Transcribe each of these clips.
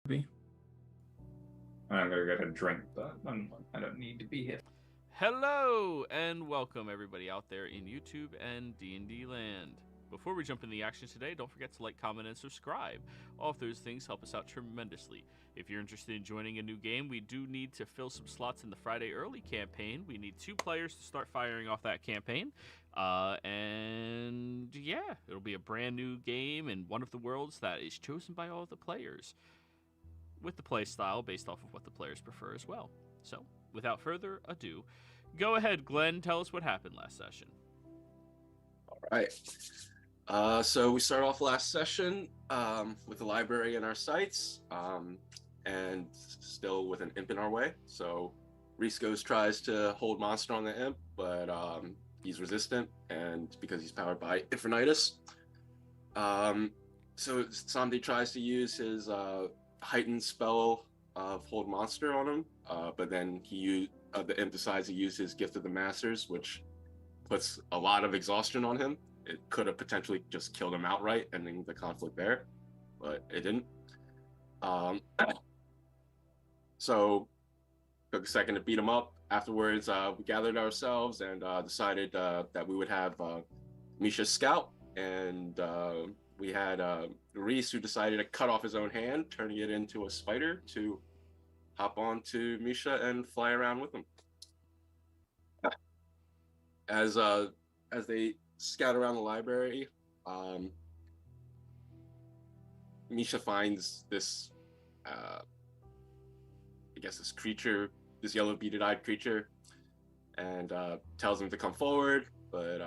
Be. I'm gonna get a drink, but I don't need to be here. Hello and welcome everybody out there in YouTube and D&D land. Before we jump into the action today, don't forget to like, comment, and subscribe. All of those things help us out tremendously. If you're interested in joining a new game, we do need to fill some slots in the Friday early campaign. We need 2 players to start firing off that campaign. And yeah, it'll be a brand new game in one of the worlds that is chosen by all of the players, with the play style based off of what the players prefer as well. So, without further ado, go ahead, Glenn. Tell us what happened last session. All right. So we start off last session with the library in our sights, and still with an imp in our way. So Reese tries to hold monster on the imp, but he's resistant, and because he's powered by Infinitus. So Samdi tries to use his heightened spell of hold monster on him, but then the imp decides to use his gift of the masters, which puts a lot of exhaustion on him. It could have potentially just killed him outright, ending the conflict there, but it didn't. So took a second to beat him up. Afterwards, we gathered ourselves and decided that we would have Misha scout, and we had Reese, who decided to cut off his own hand, turning it into a spider to hop onto Misha and fly around with him. As they scout around the library, Misha finds this, this creature, this yellow beaded-eyed creature, and tells him to come forward. But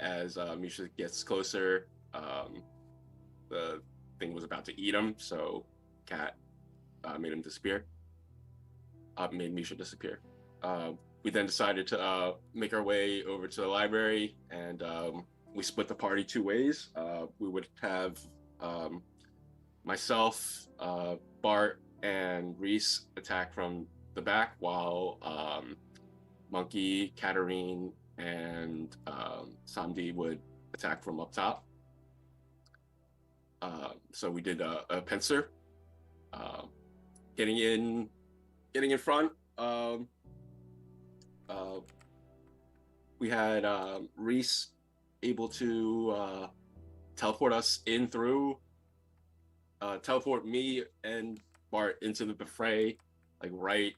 as Misha gets closer, the thing was about to eat him, so Cat made him disappear. Made Misha disappear. We then decided to make our way over to the library, and we split the party 2 ways. We would have myself, Bart, and Reese attack from the back, while Monkey, Katarine, and Samdi would attack from up top. So we did a pincer, getting in front. We had Reese able to teleport us in through, teleport me and Bart into the fray, without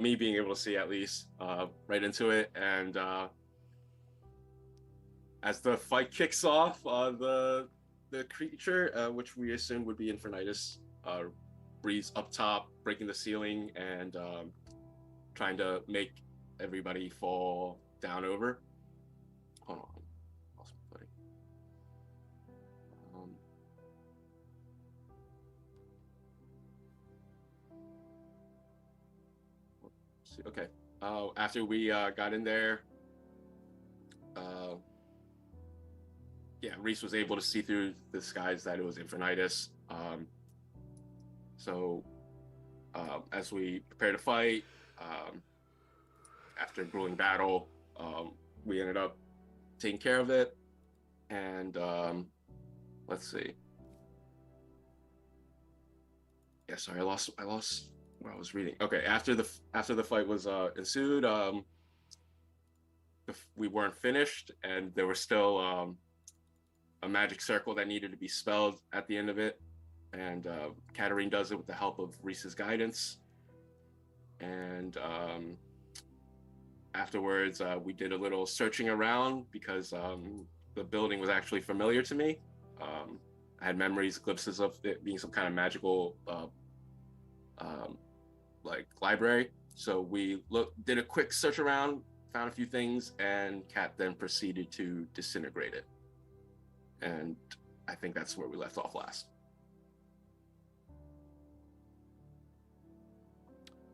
me being able to see, at least, right into it. And as the fight kicks off, the creature, which we assume would be Infinitus, breathes up top, breaking the ceiling and trying to make everybody fall down over. Hold on, lost my footing. Okay. After we got in there, Reese was able to see through the disguise that it was Infinitus. So as we prepare to fight, after a grueling battle, we ended up taking care of it. And let's see. Yeah, sorry, I lost where I was reading. Okay, after the fight was ensued, we weren't finished, and there was still a magic circle that needed to be spelled at the end of it. And Katarine does it with the help of Reese's guidance. And afterwards, we did a little searching around, because the building was actually familiar to me. I had memories, glimpses of it being some kind of magical library. So we did a quick search around, found a few things, and Kat then proceeded to disintegrate it. And I think that's where we left off last.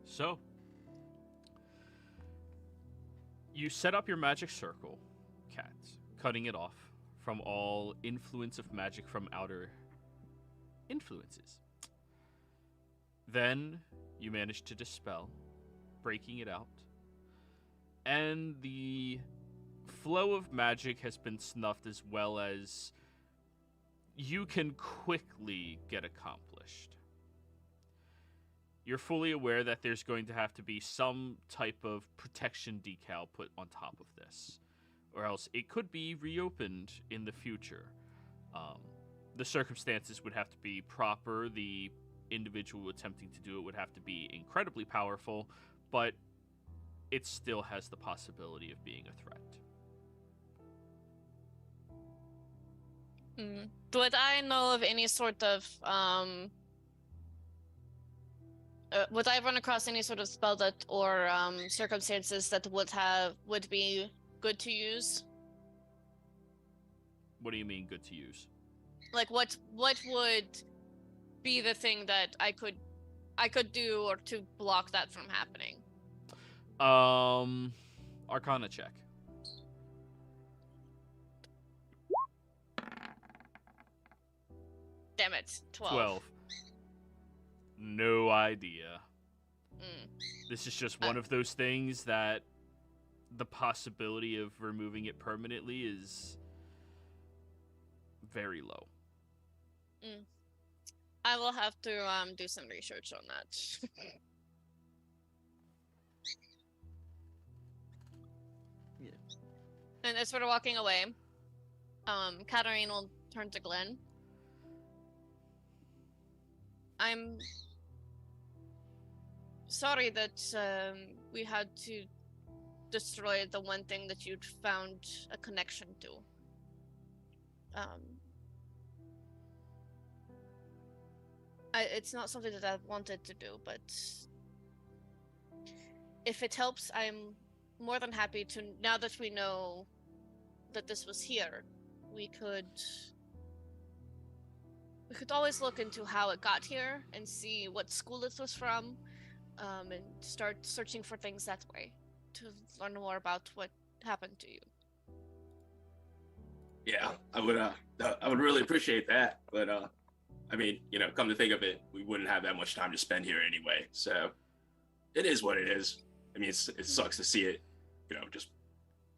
So, you set up your magic circle, Cat, cutting it off from all influence of magic from outer influences. Then you manage to dispel, breaking it out. And the flow of magic has been snuffed, as well as you can quickly get accomplished. You're fully aware that there's going to have to be some type of protection decal put on top of this, or else it could be reopened in the future. The circumstances would have to be proper. The individual attempting to do it would have to be incredibly powerful, but it still has the possibility of being a threat. Would I know of any sort of would I run across any sort of spell that or circumstances that would be good to use? What do you mean good to use? Like what would be the thing that I could do or to block that from happening? Arcana check. Damn it, 12. 12. No idea. Mm. This is just one of those things that the possibility of removing it permanently is very low. I will have to do some research on that. Yeah. And as we're walking away, Katarine will turn to Glenn. I'm sorry that we had to destroy the one thing that you'd found a connection to. It's not something that I wanted to do, but if it helps, I'm more than happy to, now that we know that this was here, we could always look into how it got here and see what school it was from, and start searching for things that way to learn more about what happened to you. Yeah, I would really appreciate that, but I mean, come to think of it, we wouldn't have that much time to spend here anyway, so it is what it is. I mean, it sucks to see it, just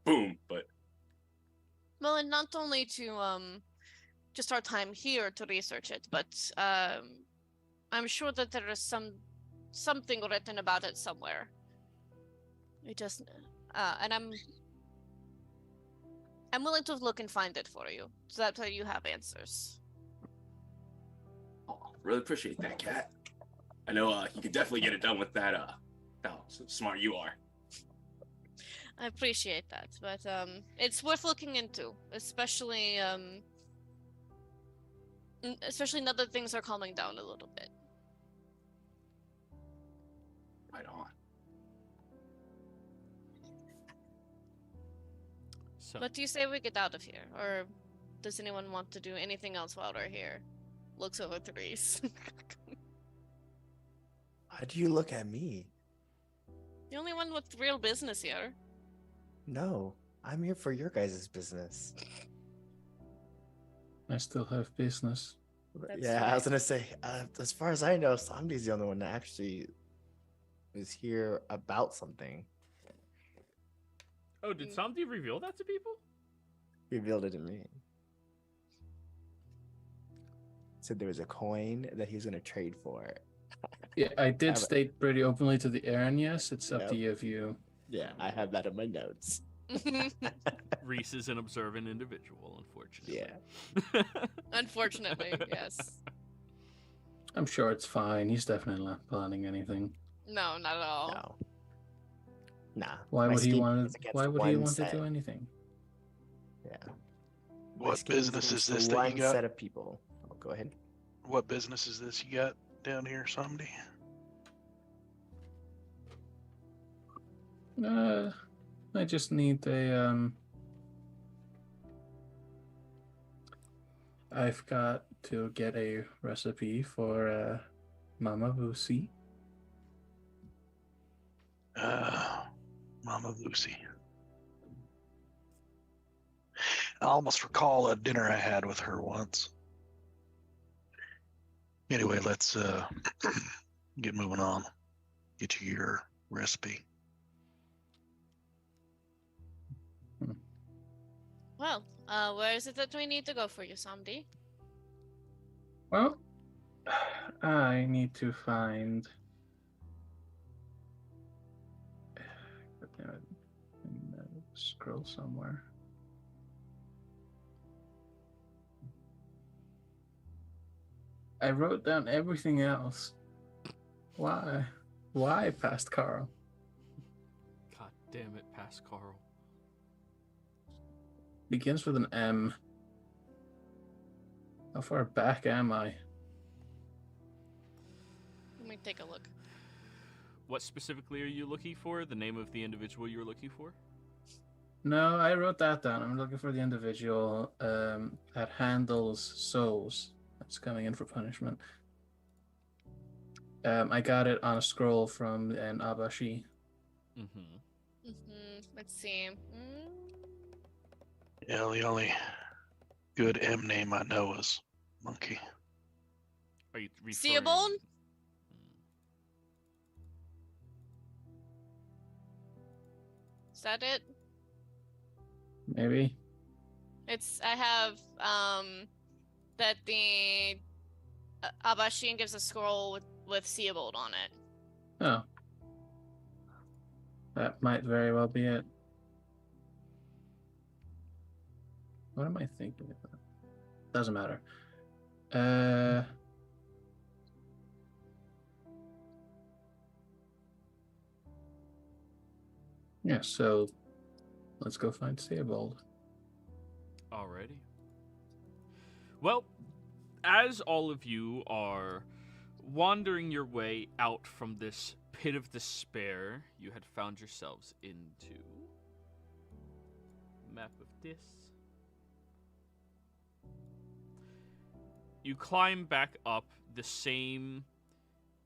boom, but... Well, and not only to just our time here to research it, but I'm sure that there is something written about it somewhere. It just, and I'm willing to look and find it for you, so that way you have answers. Oh, really appreciate that, Kat. I know you could definitely get it done with that. How smart you are. I appreciate that, but it's worth looking into, especially now that things are calming down a little bit. Right on. So, What do you say we get out of here? Or does anyone want to do anything else while we're here? Looks over to Reese. Why do you look at me? The only one with real business here. No, I'm here for your guys' business. I still have business. That's Yeah, I was right. gonna say, as far as I know, Samdi's the only one that actually is here about something. oh, did Samdi reveal that to people? Revealed it to me. Said there was a coin that he was gonna trade for it. Yeah, I did Have it. state pretty openly to the Aaron, yes. It's up to Yep. you if you... Yeah, I have that in my notes. Reese is an observant individual, unfortunately. Yeah. Unfortunately, yes. I'm sure it's fine. He's definitely not planning anything. No, not at all. No. Nah. Why my would he scheme want is against Why would he one want set. to do anything? Yeah. My What scheme is business is against this that one you got? set of people. Oh, go ahead. What business is this you got down here, somebody? I just need a I've got to get a recipe for Mama Lucy. Mama Lucy. I almost recall a dinner I had with her once. Anyway, let's get moving on. Get to your recipe. Well, where is it that we need to go for you, Samdi? Well, I need to find. God damn it. In the scroll somewhere. I wrote down everything else. Why? Why past Carl? God damn it, past Carl. Begins with an M. How far back am I? Let me take a look. What specifically are you looking for? The name of the individual you're looking for? No, I wrote that down. I'm looking for the individual that handles souls. That's coming in for punishment. I got it on a scroll from an Abashi. Mm-hmm. Let's see. Yeah, the only good M name I know is Monkey. Are you Seabold? Is that it? Maybe. I have that the Abashin gives a scroll with Seabold on it. Oh. That might very well be it. What am I thinking about? Doesn't matter. Yeah, so let's go find Seabold. Alrighty. Well, as all of you are wandering your way out from this pit of despair you had found yourselves into, map of this, you climb back up the same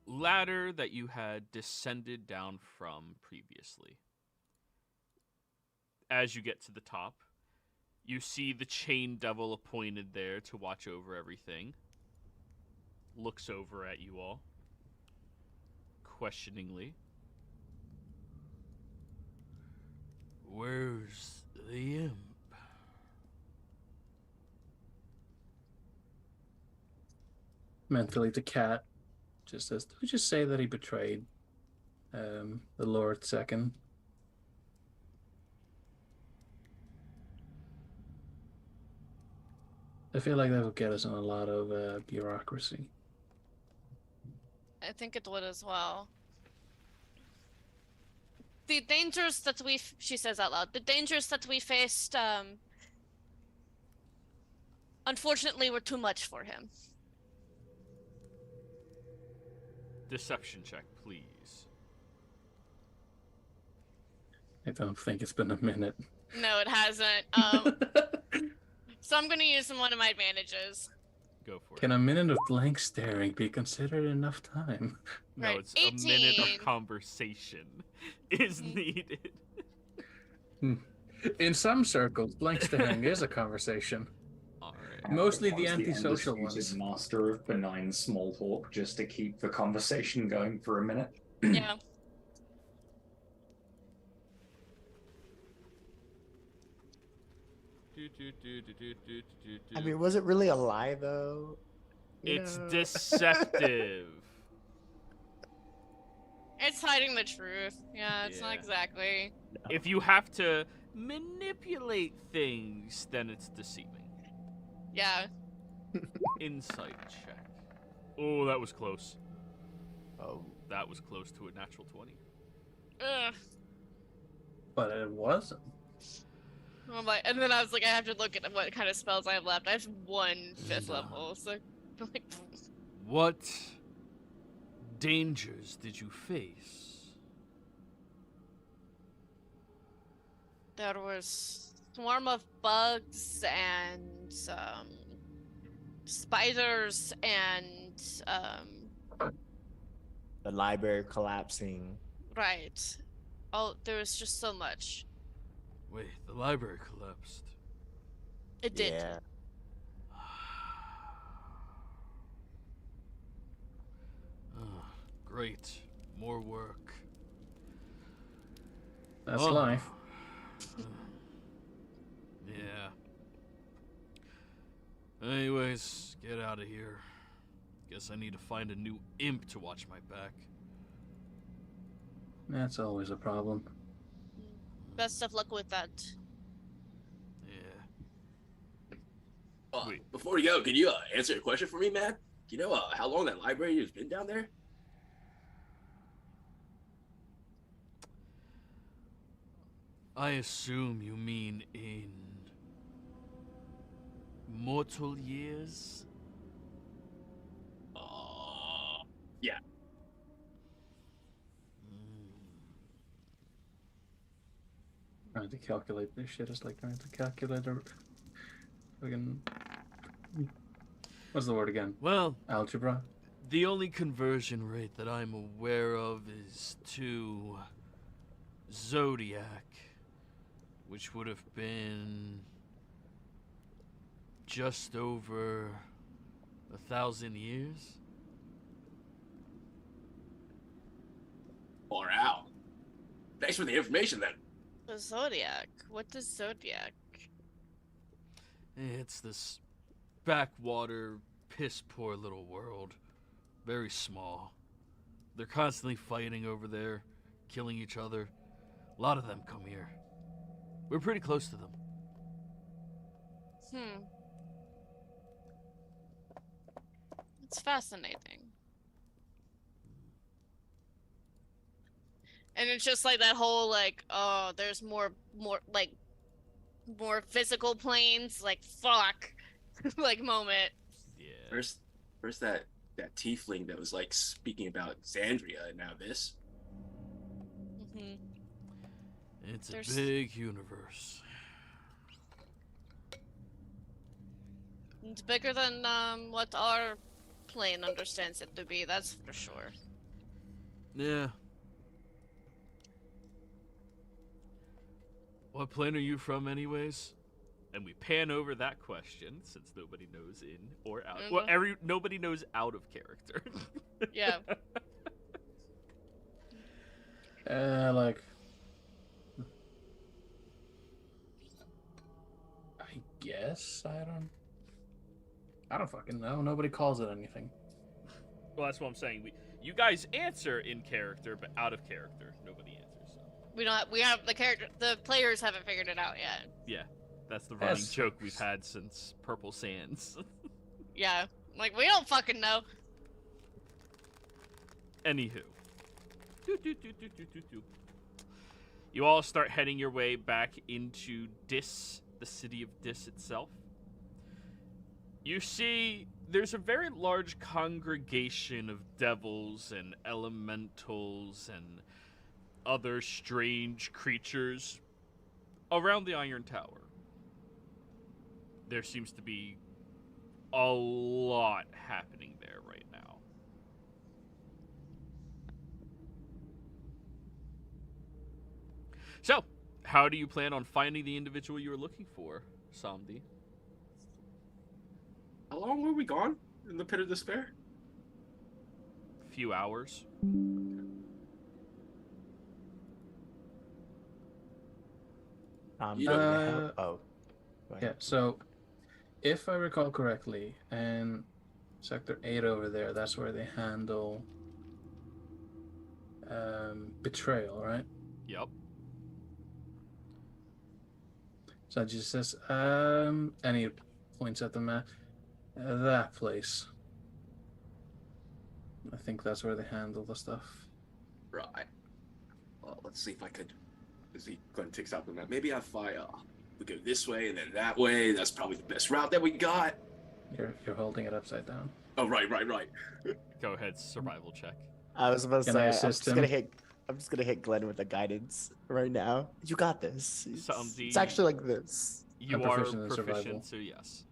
ladder that you had descended down from previously. As you get to the top, you see the chain devil appointed there to watch over everything. Looks over at you all, questioningly. Where's the imp? Mentally, the cat just says, "Did we just say that he betrayed the Lord Second?" I feel like that would get us in a lot of bureaucracy. I think it would as well. The dangers that she says out loud, the dangers that we faced, unfortunately were too much for him. Deception check, please. I don't think it's been a minute. No, it hasn't. So I'm gonna use one of my advantages. Go for Can it. a minute of blank staring be considered enough time? No, Right, it's 18. A minute 18. of conversation is needed. In some circles, blank staring is a conversation. Alright. Mostly the Once antisocial undisputed ones. master of benign small talk just to keep the conversation going for a minute. Yeah. I mean, was it really a lie though? It's deceptive. It's hiding the truth. Yeah, it's not Yeah. exactly. If you have to manipulate things, then it's deceiving. Yeah. Insight check. Oh, that was close. Oh, That was close to a natural 20. Ugh. But it wasn't. Oh my, and then I was like, I have to look at what kind of spells I have left. I have one 5th level, so like, What dangers did you face? there was swarm of bugs and spiders and the library collapsing. right. Oh, there was just so much. Wait, the library collapsed. It did. Yeah. Oh, great. More work. That's Oh. life. Yeah. Anyways, get out of here. Guess I need to find a new imp to watch my back. That's always a problem. Best of luck with that. Yeah. Wait. Before we go, can you answer a question for me, man? Do you know how long that library has been down there? I assume you mean in mortal years? Yeah. Trying to calculate this shit is like trying to calculate a fucking. What's the word again? Well, Algebra? the only conversion rate that I'm aware of is to ZODIAC, which would have been just over 1,000 years. Far out. Thanks for the information, then. The Zodiac. What is Zodiac? It's this backwater, piss-poor little world. Very small. They're constantly fighting over there, killing each other. A lot of them come here. We're pretty close to them. It's fascinating. And it's just like that whole like, oh, there's more physical planes, like fuck, like moment. Yeah. First that tiefling that was like speaking about Exandria, and now this. It's There's- a big universe. It's bigger than what our plane understands it to be. That's for sure. Yeah. What plane are you from, anyways? And we pan over that question since nobody knows in or out. Well, nobody knows out of character. Yeah. Like. I guess I don't fucking know. Nobody calls it anything. Well, that's what I'm saying. You guys answer in character, but out of character, nobody answers. So. We have the character. The players haven't figured it out yet. Yeah, that's the running Yes. joke we've had since Purple Sands. Yeah, like we don't fucking know. Anywho. You all start heading your way back into Dis, the city of Dis itself. You see, there's a very large congregation of devils and elementals and other strange creatures around the Iron Tower. There seems to be a lot happening there right now. So, how do you plan on finding the individual you were looking for, Samdi? How long were we gone in the pit of despair? Few hours. You don't- Oh. Yeah, so if I recall correctly, in Sector 8 over there, that's where they handle betrayal, right? Yep. So it just says, and he points at the map, that place. I think that's where they handle the stuff. Right. Well, let's see if I could. Glenn takes out the map. Maybe if we go this way and then that way. That's probably the best route that we got. You're holding it upside down. Oh, right. Go ahead, survival check. I was about to Can I say, assist him? I'm just gonna hit Glenn with the guidance right now. You got this. Samdi, It's actually like this. You I'm are proficient in survival. proficient, so yes.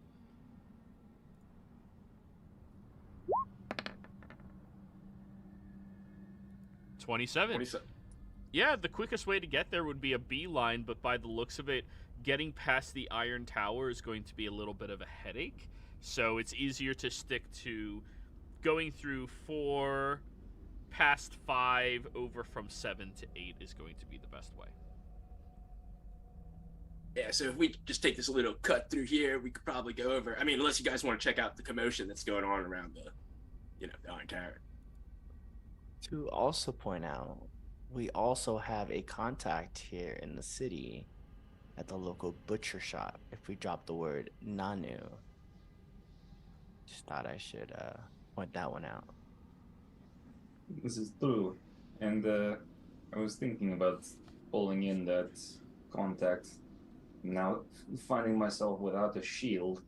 $27. Yeah, the quickest way to get there would be a beeline, but by the looks of it, getting past the Iron Tower is going to be a little bit of a headache. So it's easier to stick to going through 4, past 5, over from 7 to 8 is going to be the best way. Yeah, so if we just take this little cut through here, we could probably go over. I mean, unless you guys want to check out the commotion that's going on around the entire. To also point out, we also have a contact here in the city at the local butcher shop. If we drop the word Nanu, just thought I should point that one out. This is true. And I was thinking about pulling in that contact. Now finding myself without a shield.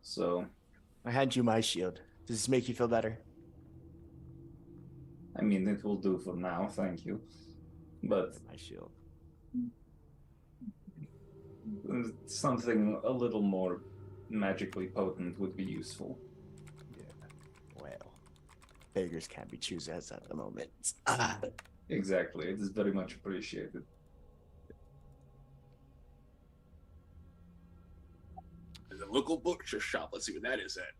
So, I hand you my shield. Does this make you feel better? I mean, it will do for now, thank you. But My shield. something a little more magically potent would be useful. Yeah. Well, beggars can't be choosers at the moment. Exactly, it is very much appreciated. The local butcher shop. Let's see what that is at.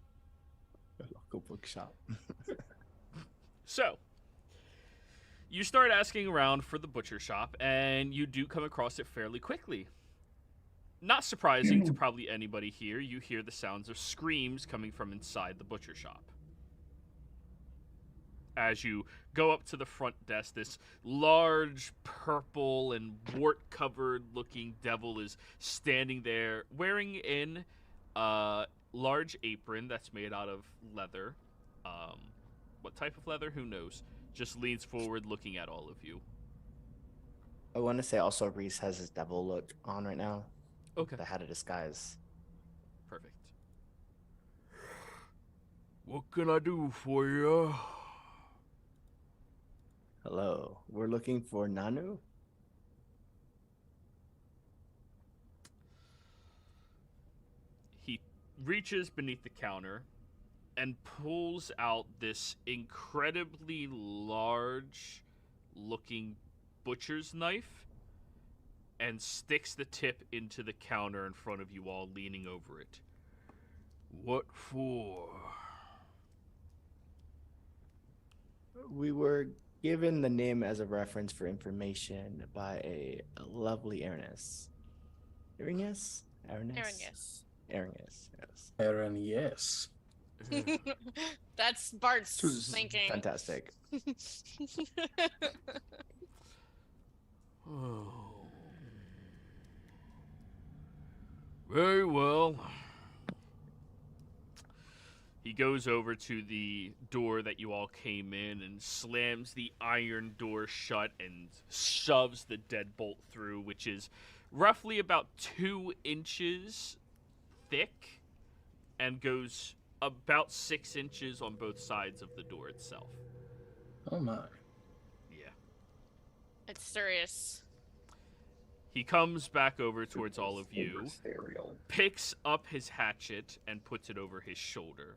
Local bookshop. So, you start asking around for the butcher shop, and you do come across it fairly quickly. Not surprising to probably anybody here, you hear the sounds of screams coming from inside the butcher shop. As you go up to the front desk, this large purple and wart-covered looking devil is standing there wearing in a large apron that's made out of leather. What type of leather? Who knows? Just leans forward looking at all of you. I want to say also Reese has his devil look on right now. Okay. The hat of disguise. Perfect. What can I do for you? Hello. We're looking for Nanu? He reaches beneath the counter and pulls out this incredibly large looking butcher's knife and sticks the tip into the counter in front of you all, leaning over it. What for? We were given the name as a reference for information by a lovely Erinus. Erinus? Erinus. Erinus, yes. Aaron, yes. That's Bart's thinking. Fantastic. Oh. Very well. He goes over to the door that you all came in and slams the iron door shut and shoves the deadbolt through, which is roughly about 2 inches thick and goes about 6 inches on both sides of the door itself. Oh my. Yeah. It's serious. He comes back over towards all of you, Ethereal. picks up his hatchet, and puts it over his shoulder.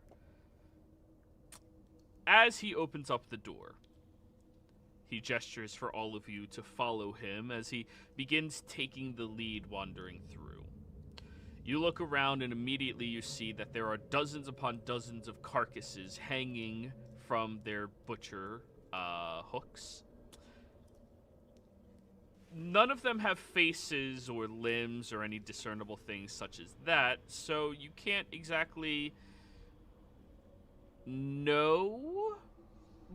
As he opens up the door, he gestures for all of you to follow him as he begins taking the lead wandering through. You look around and immediately you see that there are dozens upon dozens of carcasses hanging from their butcher hooks. None of them have faces or limbs or any discernible things such as that, so you can't exactly know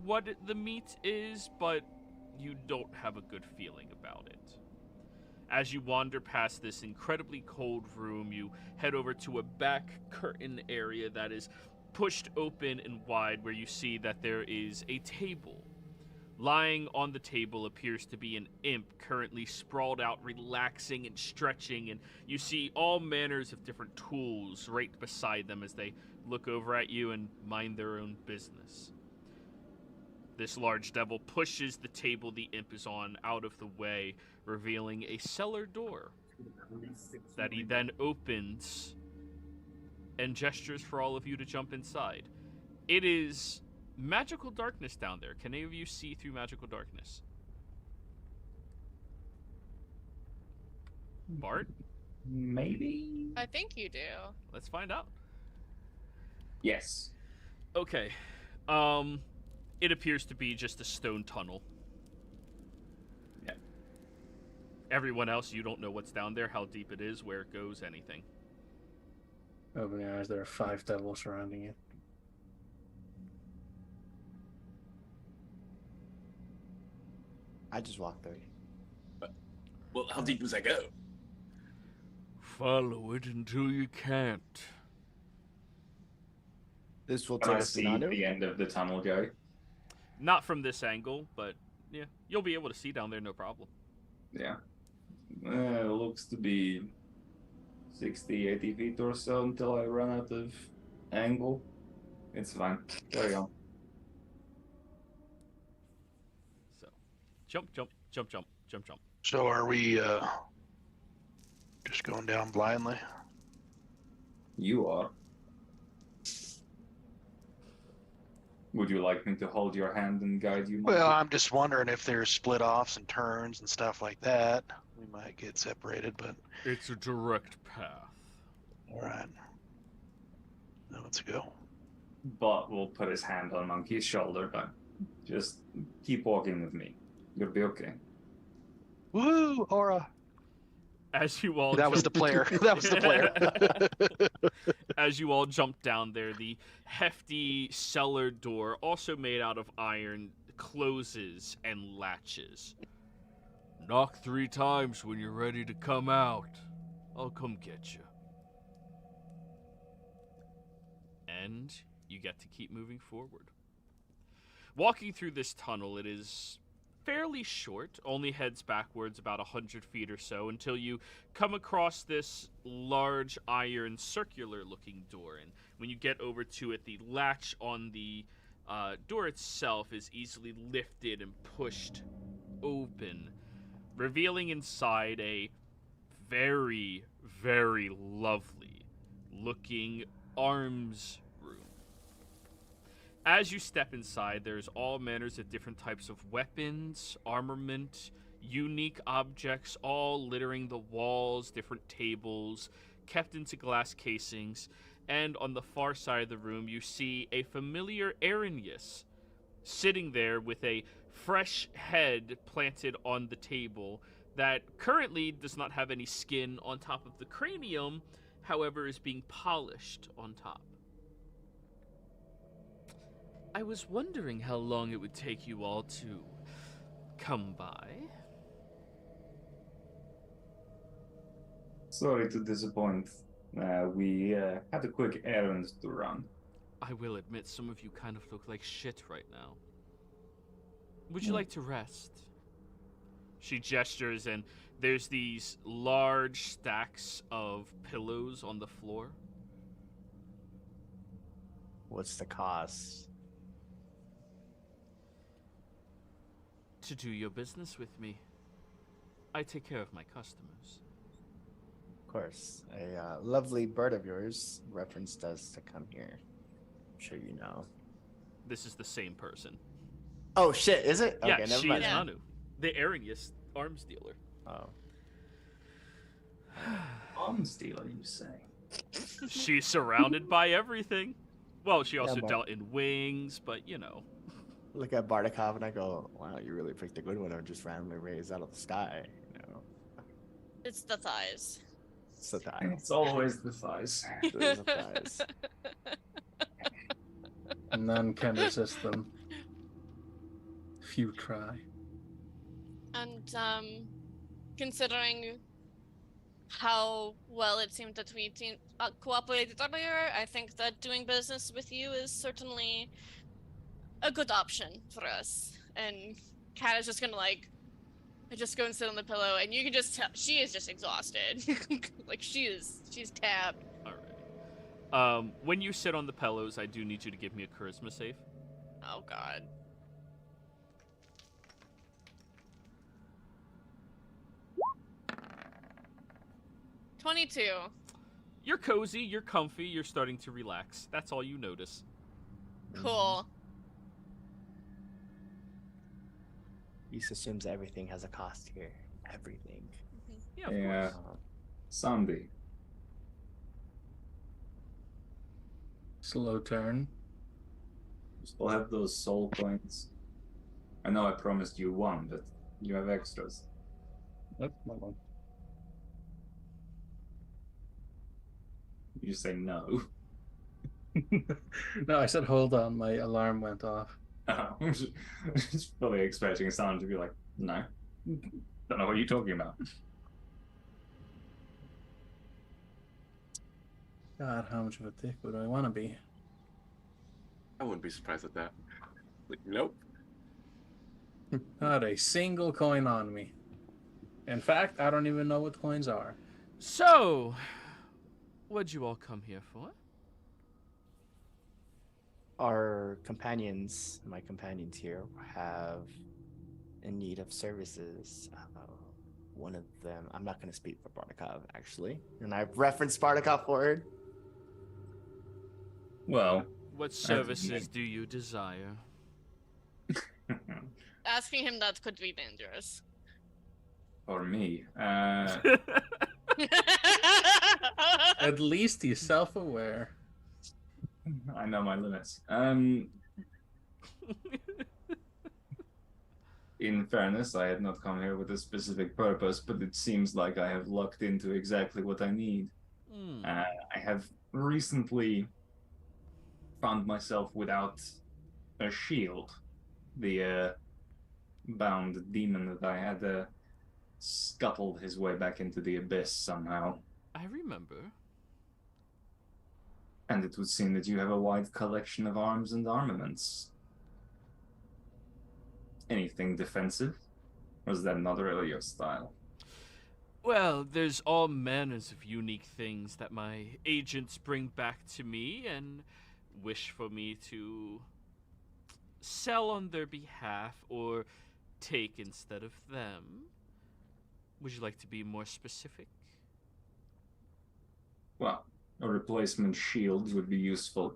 what the meat is, but you don't have a good feeling about it. As you wander past this incredibly cold room, you head over to a back curtain area that is pushed open and wide, where you see that there is a table. Lying on the table appears to be an imp currently sprawled out, relaxing and stretching, and you see all manners of different tools right beside them as they look over at you and mind their own business. This large devil pushes the table the imp is on out of the way, revealing a cellar door that he then opens and gestures for all of you to jump inside. It is magical darkness down there. Can any of you see through magical darkness? Bart? Maybe? I think you do. Let's find out. Yes. Okay. It appears to be just a stone tunnel. Yeah. Everyone else, you don't know what's down there, how deep it is, where it goes, anything. Open your eyes, there are 5 devils surrounding you. I just walked through. Well, how deep does that go? Follow it until you can't. This will Can take I us to see Nanu. the end of the tunnel go? Not from this angle, but yeah, you'll be able to see down there, no problem. Yeah. It looks to be 60, 80 feet or so until I run out of angle. It's fine. Carry on. So, jump, jump, jump, jump, jump, jump. So are we just going down blindly? You are. Would you like me to hold your hand and guide you? Well, Monkey? I'm just wondering if there's split offs and turns and stuff like that. We might get separated, but It's a direct path. all right. Now let's go. But will put his hand on Monkey's shoulder, but just keep walking with me. You'll be okay. Woo, Aura! As you all That was the jump- player. That was the player. As you all jump down there, the hefty cellar door, also made out of iron, closes and latches. Knock 3 times when you're ready to come out. I'll come get you. And you get to keep moving forward. Walking through this tunnel, it is fairly short, only heads backwards about 100 feet or so until you come across this large iron circular looking door. And when you get over to it, the latch on the door itself is easily lifted and pushed open, revealing inside a very, very lovely looking arms room. As you step inside, there's all manners of different types of weapons, armament, unique objects, all littering the walls, different tables, kept into glass casings. And on the far side of the room, you see a familiar Arrhenius sitting there with a fresh head planted on the table that currently does not have any skin on top of the cranium, however, is being polished on top. I was wondering how long it would take you all to come by. Sorry to disappoint. We had a quick errand to run. I will admit some of you kind of look like shit right now. Would you like to rest? She gestures and there's these large stacks of pillows on the floor. What's the cost? To do your business with me. I take care of my customers. Of course. A lovely bird of yours referenced us to come here. I'm sure you know. This is the same person. Oh shit, is it? Yeah, Okay, never she mind. is Yeah. Anu, the Arrhenius arms dealer. Oh. Arms dealer, you say? She's surrounded by everything. Well, she also but- dealt in wings, but you know. Look at Bardakov and I go, wow, you really picked a good one or just randomly raised out of the sky, you know. It's the thighs. It's the thighs. It's always the thighs. It is the thighs. None can resist them. Few try. And considering how well it seemed that we cooperated earlier, I think that doing business with you is certainly a good option for us. And Kat is just gonna just go and sit on the pillow, and you can just tell she is just exhausted. Like she's tapped. Alright. When you sit on the pillows, I do need you to give me a charisma save. Oh god. $22. You're cozy, you're comfy, you're starting to relax. That's all you notice. Cool. Reese assumes everything has a cost here. Everything. Yeah, of Yeah. course. Sandy. Slow turn. You still have those soul coins. I know I promised you one, but you have extras. Nope, not one. You say no. No, I said hold on. My alarm went off. I'm just fully expecting someone to be like, No. Don't know what you're talking about. God, how much of a dick would I want to be? I wouldn't be surprised at that. Like, nope. Not a single coin on me. In fact, I don't even know what coins are. So, what'd you all come here for? Our companions, my companions here, have in need of services. One of them, I'm not going to speak for Bartikov, actually. And I've referenced Bartikov word. Well, What services do you desire? Asking him that could be dangerous. for me, At least he's self-aware. I know my limits. In fairness, I had not come here with a specific purpose, but it seems like I have lucked into exactly what I need. I have recently found myself without a shield. The bound demon that I had scuttled his way back into the abyss somehow. I remember. And it would seem that you have a wide collection of arms and armaments. Anything defensive? Or is that not really your style? Well, there's all manners of unique things that my agents bring back to me and wish for me to sell on their behalf or take instead of them. Would you like to be more specific? Well, a replacement shield would be useful.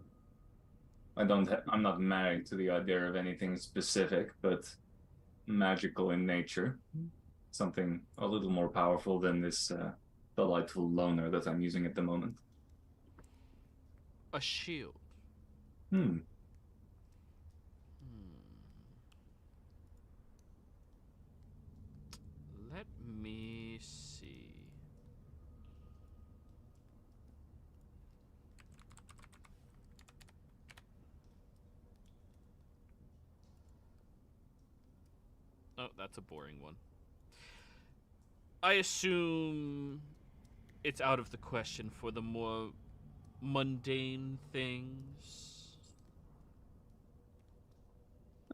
I'm not married to the idea of anything specific, but magical in nature. Something a little more powerful than this delightful loner that I'm using at the moment. A shield. Let me see. Oh, that's a boring one. I assume it's out of the question for the more mundane things.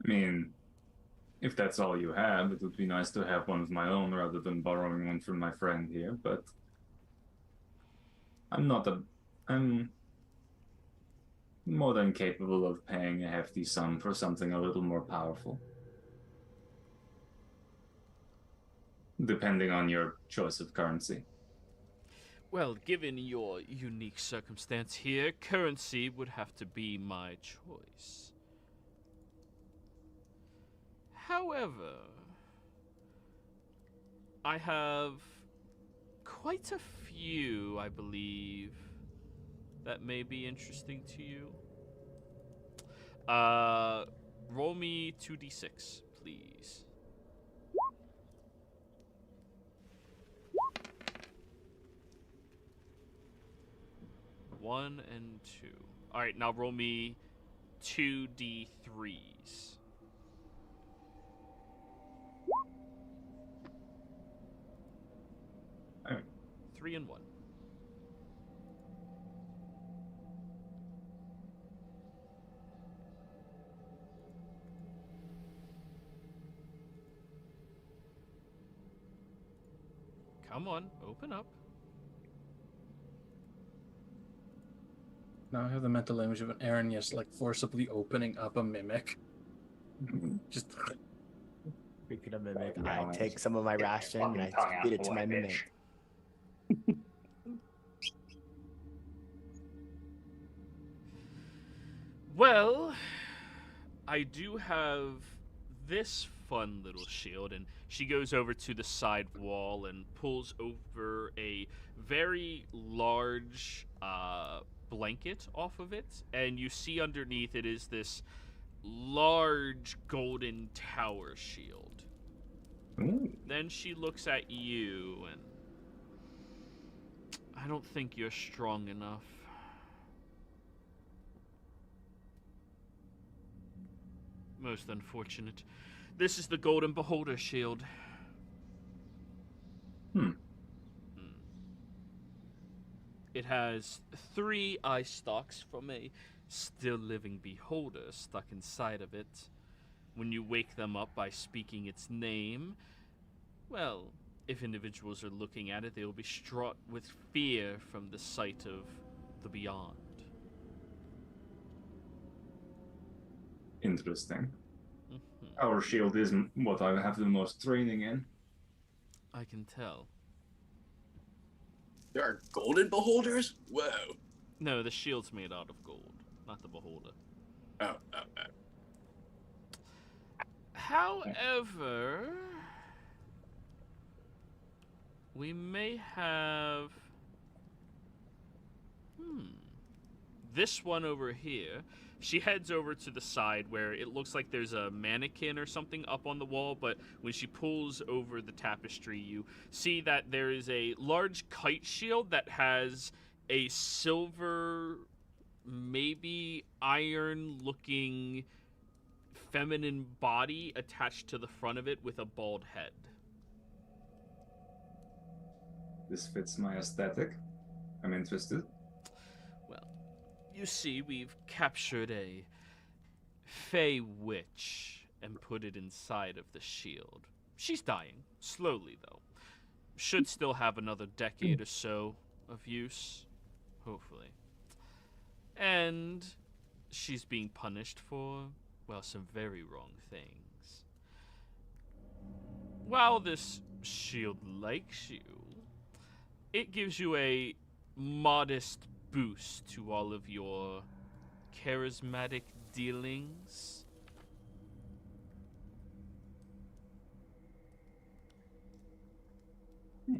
I mean, if that's all you have, it would be nice to have one of my own rather than borrowing one from my friend here, but I'm more than capable of paying a hefty sum for something a little more powerful. Depending on your choice of currency. Well, given your unique circumstance here, currency would have to be my choice. However, I have quite a few, I believe, that may be interesting to you. Roll me 2d6, please. 1 and 2. All right, now roll me 2d3s. All right. 3 and 1. Come on, open up. Now I have the mental image of an Aaron just like forcibly opening up a mimic. Just Speaking of mimic, I take some of my ration and I feed it to my mimic. Well, I do have this fun little shield, and she goes over to the side wall and pulls over a very large blanket off of it, and you see underneath it is this large golden tower shield. Ooh. Then she looks at you, and I don't think you're strong enough. Most unfortunate. This is the Golden Beholder shield. It has 3 eye stalks from a still living beholder stuck inside of it. When you wake them up by speaking its name, well, if individuals are looking at it, they will be struck with fear from the sight of the beyond. Interesting. Our shield isn't what I have the most training in. I can tell. There are golden beholders? Whoa. No, the shield's made out of gold, not the beholder. Oh. However, we may have this one over here. She heads over to the side where it looks like there's a mannequin or something up on the wall, but when she pulls over the tapestry, you see that there is a large kite shield that has a silver, maybe iron-looking feminine body attached to the front of it with a bald head. This fits my aesthetic. I'm interested. Well, you see, we've captured a fey witch and put it inside of the shield. She's dying, slowly though. Should still have another decade or so of use, hopefully. And she's being punished for, well, some very wrong things. While this shield likes you, it gives you a modest boost to all of your charismatic dealings. I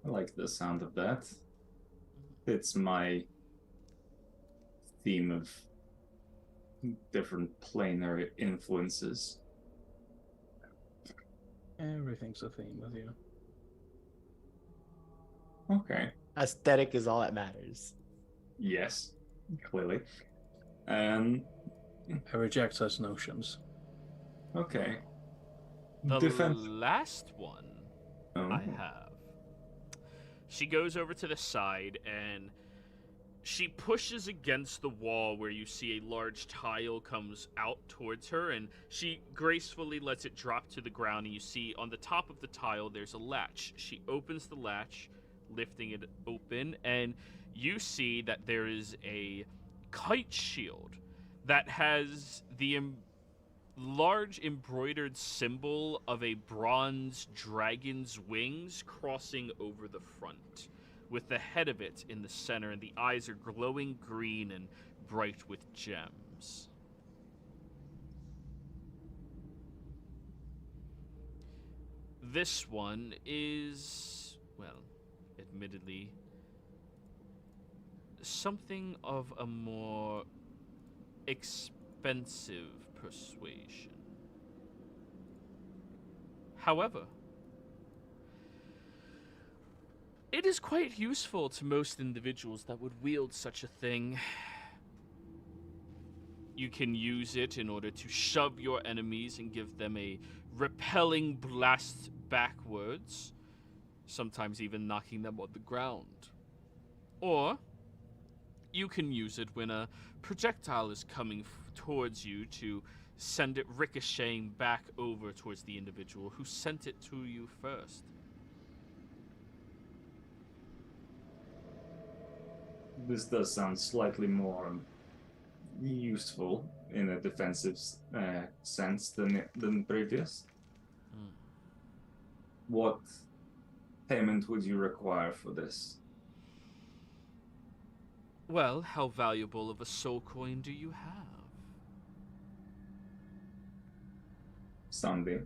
like the sound of that. It's my theme of different planar influences. Everything's a theme with you. Okay. Aesthetic is all that matters. Yes, clearly. I reject such notions. Okay. The Defense. last one I have. She goes over to the side and she pushes against the wall where you see a large tile comes out towards her, and she gracefully lets it drop to the ground, and you see on the top of the tile there's a latch. She opens the latch, lifting it open, and you see that there is a kite shield that has the large embroidered symbol of a bronze dragon's wings crossing over the front, with the head of it in the center, and the eyes are glowing green and bright with gems. This one is, well, admittedly, something of a more expensive persuasion. However, it is quite useful to most individuals that would wield such a thing. You can use it in order to shove your enemies and give them a repelling blast backwards, sometimes even knocking them on the ground. Or you can use it when a projectile is coming towards you to send it ricocheting back over towards the individual who sent it to you first. This does sound slightly more useful in a defensive sense than previous. What payment would you require for this? Well, how valuable of a soul coin do you have? Sunday.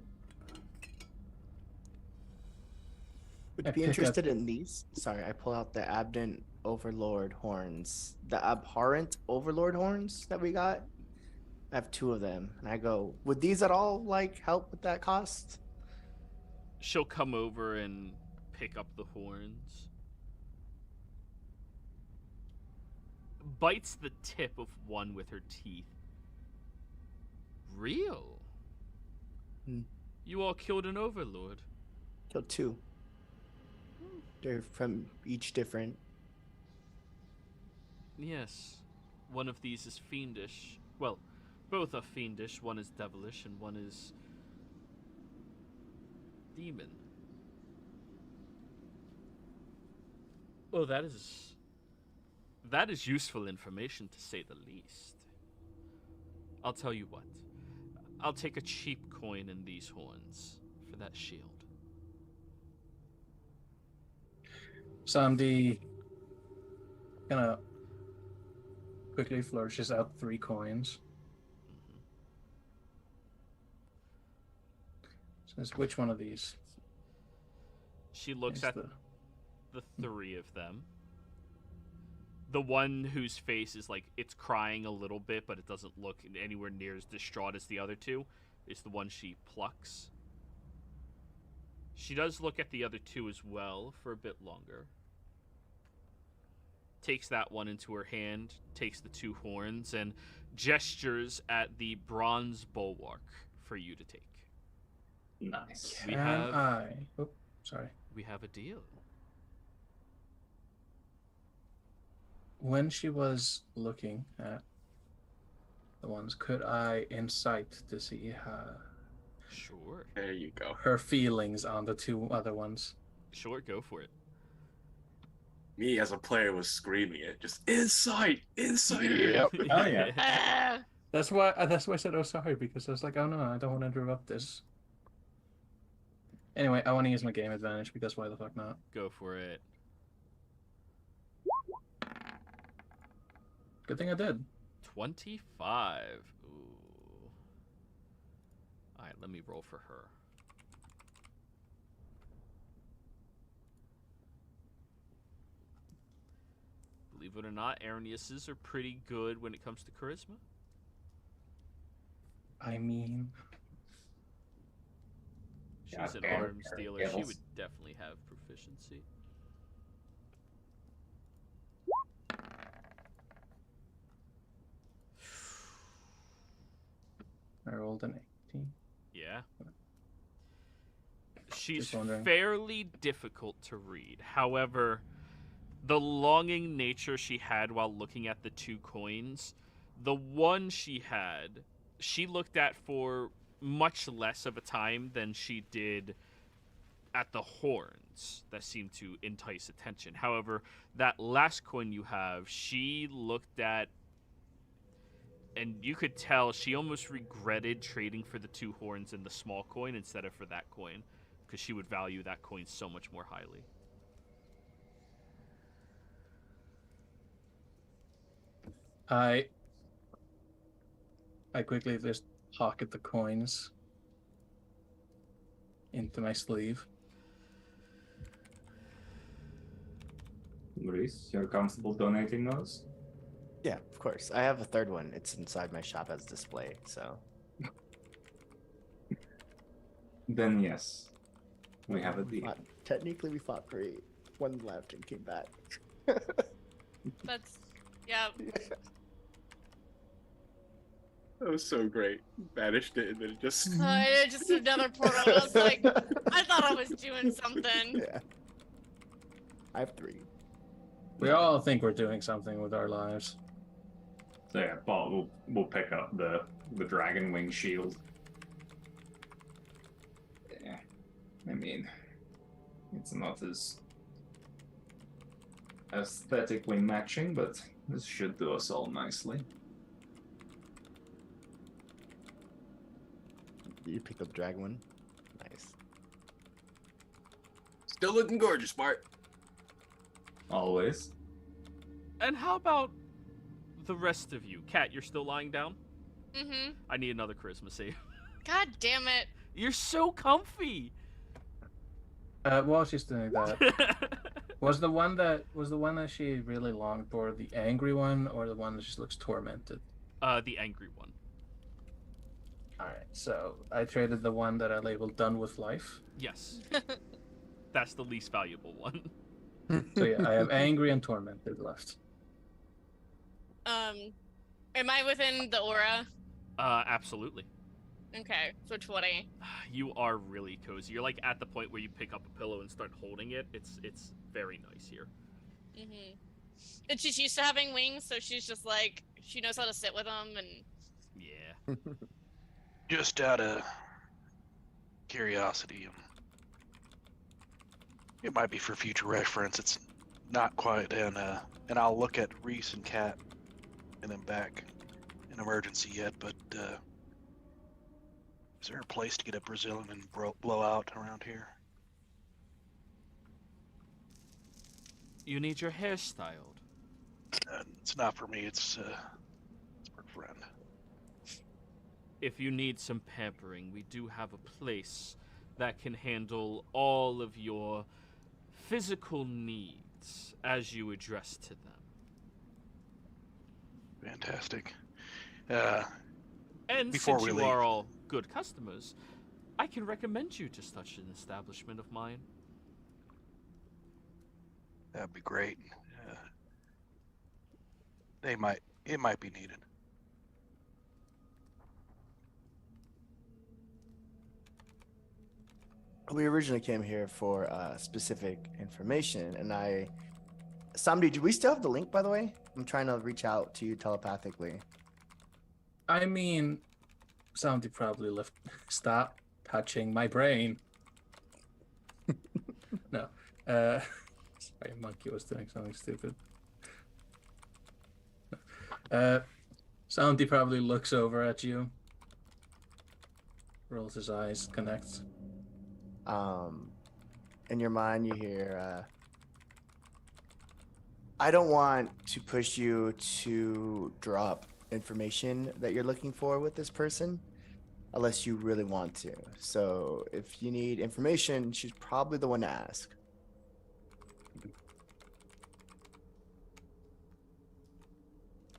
Would you be interested in these? Sorry, I pull out the Abdent Overlord horns. The Abhorrent Overlord horns that we got. I have 2 of them. And I go, would these at all, like, help with that cost? She'll come over and pick up the horns. Bites the tip of one with her teeth. real. Hmm. You all killed an overlord. Killed 2. They're from each different. Yes. One of these is fiendish. Well, both are fiendish. One is devilish and one is demon. Oh, that is useful information, to say the least. I'll tell you what. I'll take a cheap coin in these horns for that shield. Samdi kind of quickly flourishes out 3 coins. Says, which one of these? She looks is at the 3 of them. The one whose face is like, it's crying a little bit, but it doesn't look anywhere near as distraught as the other 2, is the one she plucks. She does look at the other 2 as well for a bit longer. Takes that one into her hand, takes the 2 horns, and gestures at the bronze bulwark for you to take. Nice. We Can have- I? Oh, sorry. We have a deal. When she was looking at the ones, could I insight to see Sure. There you go. her feelings on the 2 other ones? Sure, go for it. Me as a player was screaming it, just insight, insight. Yep. Oh, yeah. Ah, That's why I said, oh, sorry, because I was like, oh no, I don't want to interrupt this. Anyway, I want to use my game advantage because why the fuck not? Go for it. Good thing I did. 25. Ooh. Alright, let me roll for her. Believe it or not, Arrhenius's are pretty good when it comes to charisma. I mean, She's Yeah, an fair, arms fair dealer. She skills. would definitely have proficiency. I rolled an 18. Yeah. She's Just wondering. fairly difficult to read. However, the longing nature she had while looking at the 2 coins, the one she had, she looked at for much less of a time than she did at the horns that seemed to entice attention. However, that last coin you have, she looked at, and you could tell she almost regretted trading for the 2 horns and the small coin instead of for that coin, because she would value that coin so much more highly. I quickly just pocket the coins into my sleeve. Maurice, you're comfortable donating those? Yeah, of course. I have a 3rd one. It's inside my shop as display, so. Then yes, we have a deal. Technically, we fought for 8. One left and came back. that's yeah. That was so great. Banished it and then it just. Just another portal. I was like, I thought I was doing something. Yeah. I have 3. We all think we're doing something with our lives. So yeah, Paul will pick up the dragon wing shield. Yeah, I mean, it's not as aesthetically matching, but this should do us all nicely. You picked up the dragon one. Nice. Still looking gorgeous, Bart. Always. And how about the rest of you? Kat, you're still lying down? Mm-hmm. I need another charisma save. God damn it. You're so comfy. While she's doing that, was the one that she really longed for the angry one, or the one that just looks tormented? The angry one. All right, so I traded the one that I labeled "Done with Life." Yes. That's the least valuable one. So yeah, I have angry and tormented left. Am I within the aura? Absolutely. Okay, so 20. You are really cozy. You're like at the point where you pick up a pillow and start holding it. It's very nice here. Mm-hmm. And she's used to having wings, so she's just like, she knows how to sit with them, and... Yeah. Just out of curiosity, it might be for future reference. It's not quite and I'll look at Reese and Kat and then back in emergency yet, but is there a place to get a Brazilian and blowout around here? You need your hair styled. It's not for me. It's for a friend. If you need some pampering, we do have a place that can handle all of your physical needs as you address to them. Fantastic. And Before since we you leave. are all good customers, I can recommend you to such an establishment of mine. That'd be great. It might be needed. We originally came here for specific information, and Samdi, do we still have the link, by the way? I'm trying to reach out to you telepathically. I mean, somebody probably left. Stop touching my brain. No. Sorry, monkey was doing something stupid. Somebody probably looks over at you, rolls his eyes, connects. In your mind, you hear, I don't want to push you to drop information that you're looking for with this person unless you really want to. So if you need information, she's probably the one to ask.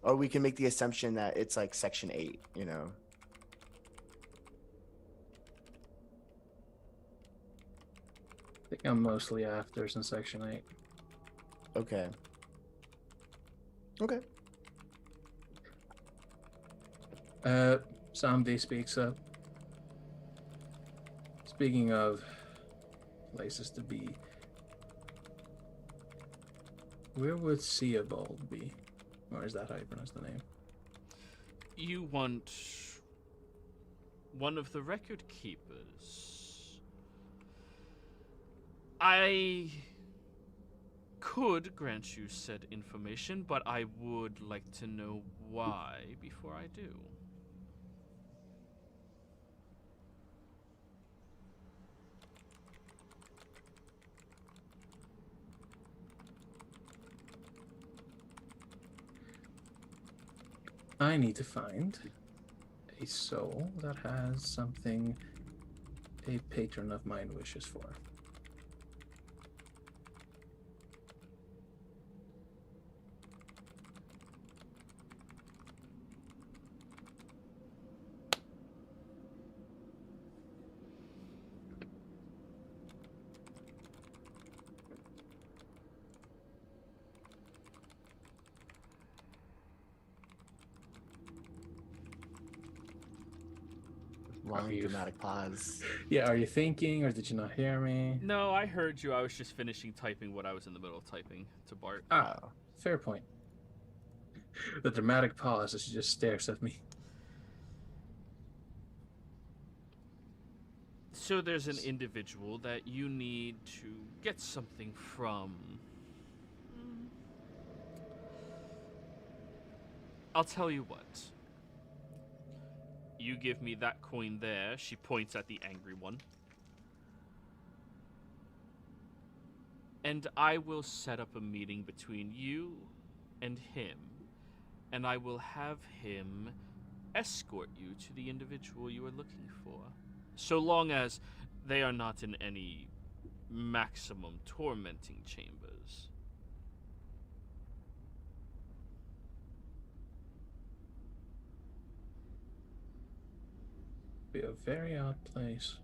Or we can make the assumption that it's like Section 8, you know? I think I'm mostly afters in Section 8. Okay. Okay. Samdi speaks up. Speaking of places to be, where would Seabold be? Or is that how you pronounce the name? You want one of the record keepers. I could grant you said information, but I would like to know why before I do. I need to find a soul that has something a patron of mine wishes for. Long you- dramatic pause. Yeah, are you thinking, or did you not hear me? No, I heard you. I was just finishing typing what I was in the middle of typing to Bart. Ah, fair point. The dramatic pause as she just stares at me. So there's an individual that you need to get something from. I'll tell you what. You give me that coin there. She points at the angry one. And I will set up a meeting between you and him. And I will have him escort you to the individual you are looking for. So long as they are not in any maximum tormenting chambers. Be a very odd place.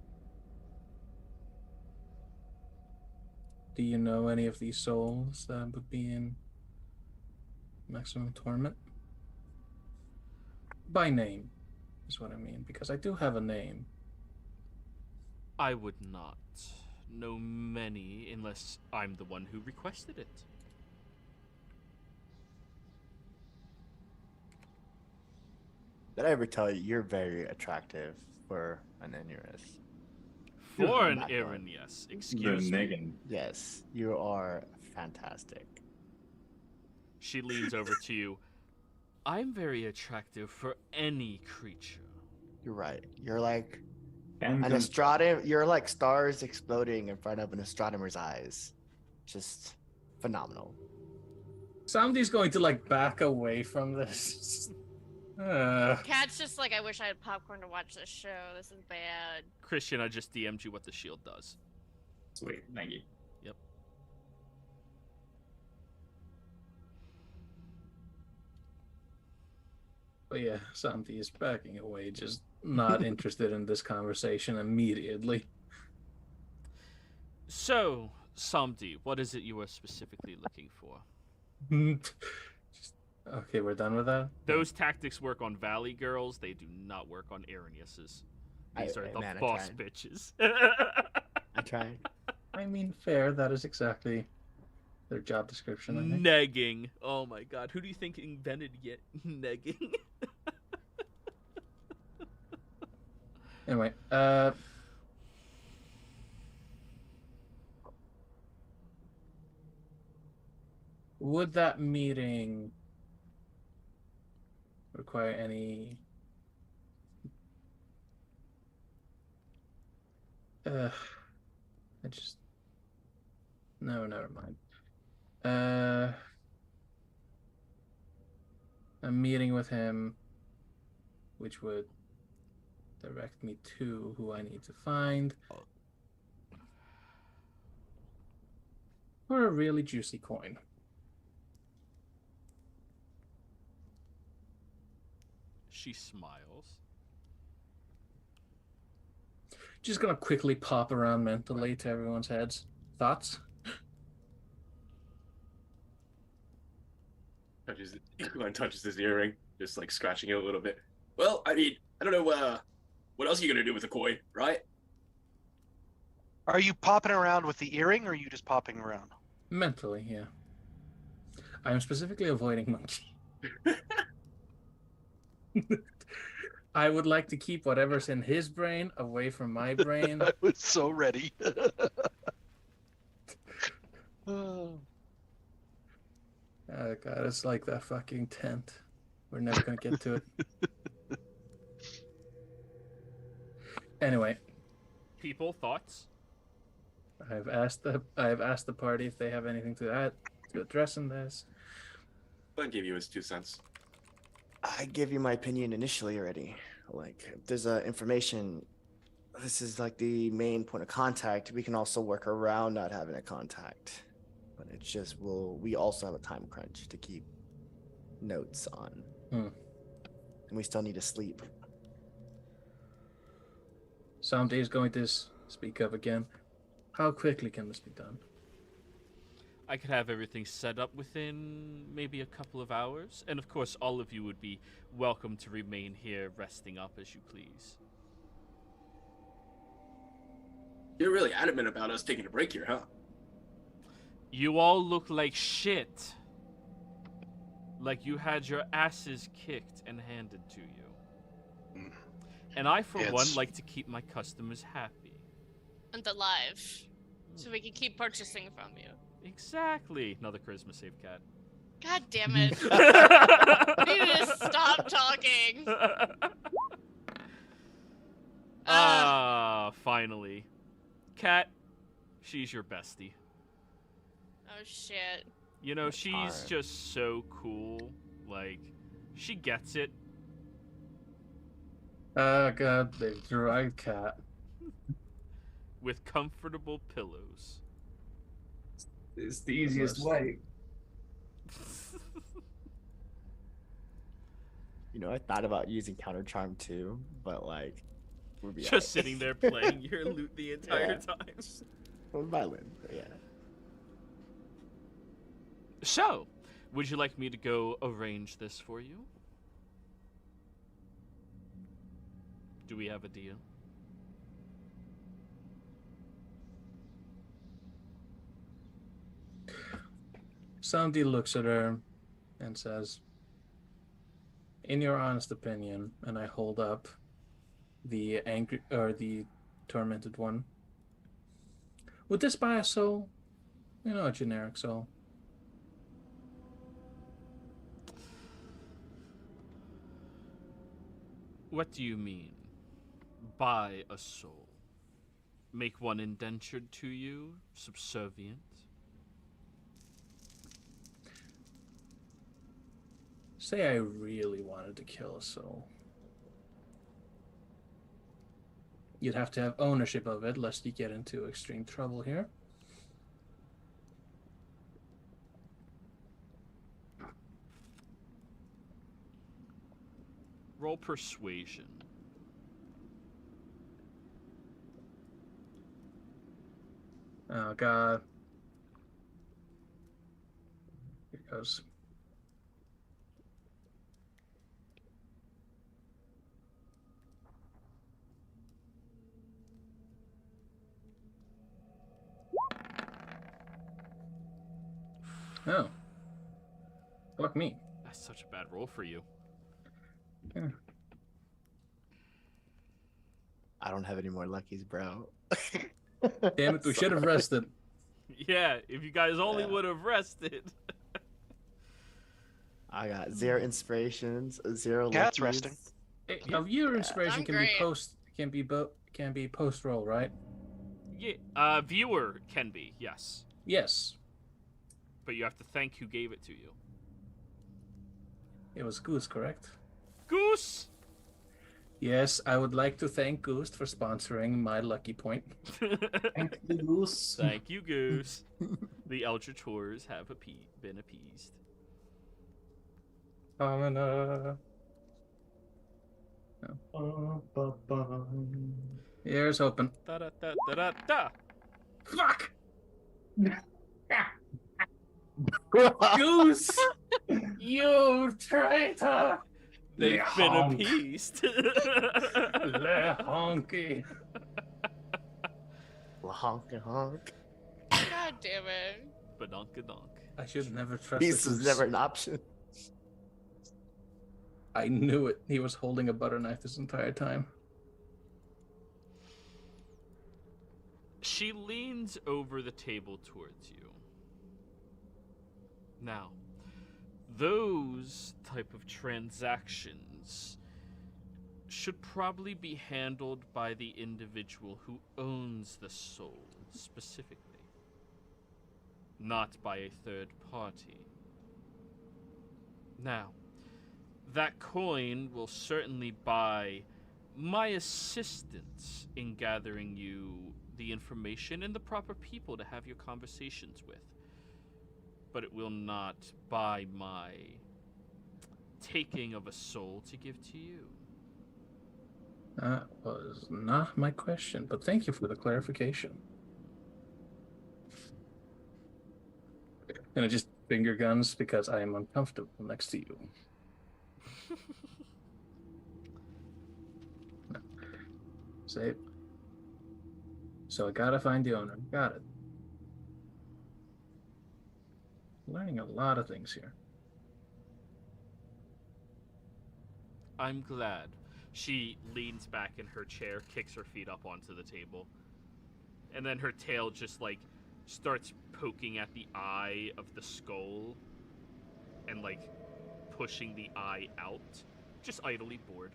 Do you know any of these souls that would be in maximum torment? By name, is what I mean, because I do have a name. I would not know many unless I'm the one who requested it. Did I ever tell you you're very attractive for an Inuris? For an Not Aaron, one. yes. The Excuse me. Megan. Yes, you are fantastic. She leans over to you. I'm very attractive for any creature. You're right. You're like And an astronomer. You're like stars exploding in front of an astronomer's eyes. Just phenomenal. Somebody's going to like back away from this. Cat's just like, I wish I had popcorn to watch this show. This is bad. Christian, I just DM'd you what the shield does. Sweet, thank you. Yep. But yeah, Santi is backing away, just not interested in this conversation immediately. So, Samdi, what is it you are specifically looking for? Okay, we're done with that. Those tactics work on Valley girls. They do not work on Arrheniuses. These are the man, I boss tried. bitches. I tried. I mean, fair. That is exactly their job description. I think. Negging. Oh my god. Who do you think invented yet negging? Anyway, would that meeting require any I just no, never mind. A meeting with him, which would direct me to who I need to find, or a really juicy coin. She smiles. Just gonna quickly pop around mentally to everyone's heads. Thoughts? Glenn touches his earring, just like scratching it a little bit. Well, I mean, I don't know what else are you gonna do with the coin, right? Are you popping around with the earring, or are you just popping around? Mentally, yeah. I am specifically avoiding monkey. I would like to keep whatever's in his brain away from my brain. I was so ready. Oh. Oh god, it's like that fucking tent. We're never gonna get to it. Anyway, People, thoughts? I've asked the party if they have anything to add to address in this. Glenn gave you his 2 cents. I give you my opinion initially already. Like, if there's information, this is like the main point of contact. We can also work around not having a contact, but it's just we also have a time crunch to keep notes on, and we still need to sleep. Somebody is going to speak up again. How quickly can this be done? I could have everything set up within maybe a couple of hours. And of course, all of you would be welcome to remain here resting up as you please. You're really adamant about us taking a break here, huh? You all look like shit. Like you had your asses kicked and handed to you. And I, for one, like to keep my customers happy. And alive. So we can keep purchasing from you. Exactly. Another charisma save, Cat. God damn it. You need to stop talking. Finally. Cat, she's your bestie. Oh shit. You know, That's she's hard. just so cool. Like, she gets it. Oh god, they've dragged Cat. With comfortable pillows. It's the easiest way. You know, I thought about using counter charm too, but like, we'll be Just sitting there playing your lute the entire Yeah. time. Or violin, but yeah. So, would you like me to go arrange this for you? Do we have a deal? Sandy looks at her and says, in your honest opinion, and I hold up the angry or the tormented one. Would this buy a soul? You know, a generic soul. What do you mean? Buy a soul? Make one indentured to you? Subservient? Say I really wanted to kill a soul. You'd have to have ownership of it, lest you get into extreme trouble here. Roll persuasion. Oh, God. Here goes. Oh. Fuck me. That's such a bad roll for you. Yeah. I don't have any more luckies, bro. Damn it, we should have rested. Yeah, if you guys only Yeah. would have rested. I got 0 inspirations, 0 Cat's luckies. resting. Hey, of your inspiration I'm can great. be post roll, right? Yeah, viewer can be, yes. Yes. But you have to thank who gave it to you. It was Goose, correct? Goose! Yes, I would like to thank Goose for sponsoring my lucky point. Thank you, Goose. Thank you, Goose. The Eldritch Horrors have been appeased. Here's hoping. Da da da da da da. Fuck! Goose! You traitor! They've been appeased. Le honky. Honk and honk. God damn it. Badonkadonk. I should never trust Peace the was Goose. never an option. I knew it. He was holding a butter knife this entire time. She leans over the table towards you. Now, those type of transactions should probably be handled by the individual who owns the soul specifically, not by a third party. Now, that coin will certainly buy my assistance in gathering you the information and the proper people to have your conversations with. But it will not buy my taking of a soul to give to you. That was not my question, but thank you for the clarification. And I just finger guns because I am uncomfortable next to you. No. Save. So I gotta find the owner. Got it. Learning a lot of things here. I'm glad. She leans back in her chair, kicks her feet up onto the table, and then her tail just like starts poking at the eye of the skull and like pushing the eye out, just idly bored.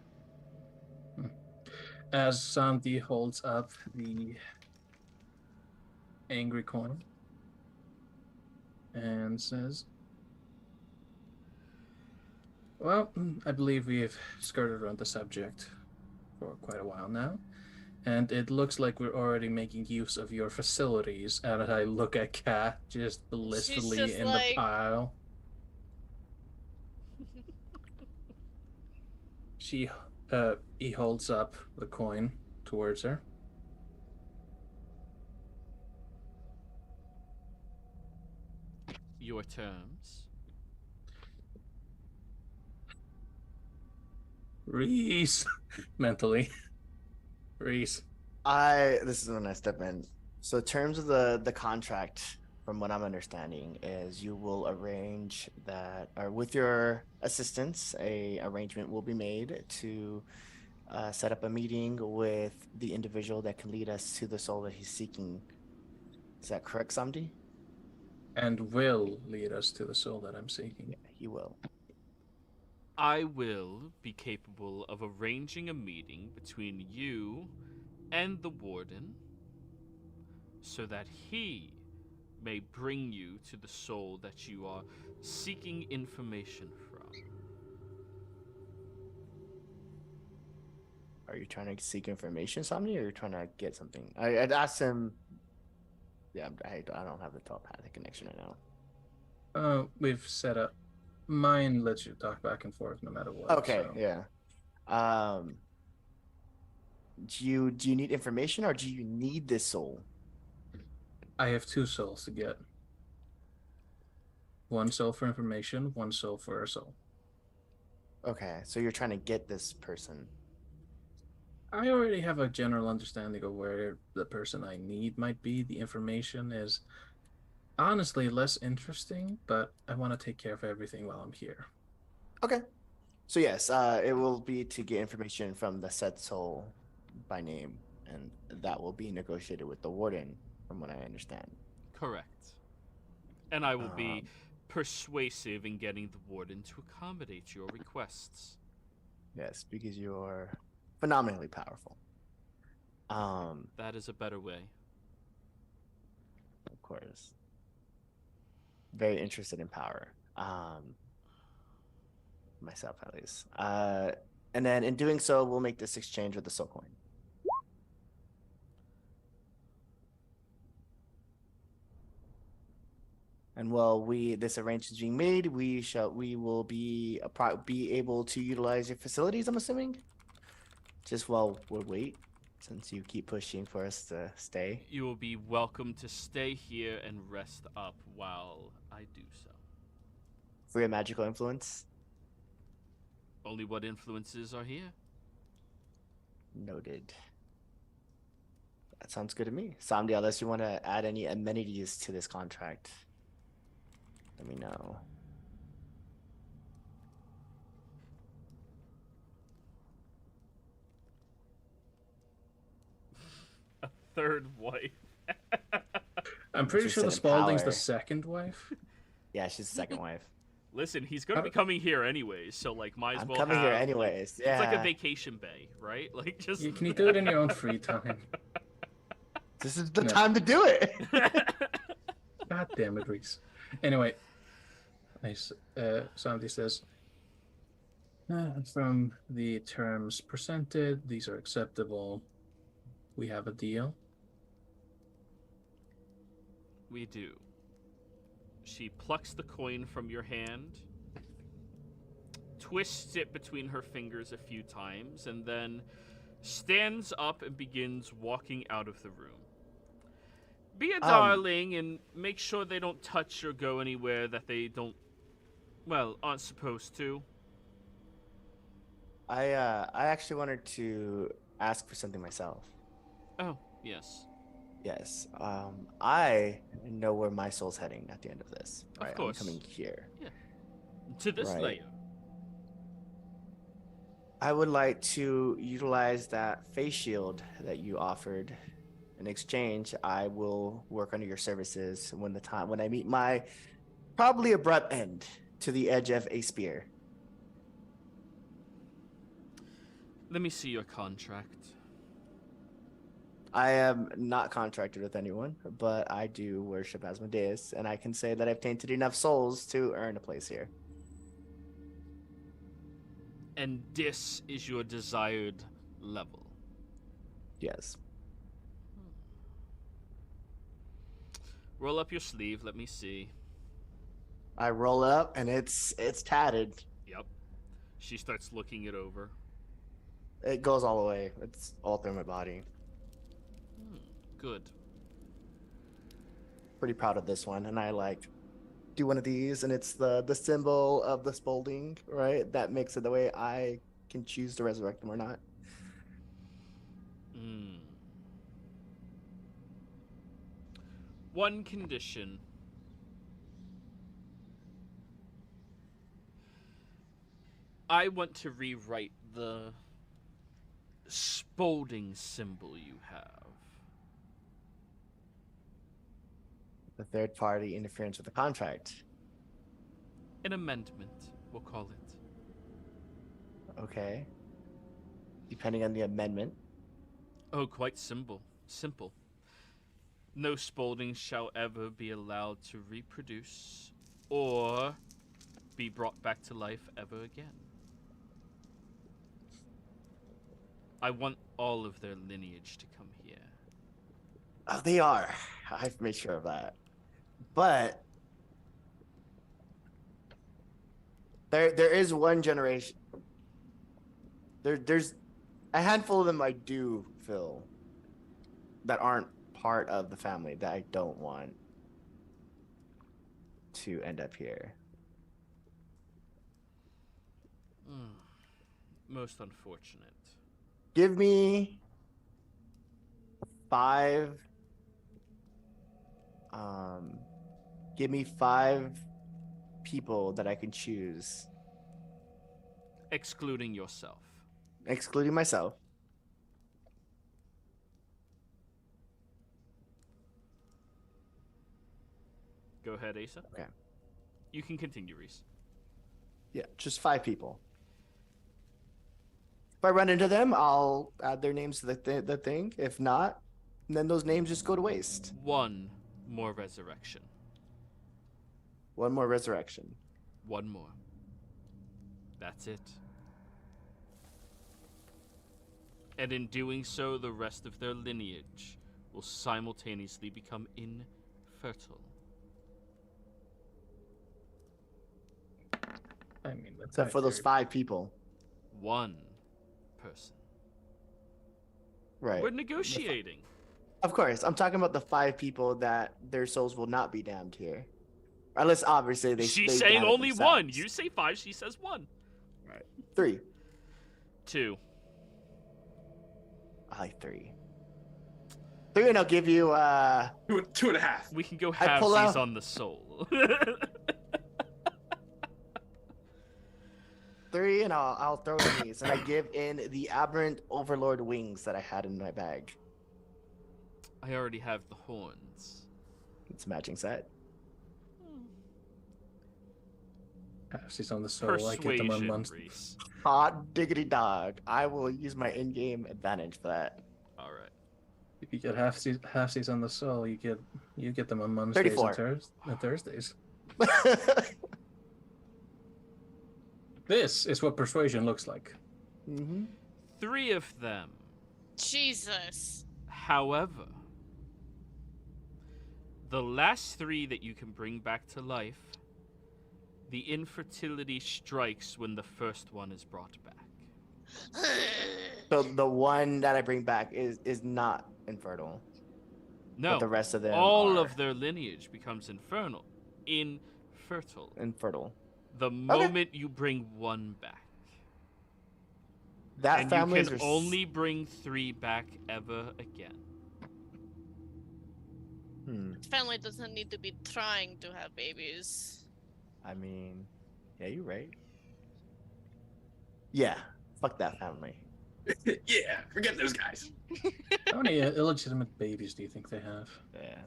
As Santi holds up the angry coin and says, well, I believe we've skirted around the subject for quite a while now, and it looks like we're already making use of your facilities. And I look at Kat just blissfully just in like- the pile. He holds up the coin towards her. Your terms? Reese, mentally. Reese. This is when I step in. So terms of the contract, from what I'm understanding, is you will arrange that, or with your assistance, a arrangement will be made to set up a meeting with the individual that can lead us to the soul that he's seeking. Is that correct, Samdi? And will lead us to the soul that I'm seeking. Yeah, he will. I will be capable of arranging a meeting between you and the warden so that he may bring you to the soul that you are seeking information from. Are you trying to seek information, Samdi, or are you trying to get something? I'd asked him. Yeah, I don't have the telepathic connection right now. We've set up. Mine lets you talk back and forth no matter what. Okay, so. yeah. Do you need information, or do you need this soul? I have 2 souls to get. 1 soul for information, 1 soul for a soul. Okay, so you're trying to get this person. I already have a general understanding of where the person I need might be. The information is honestly less interesting, but I want to take care of everything while I'm here. Okay. So yes, it will be to get information from the said soul by name, and that will be negotiated with the warden, from what I understand. Correct. And I will be persuasive in getting the warden to accommodate your requests. Yes, because you're phenomenally powerful. That is a better way. Of course. Very interested in power. Myself, at least. And then in doing so, we'll make this exchange with the soul coin. And while this arrangement is being made, we will be able to utilize your facilities, I'm assuming? Just while we wait, since you keep pushing for us to stay. You will be welcome to stay here and rest up while I do so. For your magical influence? Only what influences are here. Noted. That sounds good to me. Samdi, unless you want to add any amenities to this contract, let me know. A third wife. I'm pretty sure the Spalding's the second wife. Yeah, she's the second wife. Listen, he's going to be coming here anyways, so like might as I'm well coming here anyways. Yeah. It's like a vacation bay, right? Like just Can you do it in your own free time? This is the time to do it. God damn it, Reese. Anyway, nice. Somebody says, from the terms presented, these are acceptable. We have a deal. We do. She plucks the coin from your hand, twists it between her fingers a few times, and then stands up and begins walking out of the room. Be a darling and make sure they don't touch or go anywhere that they aren't supposed to. I actually wanted to ask for something myself. Oh, yes. Yes. I know where my soul's heading at the end of this. Right? Of course. I'm coming here. Yeah. To this layer. I would like to utilize that face shield that you offered. In exchange, I will work under your services when I meet my probably abrupt end to the edge of a spear. Let me see your contract. I am not contracted with anyone, but I do worship Asmodeus, and I can say that I've tainted enough souls to earn a place here. And this is your desired level. Yes. Roll up your sleeve, let me see. I roll up, and it's tatted. Yep. She starts looking it over. It goes all the way. It's all through my body. Good. Pretty proud of this one, and I do one of these, and it's the symbol of the Spalding, right? That makes it the way I can choose to resurrect them or not. One condition. I want to rewrite the Spalding symbol you have. The third party interference with the contract. An amendment, we'll call it. Okay. Depending on the amendment. Oh, quite simple. Simple. No Spalding shall ever be allowed to reproduce or be brought back to life ever again. I want all of their lineage to come here. Oh, they are. I've made sure of that. But there is one generation. There's a handful of them I do feel that aren't part of the family that I don't want to end up here. Most unfortunate. Give me 5. Give me 5 people that I can choose, Excluding yourself. excluding myself. Go ahead, Asa. Okay. You can continue, Reese. Yeah, just 5 people. If I run into them, I'll add their names to the thing. If not, then those names just go to waste. One more resurrection. One more resurrection. One more. That's it. And in doing so, the rest of their lineage will simultaneously become infertile. I mean, that's Except for those 5 people. One person. Right. We're negotiating. Of course. I'm talking about the 5 people that their souls will not be damned here. Unless, obviously, She's they saying damn it only themselves. one. You say 5, she says 1. Right. 3. 2. I like 3. 3, and I'll give you, 2.5. We can go I pull halvesies out- on the soul. 3, and I'll throw in these, and I give in the aberrant overlord wings that I had in my bag. I already have the horns. It's a matching set. Halfsies on the soul. I get them on Persuasion, monsters. Reese. Hot diggity dog. I will use my in-game advantage for that. All right. If you get halfsies on the soul, you get them on Mondays 34. and Thursdays. This is what persuasion looks like. Mm-hmm. 3 of them. Jesus. However, the last 3 that you can bring back to life, the infertility strikes when the first one is brought back. So the one that I bring back is not infertile. No, But the rest of them all are of their lineage becomes infertile. infertile. The moment you bring one back. That And family you can only bring 3 back ever again. Family doesn't need to be trying to have babies. I mean, yeah, you're right. Yeah, fuck that family. Yeah, forget those guys. How many illegitimate babies do you think they have? Yeah.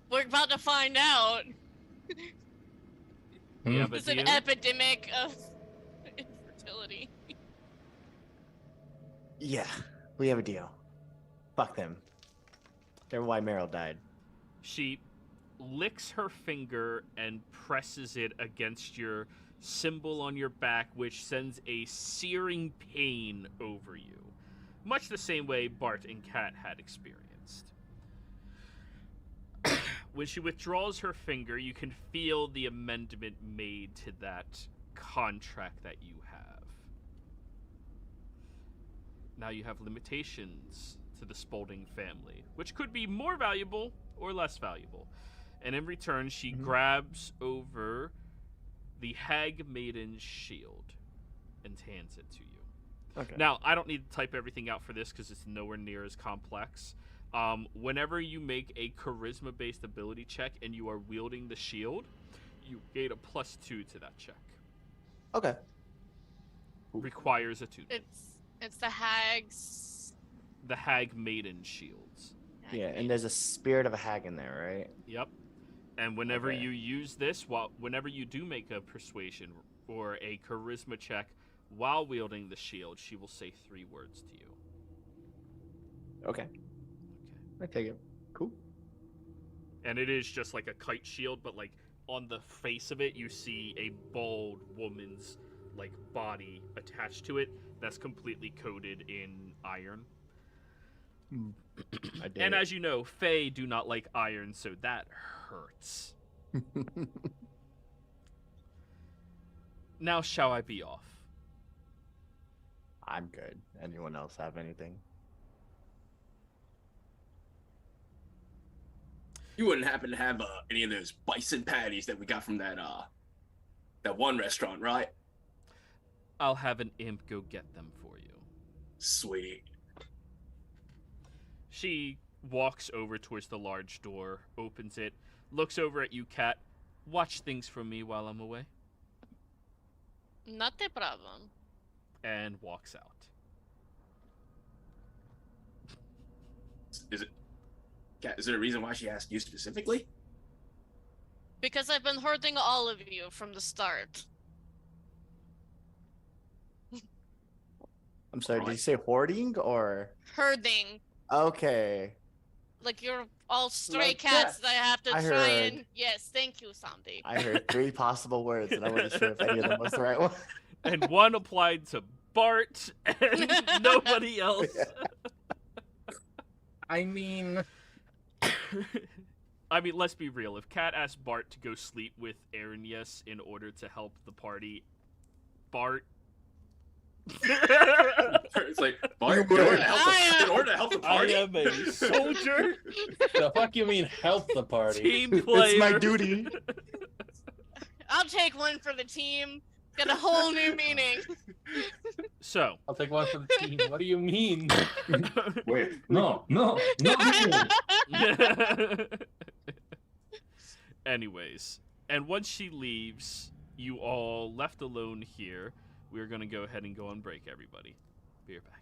We're about to find out. You have a It's an deal? epidemic of infertility. Yeah, we have a deal. Fuck them. They're why Meryl died. She licks her finger and presses it against your symbol on your back, which sends a searing pain over you. Much the same way Bart and Kat had experienced. When she withdraws her finger, you can feel the amendment made to that contract that you have. Now you have limitations to the Spalding family, which could be more valuable or less valuable. And in return, she grabs over the Hag Maiden's shield and hands it to you. Okay. Now, I don't need to type everything out for this because it's nowhere near as complex. Whenever you make a charisma-based ability check and you are wielding the shield, you gain a +2 to that check. Okay. Requires attunement. It's the hags. The Hag Maiden shields. Yeah, and there's a spirit of a hag in there, right? Yep. And whenever Okay. you use this, whenever you do make a persuasion or a charisma check while wielding the shield, she will say 3 words to you. Okay. I take it. Cool. And it is just like a kite shield, but like on the face of it, you see a bald woman's like body attached to it that's completely coated in iron. I did. And as you know, Fae do not like iron, so that hurts. Now shall I be off? I'm good. Anyone else have anything? You wouldn't happen to have any of those bison patties that we got from that one restaurant, right? I'll have an imp go get them for you. Sweet. She walks over towards the large door, opens it, looks over at you, Cat. Watch things from me while I'm away. Not a problem. And walks out. Is there a reason why she asked you specifically? Because I've been hurting all of you from the start. I'm sorry, did you say hoarding or? Herding. Okay. Like you're all stray Like cats that. that I have to I try heard. and... Yes, thank you, Sandy. I heard 3 possible words and I wasn't sure if any of them was the right one. And one applied to Bart and nobody else. I mean, Let's be real. If Kat asked Bart to go sleep with Aranius in order to help the party, Bart... It's like, Bart, in order to help the I party? am a soldier, the fuck you mean help the party? team player. It's my duty. I'll take one for the team. Get a whole new meaning. So, I'll take one for the team. What do you mean? Wait, no. anyways, and once she leaves, you all left alone here. We're going to go ahead and go on break, everybody. Be right back.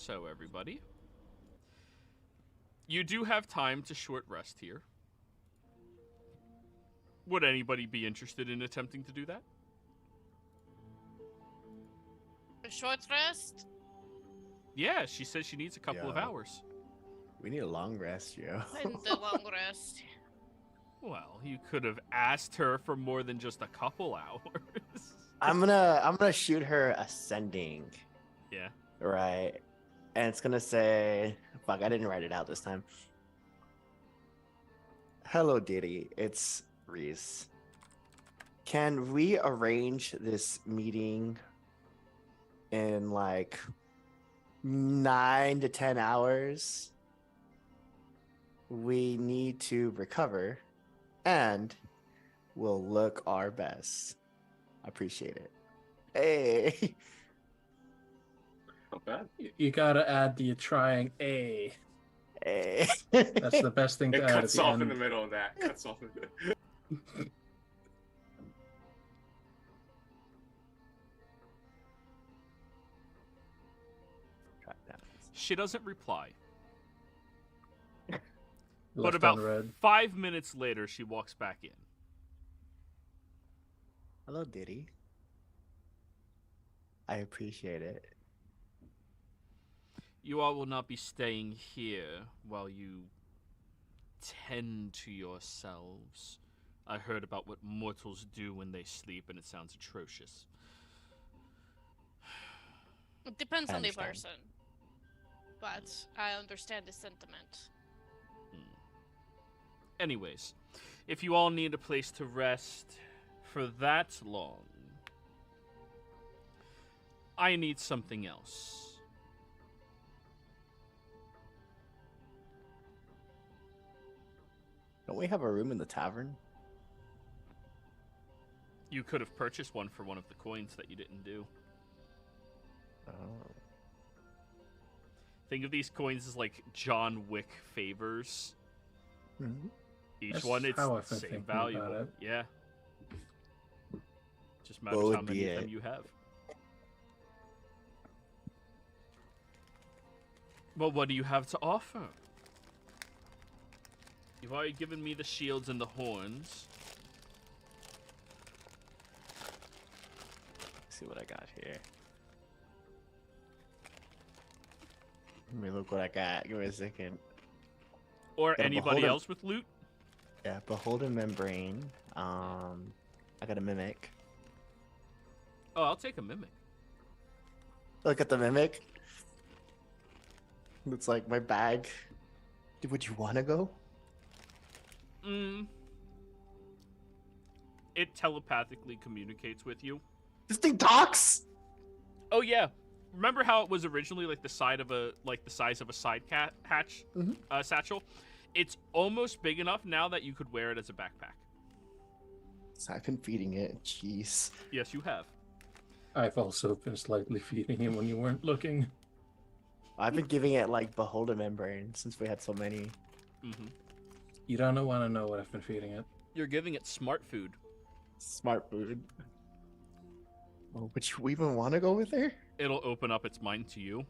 So, everybody, you do have time to short rest here. Would anybody be interested in attempting to do that? A short rest? Yeah, she says she needs a couple of Yeah. hours. We need a long rest, yo. And the long rest. Well, you could have asked her for more than just a couple hours. I'm gonna shoot her ascending, Yeah. right? And it's gonna say, fuck, I didn't write it out this time. Hello, Diddy. It's Reese. Can we arrange this meeting in like 9 to 10 hours? We need to recover and we'll look our best. Appreciate it. Hey. Not bad. You gotta add the trying A. Hey. That's the best thing to It add at cuts the off end. in the middle of that. Cuts off in the She doesn't reply. But Left about unread. 5 minutes later, she walks back in. Hello, Diddy. I appreciate it. You all will not be staying here while you tend to yourselves. I heard about what mortals do when they sleep, and it sounds atrocious. It depends I on the understand. person. But I understand the sentiment. Anyways, if you all need a place to rest for that long, I need something else. Don't we have a room in the tavern? You could have purchased one for one of the coins that you didn't do. Oh. Think of these coins as like John Wick favors. Mhm. Each That's one, it's how the I've been same thinking value. about it. Yeah. Just What matters how would many be of them it? you have. Well, what do you have to offer? You've already given me the shields and the horns. Let's see what I got here. Let me look what I got. Give me a second. Or Got a anybody beholden- else with loot? Yeah, beholden membrane. I got a mimic. Oh, I'll take a mimic. Look at the mimic. Looks like my bag. Would you want to go? It telepathically communicates with you. This thing talks. Oh yeah. Remember how it was originally like the size of a side hatch satchel? It's almost big enough now that you could wear it as a backpack. So I've been feeding it. Jeez. Yes, you have. I've also been slightly feeding him when you weren't looking. I've been giving it like beholden membrane since we had so many. You don't want to know what I've been feeding it. You're giving it smart food. Smart food. Oh, would you even want to go with her? It'll open up its mind to you.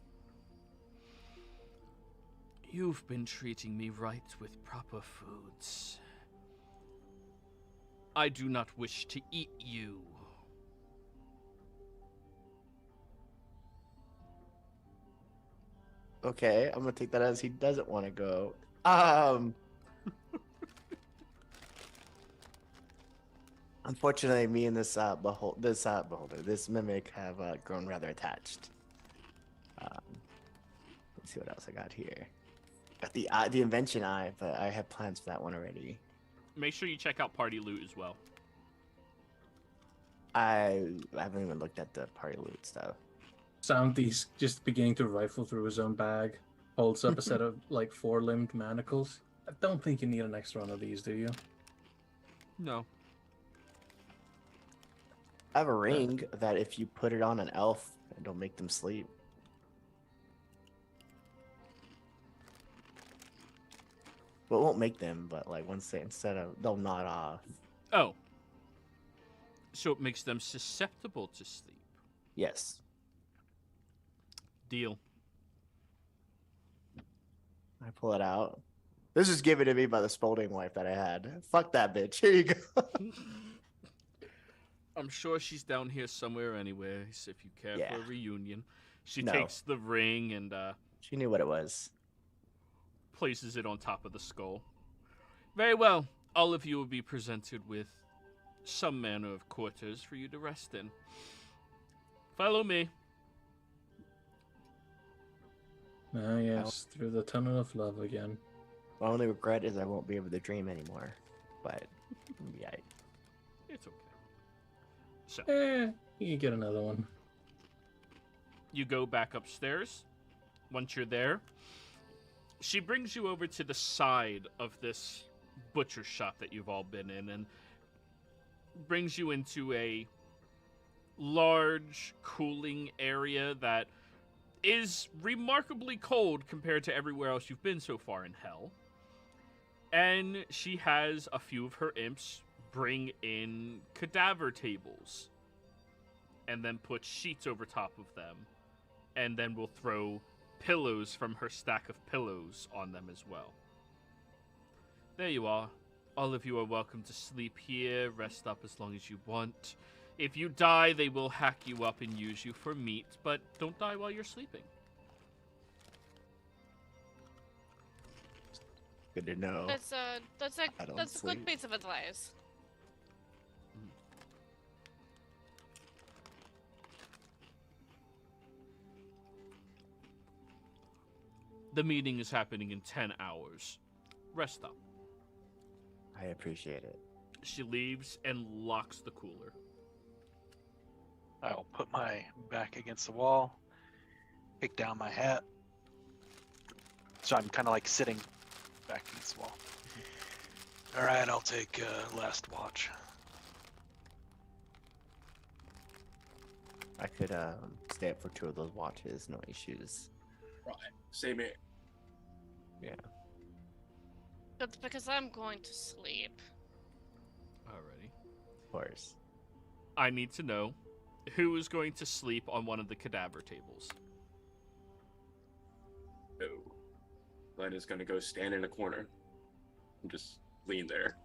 You've been treating me right with proper foods. I do not wish to eat you. Okay, I'm gonna take that as he doesn't want to go. Unfortunately, me and this mimic have grown rather attached. Let's see what else I got here. Got the invention eye, but I have plans for that one already. Make sure you check out party loot as well. I haven't even looked at the party loot stuff. Soundy's just beginning to rifle through his own bag. Holds up a set of like 4-limbed manacles. I don't think you need an extra one of these, do you? No. I have a ring that if you put it on an elf, it'll make them sleep. Well, it won't make them, but like once they'll nod off. Oh. So it makes them susceptible to sleep. Yes. Deal. I pull it out. This was given to me by the Spalding wife that I had. Fuck that bitch. Here you go. I'm sure she's down here somewhere anyways, if you care Yeah. for a reunion. She No. takes the ring and She knew what it was. places it on top of the skull. Very well. All of you will be presented with some manner of quarters for you to rest in. Follow me. Ah, yes, through the tunnel of love again. My only regret is I won't be able to dream anymore. But, yeah. It's okay. So, You can get another one. you go back upstairs. Once you're there, she brings you over to the side of this butcher shop that you've all been in and brings you into a large cooling area that is remarkably cold compared to everywhere else you've been so far in hell. And she has a few of her imps bring in cadaver tables and then put sheets over top of them, and then will throw pillows from her stack of pillows on them as well. There you are. All of you are welcome to sleep here, rest up as long as you want. If you die, they will hack you up and use you for meat, but don't die while you're sleeping. Good to know. That's a I don't good sleep. piece of advice. The meeting is happening in 10 hours. Rest up. I appreciate it. She leaves and locks the cooler. I'll put my back against the wall, take down my hat. So I'm kind of like sitting back against the wall. All right, I'll take last watch. I could stay up for 2 of those watches, no issues. Right. Same here. Yeah. That's because I'm going to sleep. Alrighty. Of course. I need to know who is going to sleep on one of the cadaver tables. No. Glenn is gonna go stand in a corner and just lean there.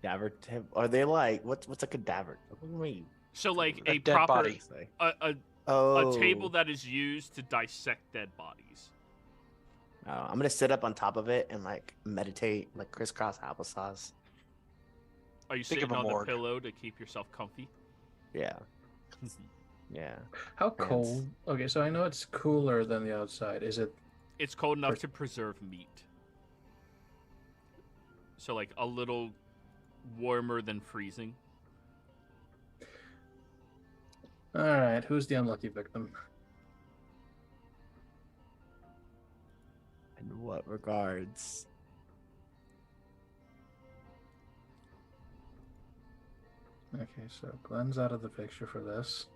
Cadaver are they like what's a cadaver? What do you mean? So, like, A a dead proper body. Oh. a table that is used to dissect dead bodies. Oh, I'm gonna sit up on top of it and like meditate, like crisscross applesauce. Are you Think sitting of a on the morgue. pillow to keep yourself comfy? Yeah. Yeah. How Pants. cold? Okay, so I know it's cooler than the outside. Is it? It's cold enough to preserve meat. So, like, a little warmer than freezing. All right, who's the unlucky victim? In what regards? Okay, so Glenn's out of the picture for this.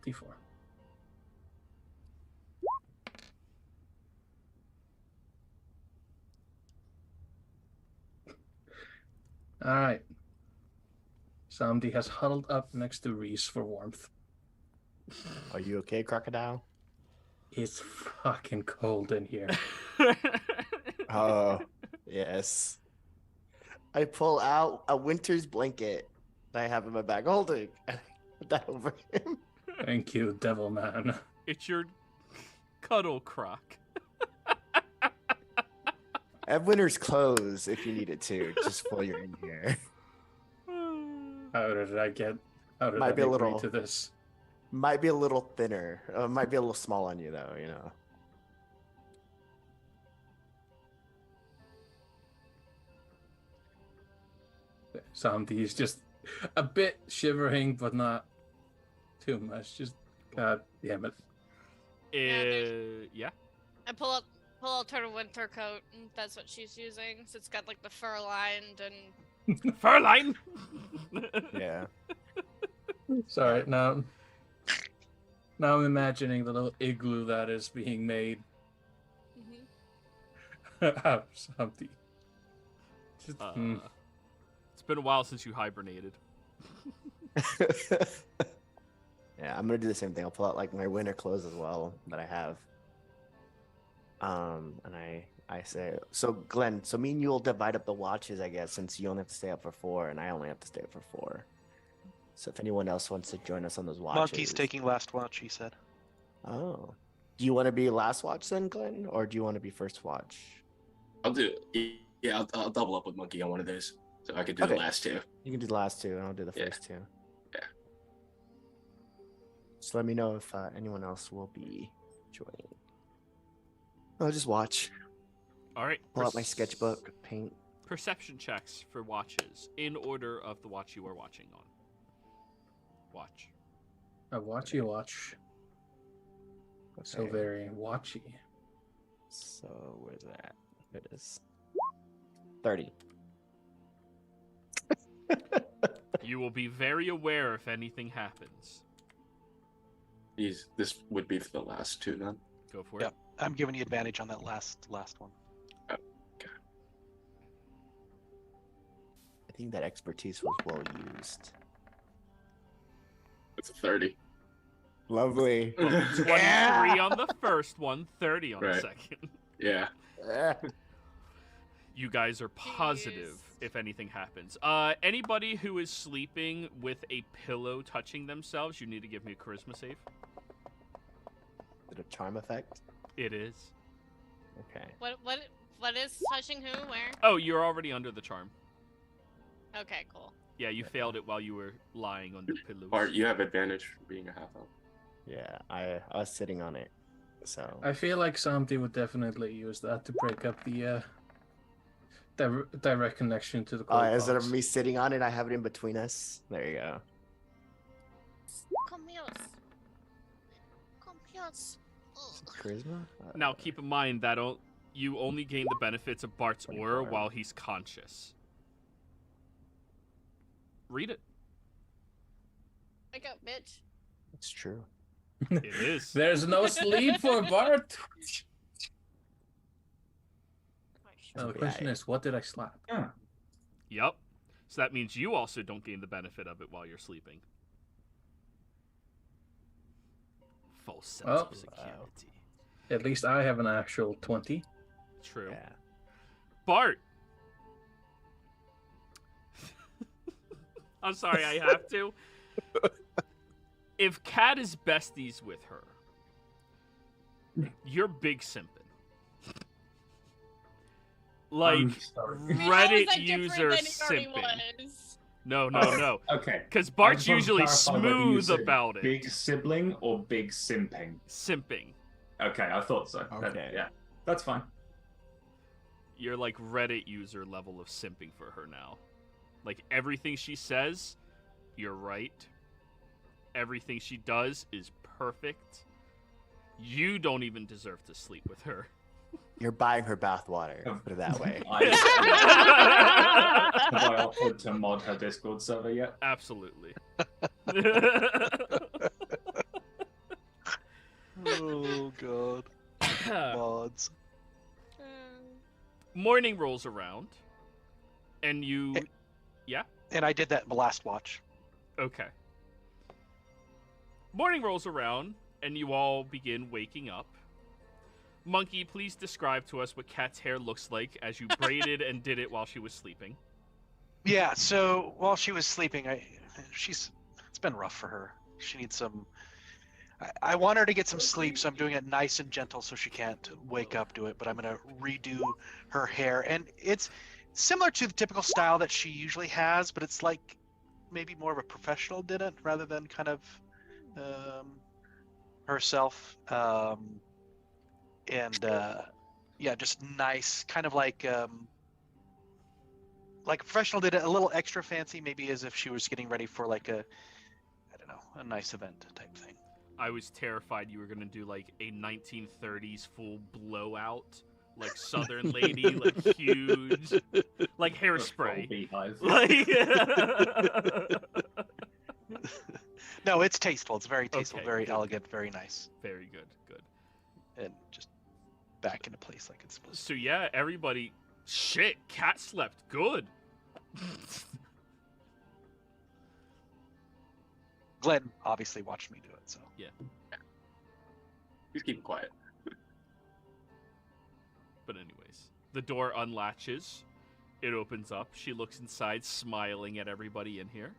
D4. All right. Somebody has huddled up next to Reese for warmth. Are you okay, crocodile? It's fucking cold in here. Oh, yes. I pull out a winter's blanket that I have in my bag holding and I put that over him. Thank you, devil man. It's your cuddle croc. I have winter's clothes if you need it to, just while you're in here. How did I get? How did Might I be a agree little- to this? Might be a little thinner. Might be a little small on you, though, you know. Somebody's just a bit shivering, but not too much. Just, god damn it. Yeah. I pull out her winter coat, and that's what she's using. So it's got like the fur lined and Furline! Yeah. Sorry, now I'm imagining the little igloo that is being made out of something. Just, It's been a while since you hibernated. Yeah, I'm gonna do the same thing. I'll pull out like my winter clothes as well that I have. And I say, so Glenn, so me and you will divide up the watches, I guess, since you only have to stay up for 4 and I only have to stay up for 4. So if anyone else wants to join us on those watches. Monkey's taking last watch, he said. Oh. Do you want to be last watch then, Glenn? Or do you want to be first watch? I'll do. Yeah, I'll double up with Monkey on one of those, so I could do the last 2. You can do the last 2, and I'll do the first 2. Yeah. So let me know if anyone else will be joining. I'll just watch. All right. Pull out my sketchbook, paint. Perception checks for watches in order of the watch you are watching on. Watch. A watchy watch. So Okay. very watchy. So where's that? There it is. 30. You will be very aware if anything happens. This would be for the last 2 then. Go for Yep. it. I'm giving you advantage on that last one. I think that expertise was well used. It's a 30. Lovely. 23 on the first one, 30 on the Right. second. Yeah. You guys are positive if anything happens. Anybody who is sleeping with a pillow touching themselves, you need to give me a charisma save. Is it a charm effect? It is. Okay. What is touching who? Where? Oh, you're already under the charm. Okay, cool. Yeah, you failed it while you were lying under pillows. Bart, you have advantage for being a half elf. Yeah, I was sitting on it. So I feel like Santi would definitely use that to break up the direct connection to the cold instead box. of me sitting on it, I have it in between us. There you go. Come here. Come here. Charisma? Now, keep in mind that you only gain the benefits of Bart's aura 24. while he's conscious. Read it. Wake up, bitch. It's true. It is. There's no sleep for Bart. Now the question is, what did I slap? Yeah. Yep. So that means you also don't gain the benefit of it while you're sleeping. False sense Oh. of security. At least I have an actual 20. True. Yeah. Bart! I'm sorry, I have to. If Kat is besties with her, you're big simping. Like, I'm sorry. Reddit How is that user different than he already simping. was? No. Okay. Because I Bart's just want to usually clarify whether you smooth said about it. Big sibling or big simping? Simping. Okay, I thought so. Okay. Yeah, that's fine. You're like Reddit user level of simping for her now. Like, everything she says, you're right. Everything she does is perfect. You don't even deserve to sleep with her. You're buying her bathwater. Oh. Put it that way. Have I offered to mod her Discord server yet? Absolutely. Oh god. Mods. Morning rolls around, and you... And I did that in the last watch. Okay. Morning rolls around, and you all begin waking up. Monkey, please describe to us what Kat's hair looks like as you braided and did it while she was sleeping. Yeah, so while she was sleeping, it's been rough for her. She needs some. I want her to get some sleep, so I'm doing it nice and gentle so she can't wake up to it. But I'm gonna redo her hair, and it's similar to the typical style that she usually has, but it's like maybe more of a professional did it rather than kind of herself. Yeah, just nice, kind of like a professional did it, a little extra fancy, maybe as if she was getting ready for like a nice event type thing. I was terrified you were going to do like a 1930s full blowout, like Southern lady, like huge, like hairspray. Beehive. Like... No, it's tasteful. It's very tasteful, Okay, very good, elegant, very nice, Very good, good. and just back into place like it's supposed to. So yeah, everybody... Shit, Kat slept good. Glenn obviously watched me do it, so. Just keep it quiet. But anyways, the door unlatches. It opens up. She looks inside, smiling at everybody in here.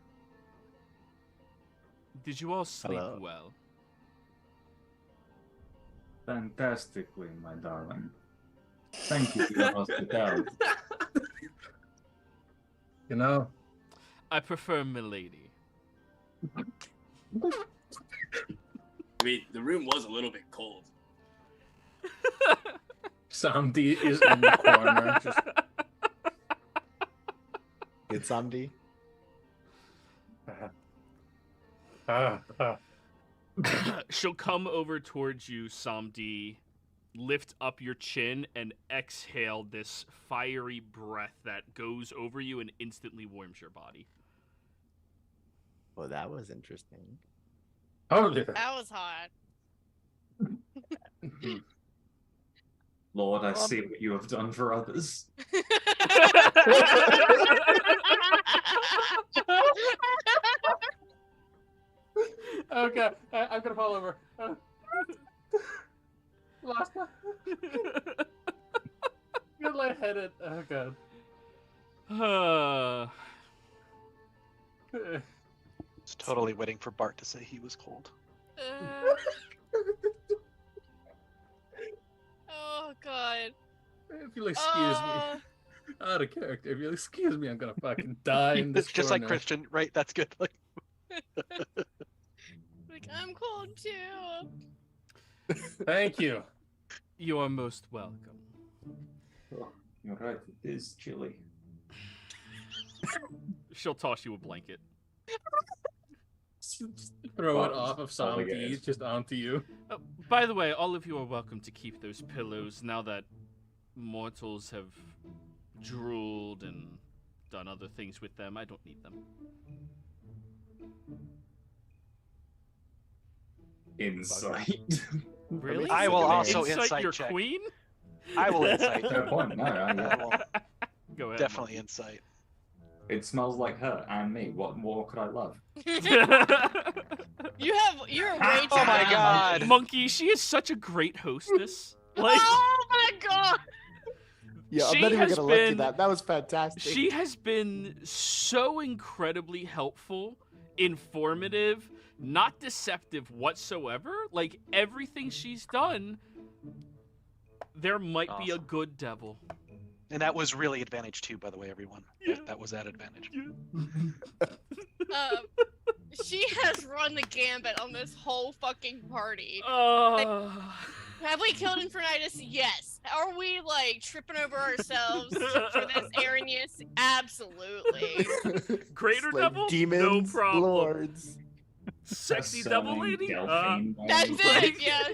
Did you all sleep Hello. well? Fantastically, my darling. Thank you for your hospitality. You know, I prefer milady. I mean, the room was a little bit cold. Samdi is in the corner. Just, Good Samdi. She'll come over towards you, Samdi, lift up your chin, and exhale this fiery breath that goes over you and instantly warms your body. Well, that was interesting. Holy. That was hot. Lord, I see what you have done for others. Okay, I'm gonna fall over. Lost my. Good lightheaded. Oh god. It's totally waiting for Bart to say he was cold. Oh god. If you'll excuse me, out of character. If you'll excuse me, I'm gonna fucking die in this It's just like corner. Christian, right? That's good. Like, Like, I'm cold too. Thank you. You are most welcome. Oh, you're right, it is chilly. She'll toss you a blanket. Throw it Well, off of all I Samdi get. just onto you. By the way, all of you are welcome to keep those pillows now that mortals have drooled and done other things with them. I don't need them. Insight. Really? I will also Insight insight your check. queen? I will insight. Fair point. No, I will Go ahead. definitely insight. it smells like her and me. What more could I love? You're way too Oh my loud. god! Monkey, she is such a great hostess. Like, Oh my god! Yeah, She I'm not even has gonna look been- at that. That was fantastic. she has been so incredibly helpful, informative, not deceptive whatsoever. Like, everything she's done, there might be a Awesome. good devil. And that was really advantage too, by the way, everyone. Yeah. That was at advantage. She has run the gambit on this whole fucking party. Have we killed Infernitus? Yes. Are we like tripping over ourselves for this Arrhenius? Absolutely. Greater Slay devil? demons, No problem. lords. Sexy A devil summoning lady? Delphine That's wand. it. Yes.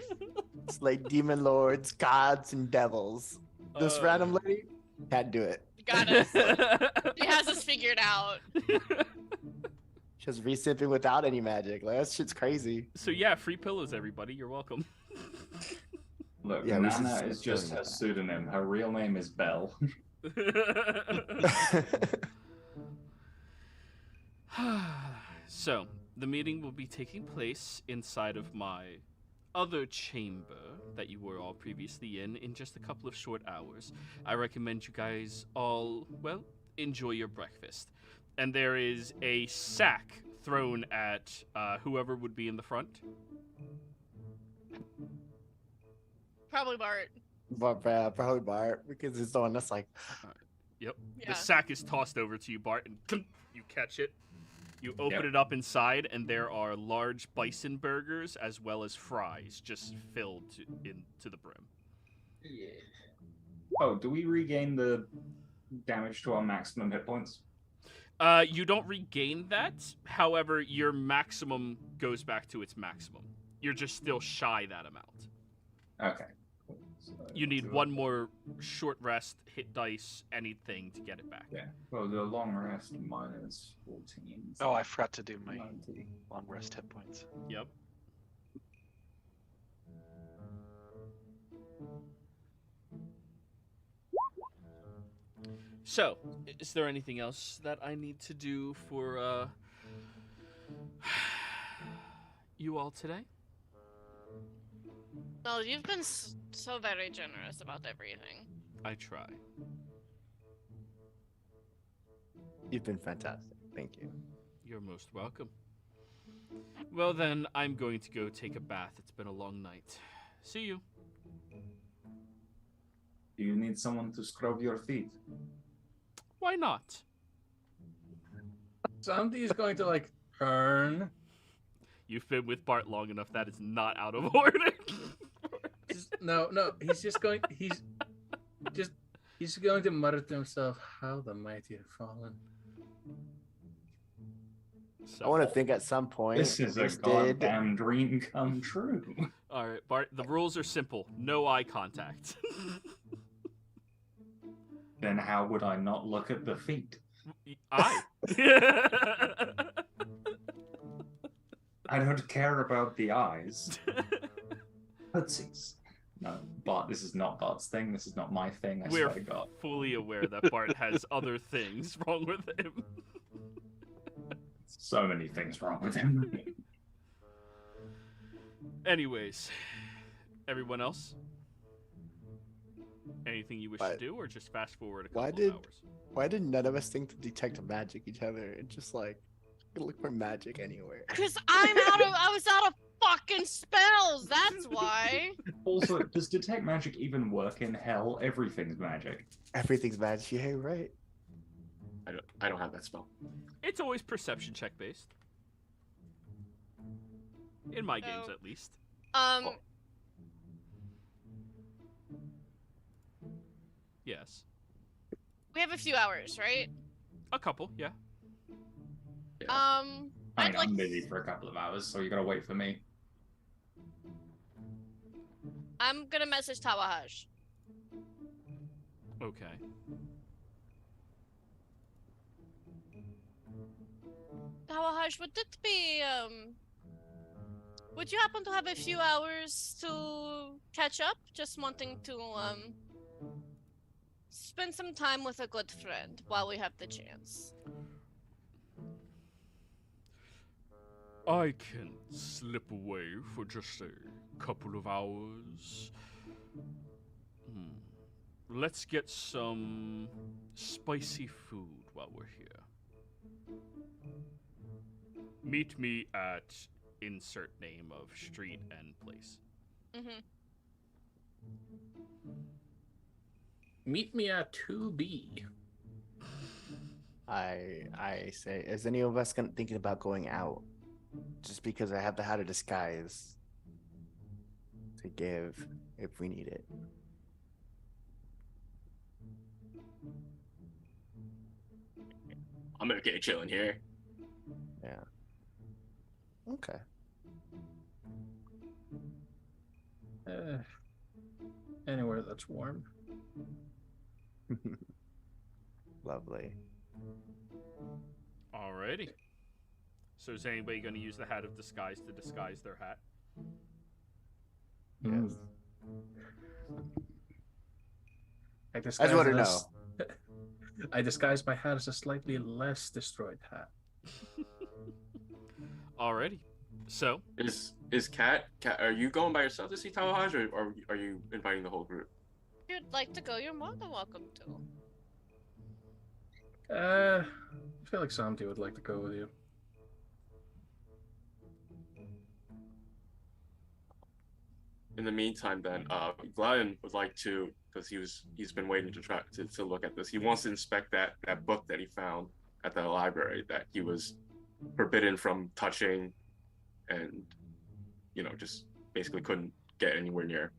Slay demon lords, gods, and devils. This random lady can't do it. Got us. She has us figured out. She's resipping without any magic. Like, that shit's crazy. So yeah, free pillows, everybody. You're welcome. Look, Yeah, we should Nana start is just doing her that. pseudonym. Her real name is Belle. So, the meeting will be taking place inside of my other chamber that you were all previously in just a couple of short hours. I recommend you guys all, well, enjoy your breakfast. And there is a sack thrown at whoever would be in the front. Probably Bart. But probably Bart, because he's the one that's like, Yep. Yeah. The sack is tossed over to you, Bart, and clunk, you catch it. You open Yep. it up inside, and there are large bison burgers as well as fries just filled to the brim. Yeah. Oh, do we regain the damage to our maximum hit points? You don't regain that. However, your maximum goes back to its maximum. You're just still shy that amount. Okay. Cool. So You need do- one more short rest, hit dice, anything to get it back. Yeah. Well, the long rest minus 14. Oh, I forgot to do my 90. long rest hit points. Yep. So, is there anything else that I need to do for you all today? No, you've been so very generous about everything. I try. You've been fantastic. Thank you. You're most welcome. Well then, I'm going to go take a bath. It's been a long night. See you. Do you need someone to scrub your feet? Why not? Somebody is going to like turn. You've been with Bart long enough. That is not out of order. No, he's just going. He's going to mutter to himself, "How the mighty have fallen." I want to think at some point. This is a goddamn dream come true. All right, Bart. The rules are simple. No eye contact. Then how would I not look at the feet? I. I don't care about the eyes. Footsies. No, Bart, this is not Bart's thing. This is not my thing. I We're swear to God. fully aware that Bart has other things wrong with him. So many things wrong with him. Anyways, everyone else? Anything you wish to But do, or just fast forward a couple why of did- hours? Why did none of us think to detect magic each other? It's just like look for magic anywhere. Cause I was out of fucking spells. That's why. Also, does detect magic even work in hell? Everything's magic. Everything's magic. Yeah, right. I don't have that spell. It's always perception check based. In my games, Oh. at least. Yes. We have a few hours, right? A couple, yeah. I I'd mean, like. I'm busy for a couple of hours, so you gotta wait for me. I'm gonna message Tawahaj. Okay. Tawahaj, would it be would you happen to have a few hours to catch up? Just wanting to spend some time with a good friend while we have the chance. I can slip away for just a couple of hours. Let's get some spicy food while we're here. Meet me at insert name of street and place. Mm-hmm. Meet me at 2B. I say, is any of us thinking about going out? Just because I have the How to Disguise to give if we need it. I'm okay chilling here. Yeah. Okay. Anywhere that's warm. Lovely. Alrighty. So is anybody going to use the Hat of Disguise to disguise their hat? Yes. I I just want to it know. as- I disguised my hat as a slightly less destroyed hat. Alrighty. So, Is Kat, are you going by yourself to see Tal'Dorei, or are you inviting the whole group? If you'd like to go, you're more than welcome to. I feel like Samti would like to go with you. In the meantime, then, Glenn would like to, because he's been waiting to try to look at this. He wants to inspect that book that he found at the library that he was forbidden from touching, and just basically couldn't get anywhere near.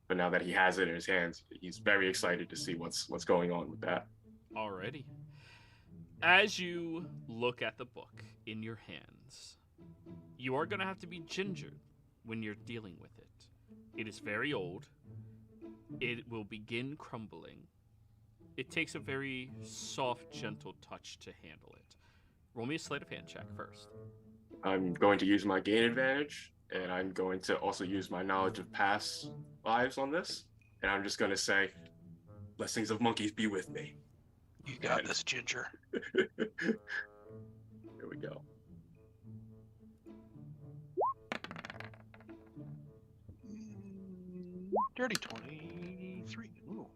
But now that he has it in his hands, he's very excited to see what's going on with that. alrighty. As you look at the book in your hands, you are going to have to be gingered when you're dealing with it. It is very old. It will begin crumbling. It takes a very soft, gentle touch to handle it. Roll me a sleight of hand check first. I'm going to use my gain advantage, and I'm going to also use my knowledge of past lives on this. And I'm just going to say, blessings of monkeys be with me. You got this, Ginger. Here we go. Dirty 23. Ooh.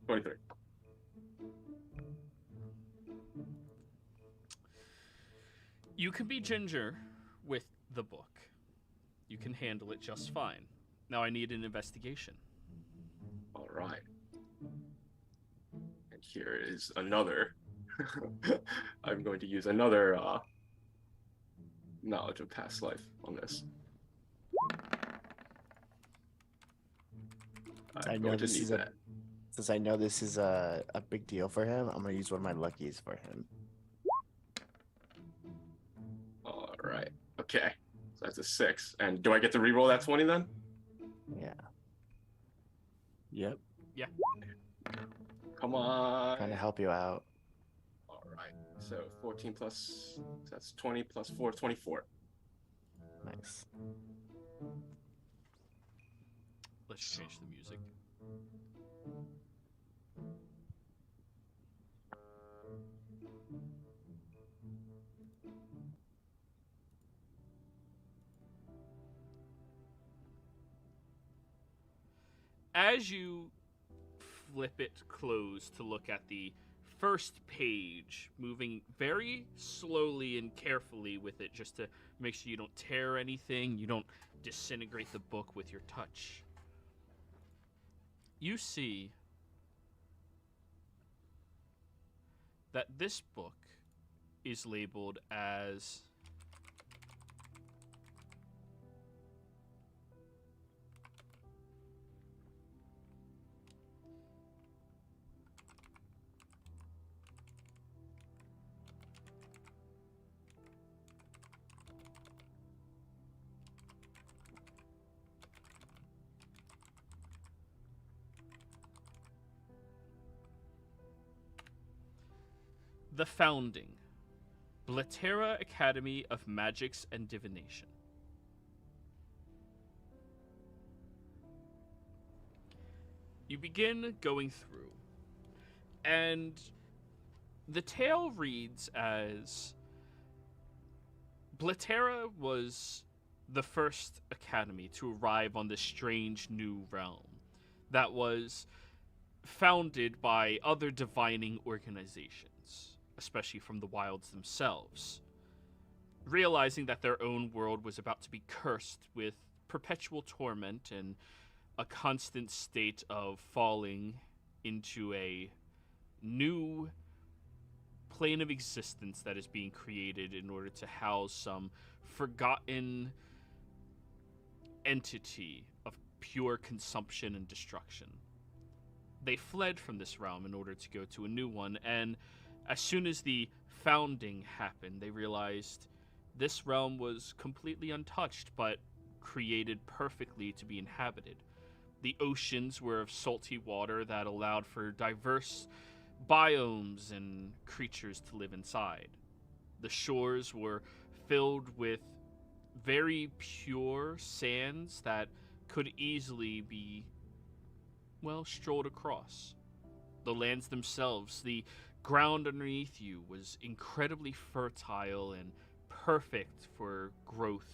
23. You can be ginger with the book. You can handle it just fine. Now I need an investigation. All right. And here is another. I'm going to use another knowledge of past life on this. I know this is since I know this is a big deal for him, I'm gonna use one of my luckies for him. All right. Okay. So that's a 6. And do I get to reroll that 20 then? Yeah. Yep. Yeah. Come on. Trying to help you out. All right. So 14 plus, that's 20 plus 4, 24. Nice. Let's change the music. As you flip it closed to look at the first page, moving very slowly and carefully with it just to make sure you don't tear anything, you don't disintegrate the book with your touch, you see that this book is labeled as The Founding, Blatera Academy of Magics and Divination. You begin going through, and the tale reads as Blatera was the first academy to arrive on this strange new realm that was founded by other divining organizations, especially from the wilds themselves, realizing that their own world was about to be cursed with perpetual torment and a constant state of falling into a new plane of existence that is being created in order to house some forgotten entity of pure consumption and destruction. They fled from this realm in order to go to a new one, and as soon as the founding happened, they realized this realm was completely untouched, but created perfectly to be inhabited. The oceans were of salty water that allowed for diverse biomes and creatures to live inside. The shores were filled with very pure sands that could easily be, well, strolled across. The lands themselves, the ground underneath you, was incredibly fertile and perfect for growth.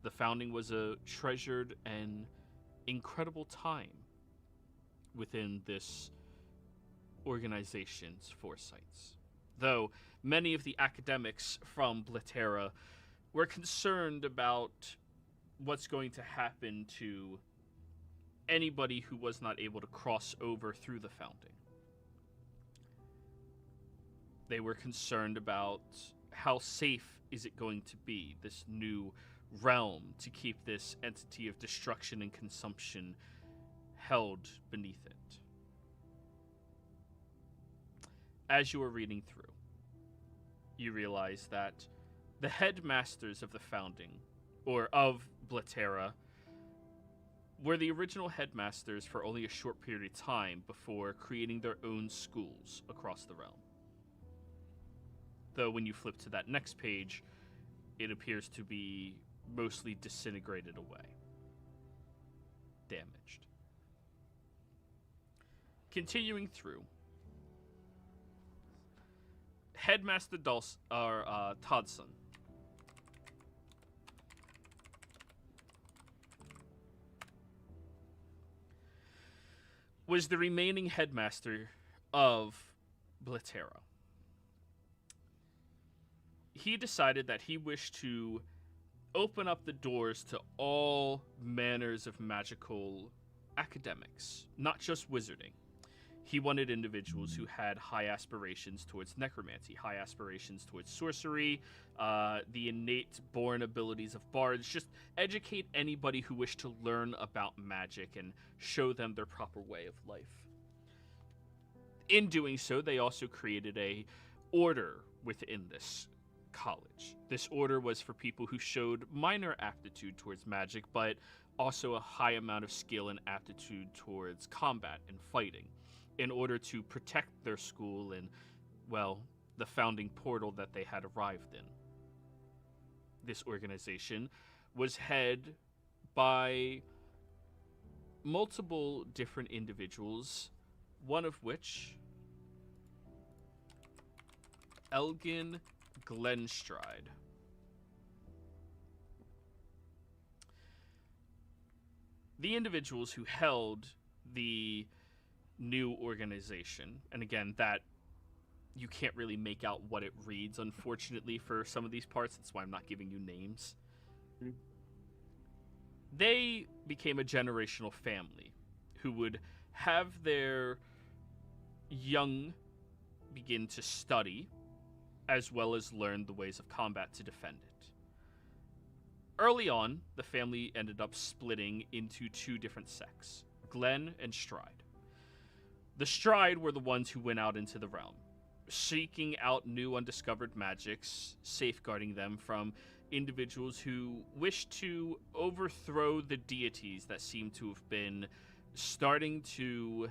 The founding was a treasured and incredible time within this organization's foresights. Though many of the academics from Blatera were concerned about what's going to happen to anybody who was not able to cross over through the founding. They were concerned about how safe is it going to be, this new realm, to keep this entity of destruction and consumption held beneath it. As you are reading through, you realize that the headmasters of the founding, or of Blatera, were the original headmasters for only a short period of time before creating their own schools across the realm. Though when you flip to that next page, it appears to be mostly disintegrated away. Damaged. Continuing through, Headmaster Toddson was the remaining headmaster of Blitera. He decided that he wished to open up the doors to all manners of magical academics, not just wizarding. He wanted individuals who had high aspirations towards necromancy, high aspirations towards sorcery, the innate born abilities of bards, just educate anybody who wished to learn about magic and show them their proper way of life. In doing so, they also created a order within this college. This order was for people who showed minor aptitude towards magic, but also a high amount of skill and aptitude towards combat and fighting, in order to protect their school and, well, the founding portal that they had arrived in. This organization was headed by multiple different individuals, one of which, Elgin Glenstride. The individuals who held the new organization, and again, that you can't really make out what it reads, unfortunately, for some of these parts. That's why I'm not giving you names. Mm-hmm. They became a generational family who would have their young begin to study, as well as learn the ways of combat to defend it. Early on, the family ended up splitting into two different sects, Glen and Stride. The Stride were the ones who went out into the realm, seeking out new undiscovered magics, safeguarding them from individuals who wished to overthrow the deities that seemed to have been starting to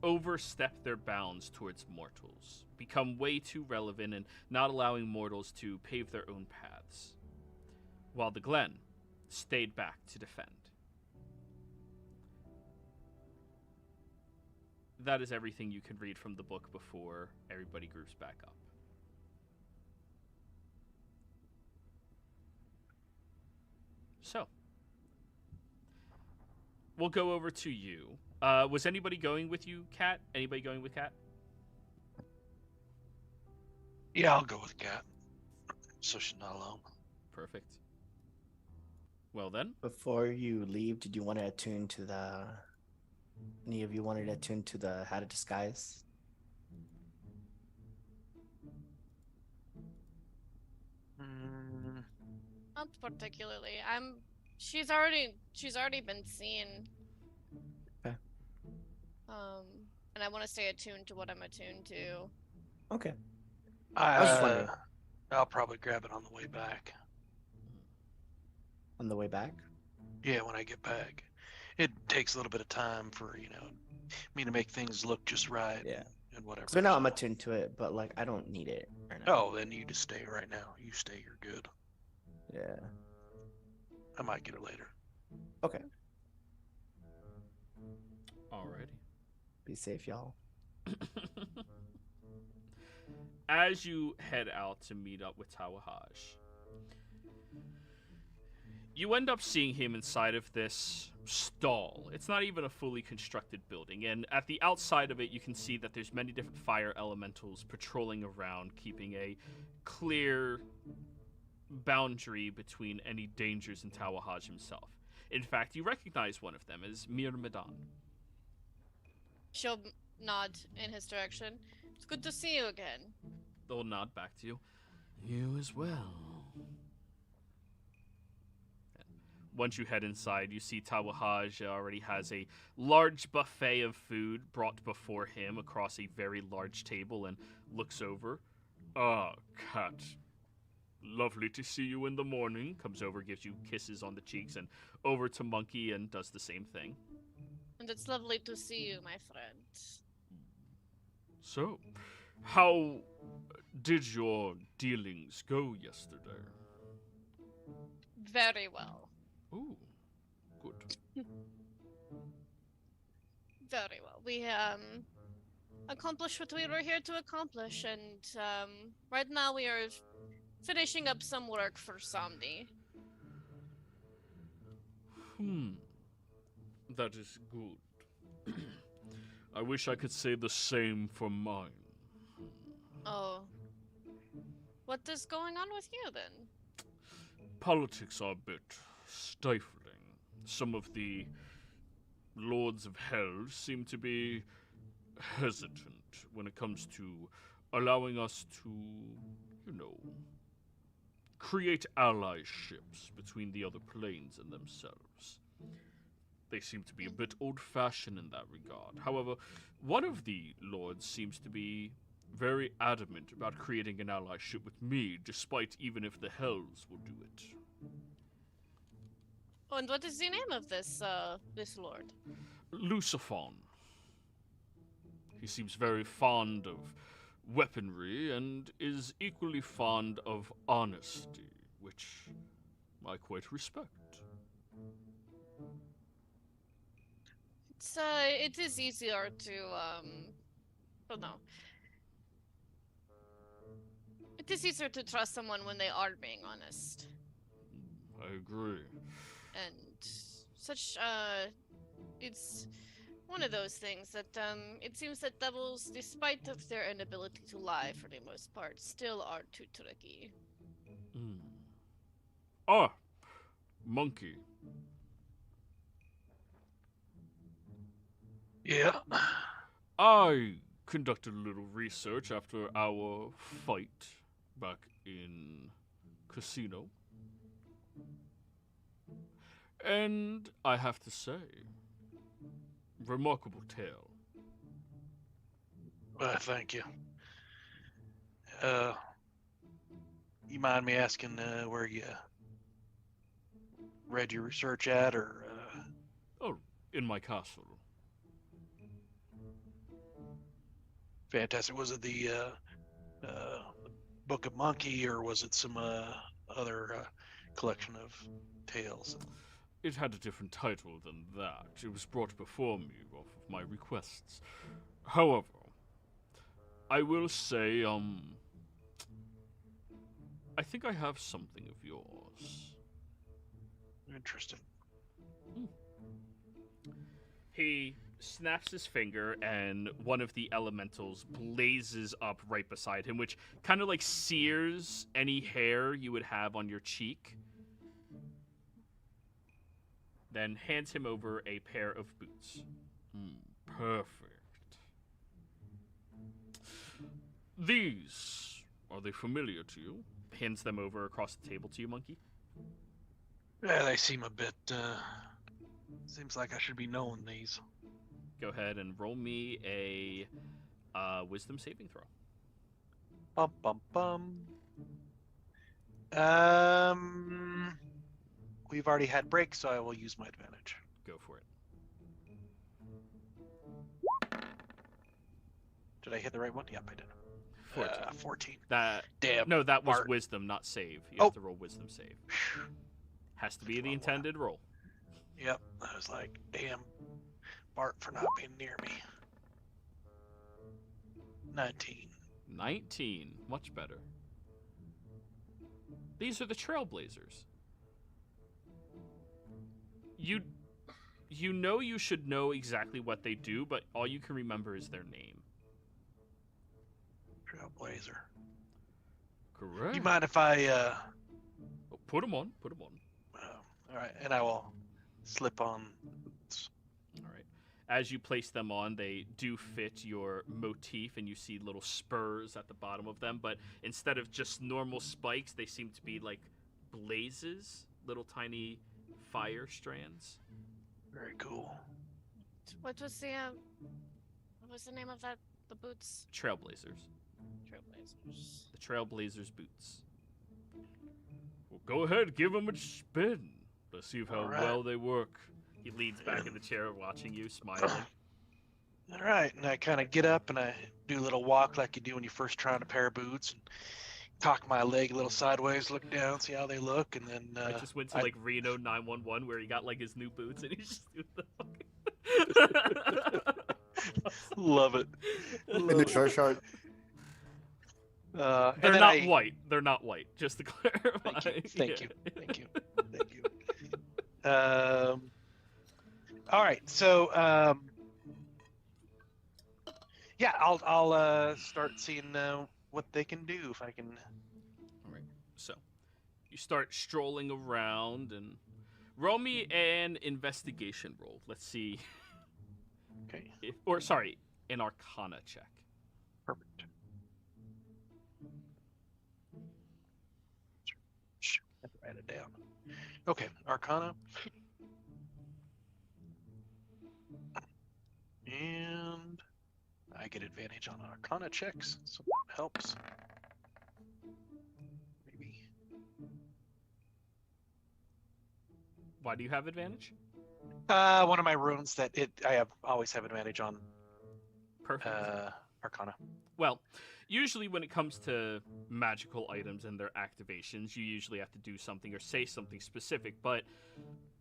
overstep their bounds towards mortals, become way too relevant and not allowing mortals to pave their own paths, while the Glen stayed back to defend. That is everything you can read from the book before everybody groups back up. So, we'll go over to you. Was anybody going with you, Kat? Anybody going with Kat? Yeah, I'll go with Cat. So she's not alone. Perfect. Well then. Before you leave, did you want to attune to the... Any of you wanted to attune to the How to Disguise? Not particularly. She's already been seen. Okay. And I want to stay attuned to what I'm attuned to. Okay. I was just I, wondering. I'll probably grab it on the way back. On the way back? Yeah, when I get back. It takes a little bit of time for, me to make things look just right. Yeah. And whatever. So now I'm attuned to it, but I don't need it right now. Oh, then you just stay right now. You stay, you're good. Yeah. I might get it later. Okay. Alrighty. Be safe, y'all. As you head out to meet up with Tawahaj, you end up seeing him inside of this stall. It's not even a fully constructed building, and at the outside of it you can see that there's many different fire elementals patrolling around, keeping a clear boundary between any dangers in Tawahaj himself. In fact, you recognize one of them as Mir Medan. She'll nod in his direction. It's good to see you again. They'll nod back to you. You as well. Once you head inside, you see Tawahaj already has a large buffet of food brought before him across a very large table and looks over. Ah, Cat. Lovely to see you in the morning. Comes over, gives you kisses on the cheeks, and over to Monkey and does the same thing. And it's lovely to see you, my friend. So, how did your dealings go yesterday? Very well. Ooh, good. Very well. We accomplished what we were here to accomplish, and right now we are finishing up some work for Somni. That is good. I wish I could say the same for mine. Oh. What is going on with you then? Politics are a bit stifling. Some of the Lords of Hell seem to be hesitant when it comes to allowing us to, create allyships between the other planes and themselves. They seem to be a bit old-fashioned in that regard. However, one of the lords seems to be very adamant about creating an allyship with me, despite even if the Hells will do it. Oh, and what is the name of this lord? Luciphon. He seems very fond of weaponry and is equally fond of honesty, which I quite respect. It is easier to, well, no. It is easier to trust someone when they are being honest. I agree. And it's one of those things that, it seems that devils, despite of their inability to lie for the most part, still are too tricky. Ah, monkey. Yeah. I conducted a little research after our fight back in Casino. And I have to say, remarkable tale. Thank you. You mind me asking where you read your research at, or? Oh, in my castle. Fantastic. Was it the Book of Monkey, or was it some other collection of tales? It had a different title than that. It was brought before me off of my requests. However, I will say, I think I have something of yours. Interesting. He snaps his finger, and one of the elementals blazes up right beside him, which kind of like sears any hair you would have on your cheek. Then hands him over a pair of boots. Perfect. These, are they familiar to you? Hands them over across the table to you, monkey. Yeah, they seem a bit, seems like I should be knowing these. Go ahead and roll me a wisdom saving throw. Bum, bum, bum. We've already had breaks, so I will use my advantage. Go for it. Did I hit the right one? Yep, I did. 14. Damn. No, that was Bart. wisdom, not save. You have to roll wisdom save. Has to be the intended roll. Yep. I was like, damn, Bart for not being near me. 19. 19. Much better. These are the Trailblazers. You know you should know exactly what they do, but all you can remember is their name. Trailblazer. Correct. You mind if I, Oh, put them on. Put them on. all right, and I will slip on boots. All right. As you place them on, they do fit your motif, and you see little spurs at the bottom of them, but instead of just normal spikes, they seem to be like blazes, little tiny fire strands. Very cool. What was the name of that? The boots? Trailblazers. Trailblazers. The Trailblazers boots. Well, go ahead, give them a spin. Let's see how well they work. He leans back in the chair watching you, smiling. All right, and I kind of get up and I do a little walk like you do when you first try on a pair of boots, and cock my leg a little sideways, look down, see how they look, and then I just went to like Reno 911 where he got like his new boots and he's just doing the Love it. In the church yard. They're not white. They're not white. Just to clarify. Thank you. All right. So Yeah, I'll start seeing what they can do if I can. All right. So you start strolling around and roll me an investigation roll. Let's see. Okay, Sorry, an Arcana check. perfect. Shoot, I have to write it down. Okay, Arcana. And I get advantage on Arcana checks, so that helps. Maybe. Why do you have advantage? One of my runes that I always have advantage on. Perfect. Arcana. Well, usually when it comes to magical items and their activations, you usually have to do something or say something specific, but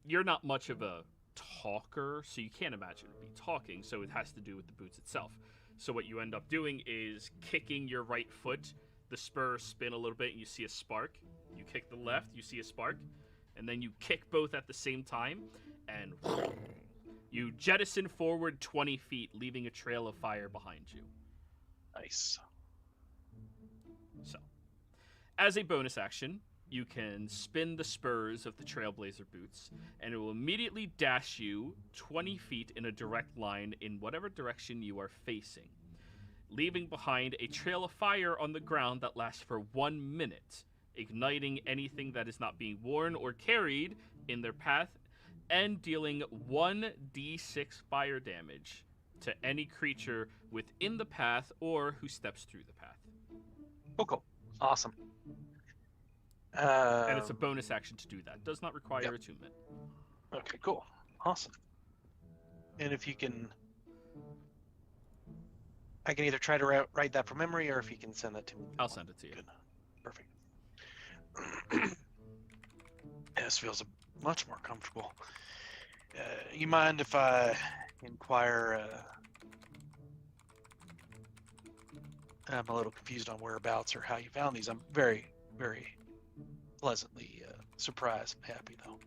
you're not much of a talker, so you can't imagine it be talking, so it has to do with the boots itself. So what you end up doing is kicking your right foot, the spurs spin a little bit, and you see a spark. You kick the left, you see a spark, and then you kick both at the same time, and you jettison forward 20 feet, leaving a trail of fire behind you. Nice. So, as a bonus action, you can spin the spurs of the Trailblazer boots, and it will immediately dash you 20 feet in a direct line in whatever direction you are facing, leaving behind a trail of fire on the ground that lasts for 1 minute, igniting anything that is not being worn or carried in their path, and dealing 1d6 fire damage to any creature within the path or who steps through the path. Oh, cool. Awesome. And it's a bonus action to do that. Does not require attunement. Okay, cool. Awesome. And if you can... I can either try to write that from memory, or if you can send that to me. I'll send it to you. Good. Perfect. This feels much more comfortable. You mind if I inquire? I'm a little confused on whereabouts or how you found these. I'm very, very pleasantly surprised and happy, though.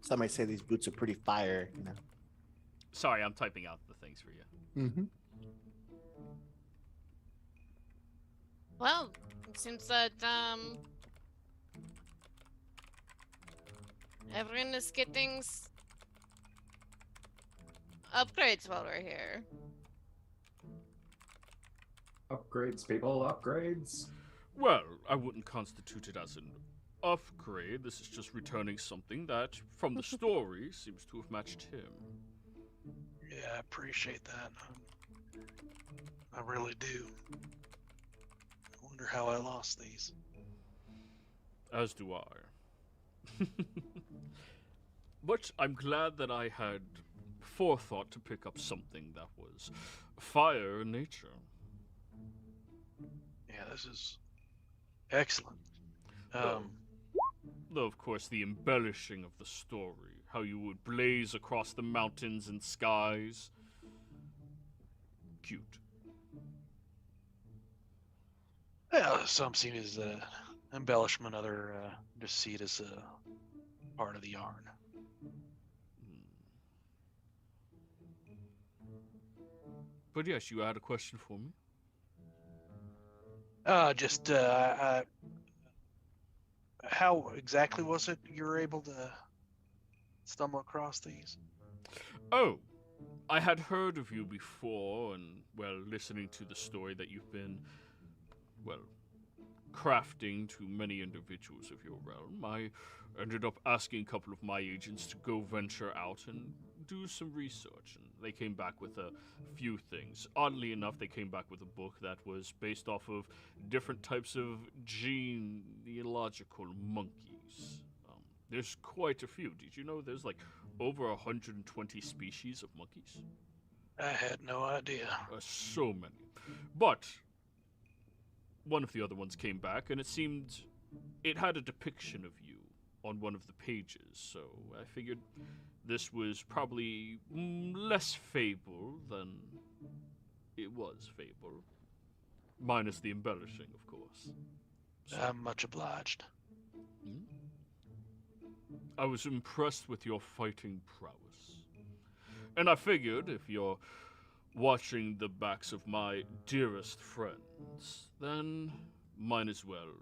Some might say these boots are pretty fire, you know. Sorry, I'm typing out the things for you. Mm-hmm. Well, it seems that everyone is getting upgrades while we're here. Upgrades, people, upgrades. Well, I wouldn't constitute it as an upgrade. This is just returning something that, from the story, seems to have matched him. Yeah, I appreciate that. I really do. I wonder how I lost these. As do I. But I'm glad that I had forethought to pick up something that was fire in nature. Yeah, this is excellent. Though, of course, the embellishing of the story, how you would blaze across the mountains and skies. Cute. Yeah, some see it as embellishment, other just see it as a part of the yarn. But yes, you had a question for me? Just how exactly was it you were able to stumble across these? Oh, I had heard of you before, and, well, listening to the story that you've been, well, crafting to many individuals of your realm, I ended up asking a couple of my agents to go venture out and do some research, and they came back with a few things. Oddly enough, they came back with a book that was based off of different types of genealogical monkeys. There's quite a few. Did you know there's like over 120 species of monkeys? I had no idea. So many. But one of the other ones came back, and it seemed it had a depiction of you on one of the pages, so I figured this was probably less fable than it was fable. Minus the embellishing, of course. So, I'm much obliged. I was impressed with your fighting prowess. And I figured if you're watching the backs of my dearest friends, then might as well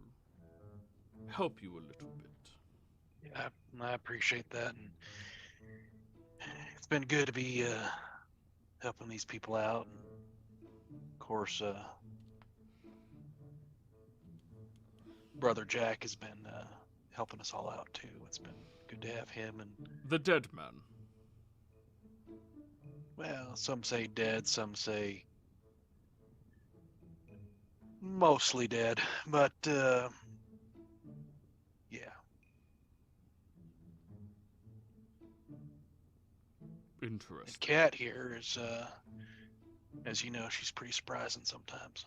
help you a little bit. Yeah, I appreciate that. And it's been good to be helping these people out. And of course, Brother Jack has been helping us all out too. It's been good to have him. And The dead man. well, some say dead, some say mostly dead, but yeah. And Interesting. Kat here is, as you know, she's pretty surprising sometimes.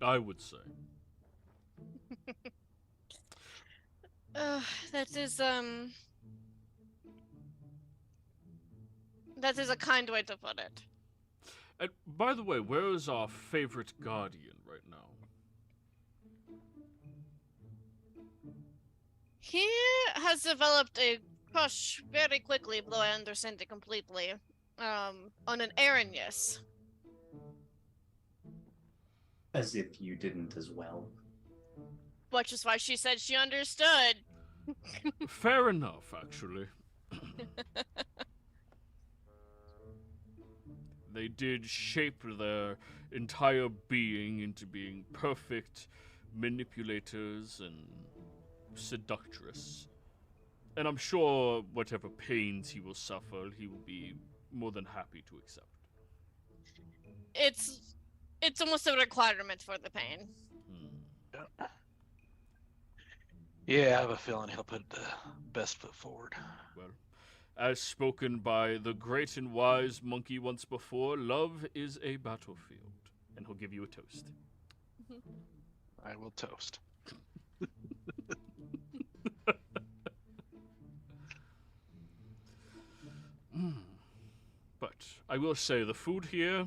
I would say. That is a kind way to put it. And by the way, where is our favorite guardian right now? He has developed a crush very quickly, though I understand it completely, on an Arrhenius. As if you didn't as well. Which is why she said she understood. Fair enough, actually. They did shape their entire being into being perfect manipulators and seductress. And I'm sure whatever pains he will suffer, he will be more than happy to accept. It's almost a requirement for the pain. Yeah. Yeah, I have a feeling he'll put the best foot forward. Well, as spoken by the great and wise monkey once before, love is a battlefield. And he'll give you a toast. I will toast. But I will say the food here,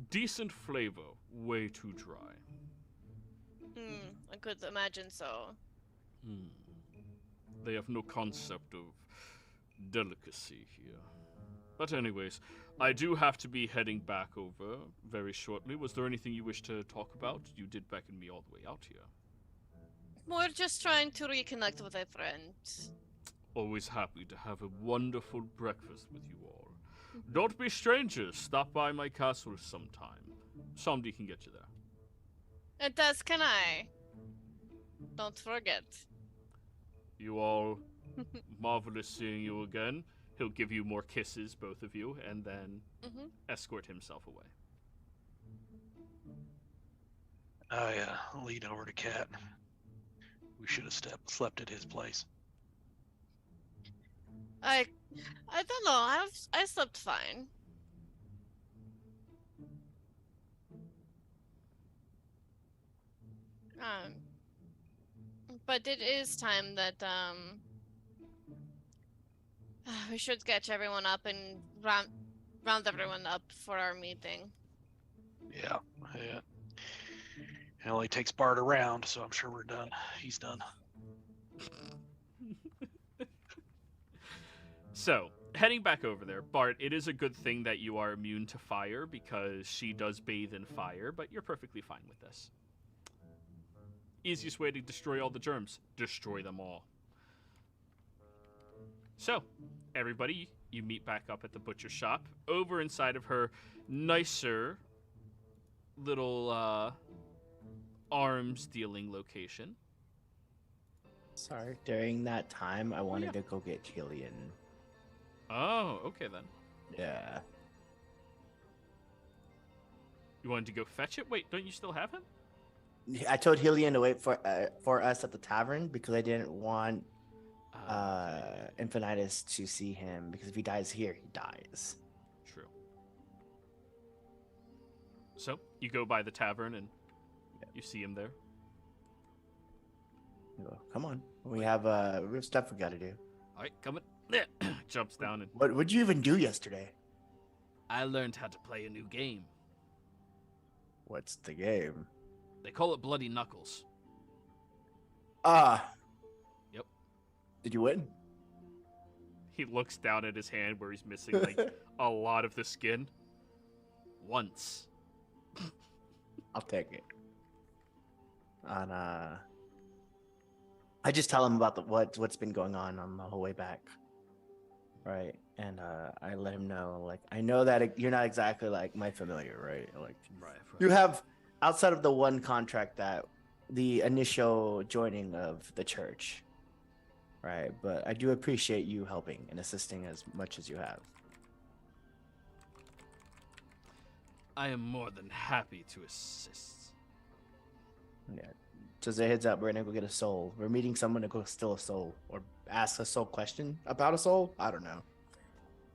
decent flavor, way too dry. I could imagine so. They have no concept of delicacy here. But anyways, I do have to be heading back over very shortly. Was there anything you wish to talk about? You did beckon me all the way out here. We're just trying to reconnect with a friend. Always happy to have a wonderful breakfast with you all. Don't be strangers. Stop by my castle sometime. Somebody can get you there. And as can I. Don't forget. You all, marvelous seeing you again. He'll give you more kisses, both of you, and then escort himself away. I'll lead over to Kat. We should have slept at his place. I don't know. I slept fine. But it is time that we should catch everyone up and round everyone up for our meeting. Yeah. It only takes Bart around, so I'm sure we're done. He's done. So, heading back over there, Bart, it is a good thing that you are immune to fire because she does bathe in fire, but you're perfectly fine with this. Easiest way to destroy all the germs, destroy them all. So, everybody, you meet back up at the butcher shop, over inside of her nicer little arms dealing location. Sorry, during that time, I wanted to go get Killian. Oh, okay then. Yeah. You wanted to go fetch it? Wait, don't you still have him? I told Helion to wait for us at the tavern because I didn't want Infinitus to see him, because if he dies here, he dies. True. So you go by the tavern and you see him there. I go, come on, we have stuff we got to do. All right, coming. Jumps down and What'd you even do yesterday? I learned how to play a new game. What's the game? They call it Bloody Knuckles. Yep. Did you win? He looks down at his hand where he's missing like a lot of the skin. Once. I'll take it. And I just tell him about what's been going on the whole way back, right? And I let him know, like, I know that you're not exactly like my familiar, right? Like, Right. you have, outside of the one contract, that the initial joining of the church, right? But I do appreciate you helping and assisting as much as you have. I am more than happy to assist. Yeah. Just a heads up, we're gonna go get a soul. We're meeting someone to go steal a soul or ask a soul question about a soul. I don't know.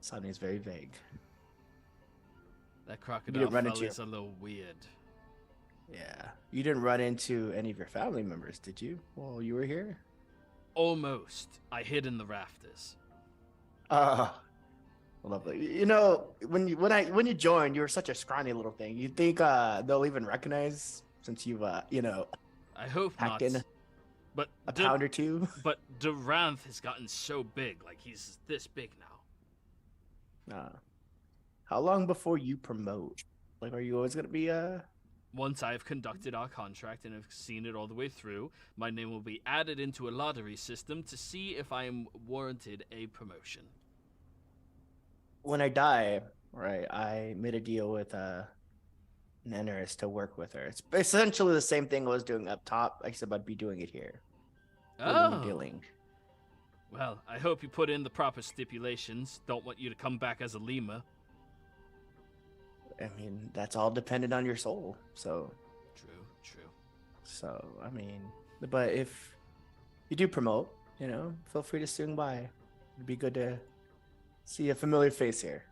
Something's very vague. That crocodile run fella into is a little weird. Yeah. You didn't run into any of your family members, did you? While you were here? Almost. I hid in the rafters. Lovely. You know, when you joined, you were such a scrawny little thing. You think they'll even recognize, since you've I hope hacked not. in But a pound or two? But Duranth has gotten so big, like he's this big now. How long before you promote? Like, are you always gonna be Once I have conducted our contract and have seen it all the way through, my name will be added into a lottery system to see if I am warranted a promotion. When I die, right? I made a deal with Neneris to work with her. It's essentially the same thing I was doing up top, except I'd be doing it here. Dealing. Well, I hope you put in the proper stipulations. Don't want you to come back as a lemur. I mean, that's all dependent on your soul. So. True. So, I mean, but if you do promote, feel free to swing by. It'd be good to see a familiar face here.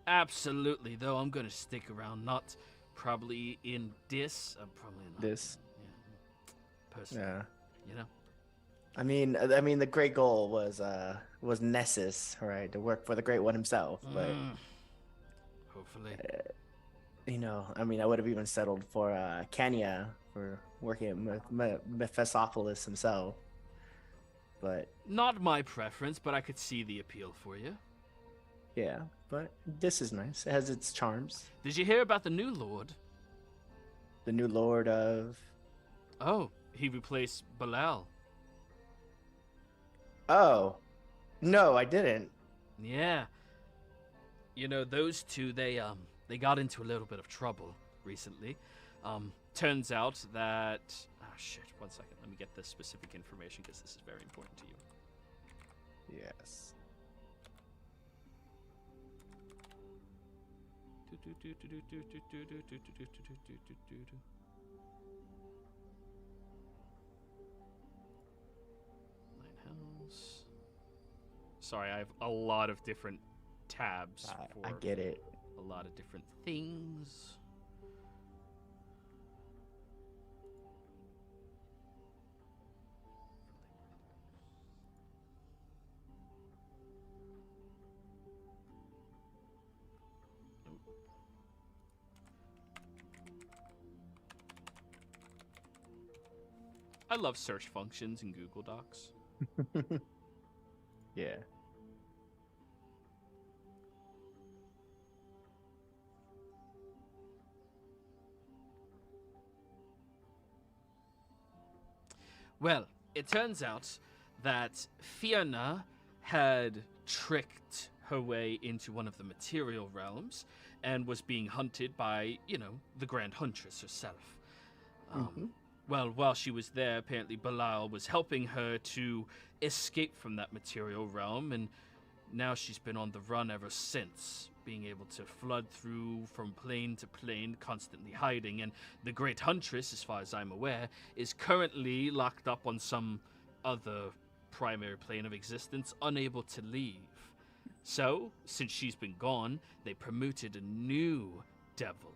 Absolutely, though I'm gonna stick around. Not probably in this. Probably not. This. Yeah. Personally. Yeah. You know. I mean, the great goal was Nessus, right, to work for the Great One himself. But hopefully, I would have even settled for Kenya for working with Mephistopheles himself. But not my preference, but I could see the appeal for you. Yeah, but this is nice. It has its charms. Did you hear about the new lord? The new lord of... Oh, he replaced Balal. Oh, no, I didn't. Yeah. Those two, they got into a little bit of trouble recently. Turns out that... Oh, shit, 1 second. Let me get this specific information because this is very important to you. Yes. Lighthouse. Sorry, I have a lot of different tabs. I get it. A lot of different things. I love search functions in Google Docs. Yeah. Well, it turns out that Fiona had tricked her way into one of the material realms and was being hunted by, the Grand Huntress herself. Well, while she was there, apparently Belial was helping her to escape from that material realm, and now she's been on the run ever since. being able to flood through from plane to plane, constantly hiding, and the Great Huntress, as far as I'm aware, is currently locked up on some other primary plane of existence, unable to leave. So, since she's been gone, they promoted a new devil.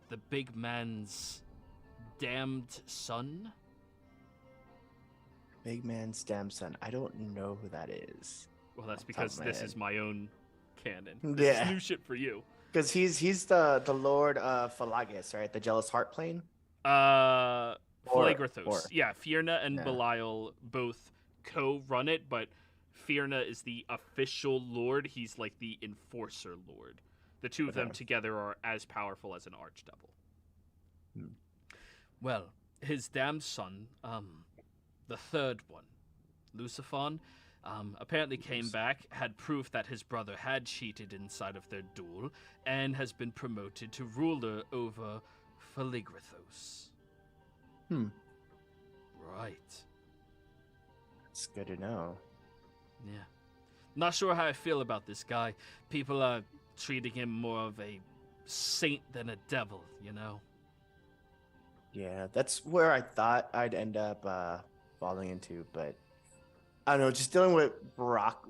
The big man's damned son? Big man's damn son. I don't know who that is. Well, that's Off the top because of my this head. is my own canon. This Yeah. is new shit for you. Because he's the Lord of Phalagus, right? The Jealous Heart plane. Phalagrathos. Yeah, Fierna and Yeah. Belial both co-run it, but Fierna is the official lord. He's like the enforcer lord. The two of them Okay. together are as powerful as an archdevil. Hmm. Well, his damned son, the third one, Luciphon, apparently came back, had proof that his brother had cheated inside of their duel, and has been promoted to ruler over Phalagrathos. Right. It's good to know. Yeah. Not sure how I feel about this guy. People are treating him more of a saint than a devil, you know? Yeah, that's where I thought I'd end up falling into, but I don't know, just dealing with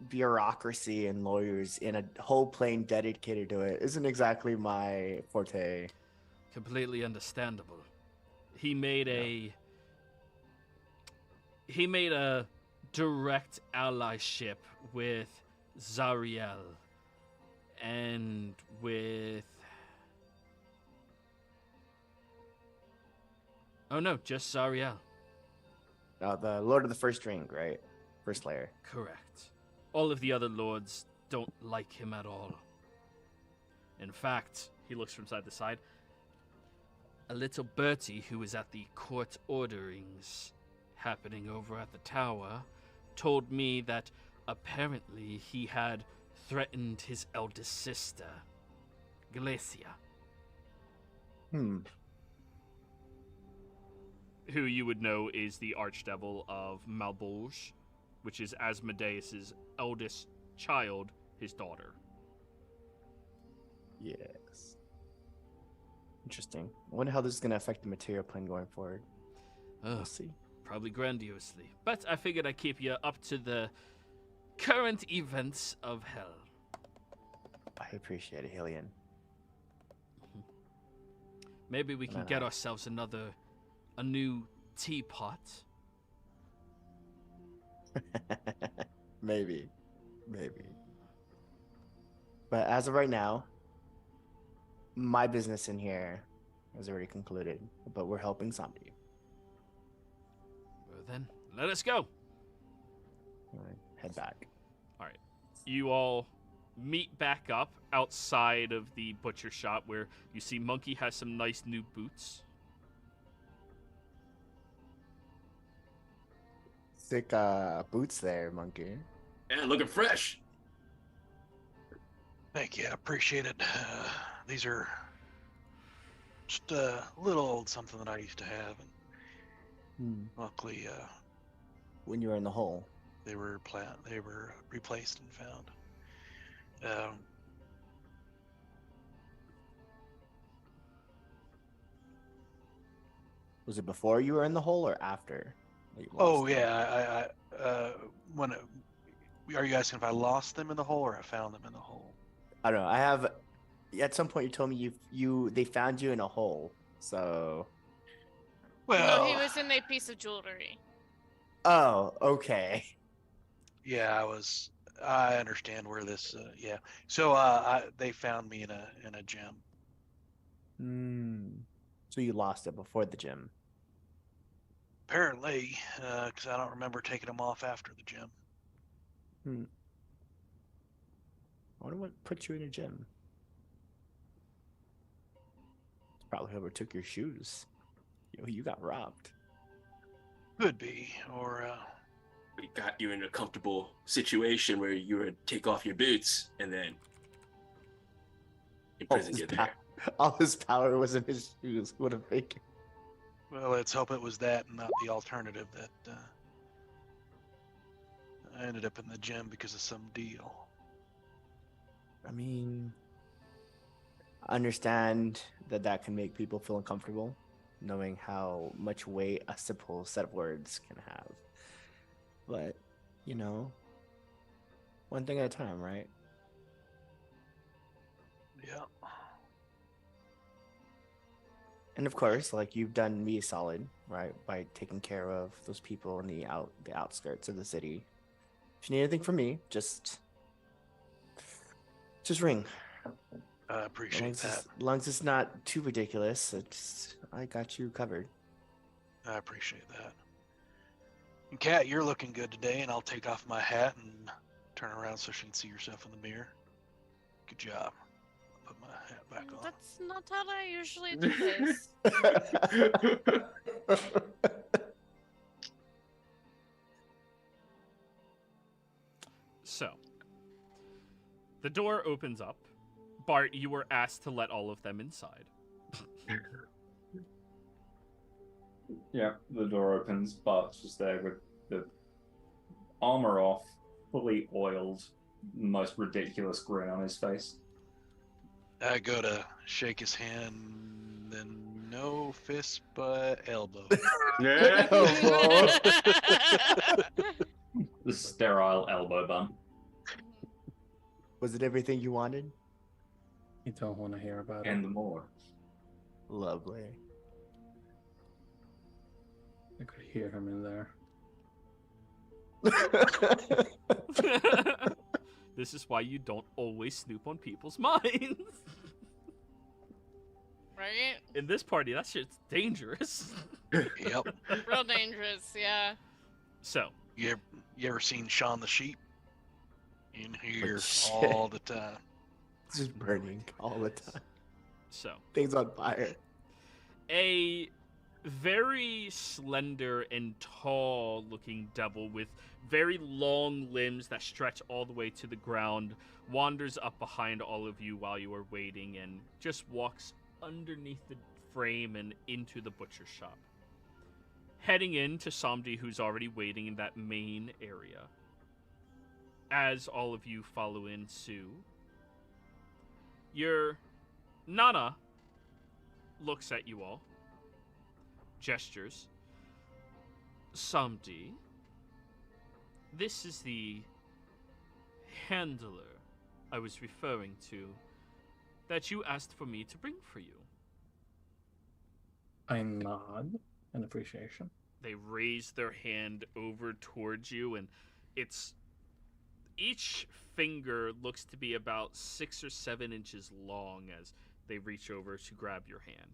bureaucracy and lawyers in a whole plane dedicated to it isn't exactly my forte. Completely understandable. He made a direct allyship with Zariel and with just Zariel. The Lord of the First Ring, right? First layer. Correct. All of the other lords don't like him at all. In fact, he looks from side to side. A little Bertie who was at the court orderings happening over at the tower told me that apparently he had threatened his eldest sister, Glacia, who you would know is the archdevil of Malbolge, which is Asmodeus' eldest child, his daughter. Yes. Interesting. I wonder how this is going to affect the material plane going forward. We'll see. Probably grandiosely. But I figured I'd keep you up to the current events of hell. I appreciate it, Hillian. Maybe we can get ourselves a new teapot. Maybe. But as of right now, my business in here is already concluded, but we're helping somebody. Well then, let us go. All right, head back. All right. You all meet back up outside of the butcher shop where you see Monkey has some nice new boots. Sick boots there, Monkey. Yeah, looking fresh. Thank you, I appreciate it. These are just a little old something that I used to have, and luckily, When you were in the hole. they were replaced and found. Was it before you were in the hole or after? that you Oh lost them? yeah, are you asking if I lost them in the hole or I found them in the hole? I don't know. I have. At some point, you told me they found you in a hole. So. Well, No, he was in a piece of jewelry. Oh, okay. yeah, I understand where this. Yeah, so they found me in a gym. So you lost it before the gym. Apparently, because I don't remember taking them off after the gym. I wonder what put you in a gym. It's probably whoever took your shoes. You got robbed. Could be, or We got you in a comfortable situation where you would take off your boots and then imprison you there. All his power was in his shoes. What a fake. well, let's hope it was that and not the alternative that I ended up in the gym because of some deal. I mean, I understand that that can make people feel uncomfortable, knowing how much weight a simple set of words can have. But, you know, one thing at a time, right? Yeah. And of course, like you've done me a solid, right, by taking care of those people in the outskirts of the city. If you need anything from me, just ring. I appreciate that. As long as it's not too ridiculous, I got you covered. I appreciate that. And Kat, you're looking good today, and I'll take off my hat and turn around so she can see herself in the mirror. Good job. I'll put my hat back on. That's not how I usually do this. So, the door opens up. Bart, you were asked to let all of them inside. Yeah, the door opens. Bart's just there with the armor off, fully oiled, most ridiculous grin on his face. I go to shake his hand, then no fist but elbow. Yeah. The sterile elbow bump. Was it everything you wanted? You don't want to hear about it. And more. Lovely. I could hear him in there. This is why you don't always snoop on people's minds. Right? In this party, that shit's dangerous. Yep. Real dangerous, yeah. So, You ever seen Shaun the Sheep? In here shit. all the time. It's just burning all the time. so Things on fire. a very slender and tall looking devil with very long limbs that stretch all the way to the ground wanders up behind all of you while you are waiting and just walks underneath the frame and into the butcher shop, heading in to Samdi, who's already waiting in that main area. As all of you follow in Sue, your Nana looks at you all, gestures. Samdi, this is the handler I was referring to that you asked for me to bring for you. I nod in appreciation. They raise their hand over towards you, and it's each finger looks to be about 6 or 7 inches long as they reach over to grab your hand.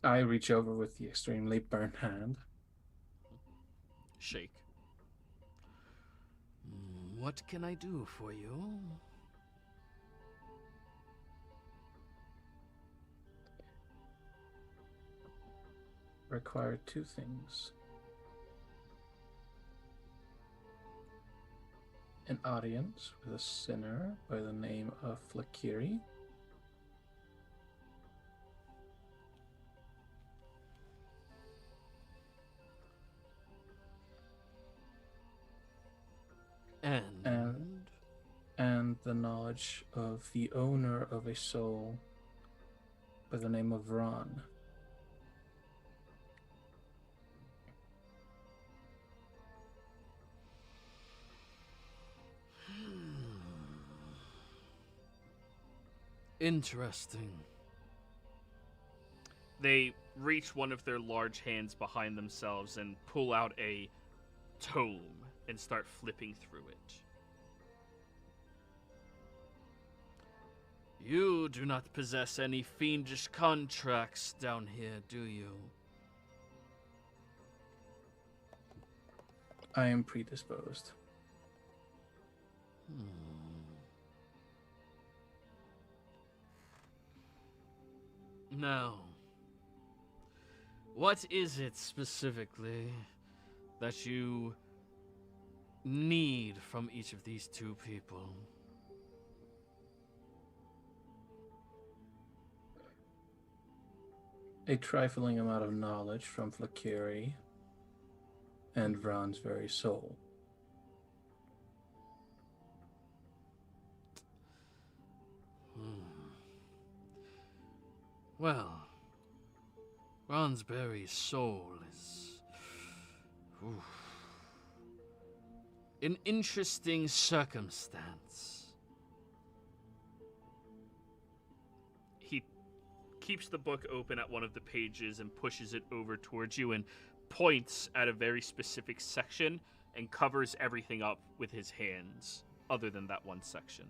I reach over with the extremely burnt hand. Shake. What can I do for you? Require 2 things. An audience with a sinner by the name of Flakiri. And the knowledge of the owner of a soul by the name of Ron. Interesting. They reach one of their large hands behind themselves and pull out a tome and start flipping through it. You do not possess any fiendish contracts down here, do you? I am predisposed. Now, what is it specifically that you need from each of these 2 people? A trifling amount of knowledge from Flakiri and Ron's very soul. Well, Ronsberry's soul is an interesting circumstance. He keeps the book open at one of the pages and pushes it over towards you and points at a very specific section and covers everything up with his hands, other than that one section.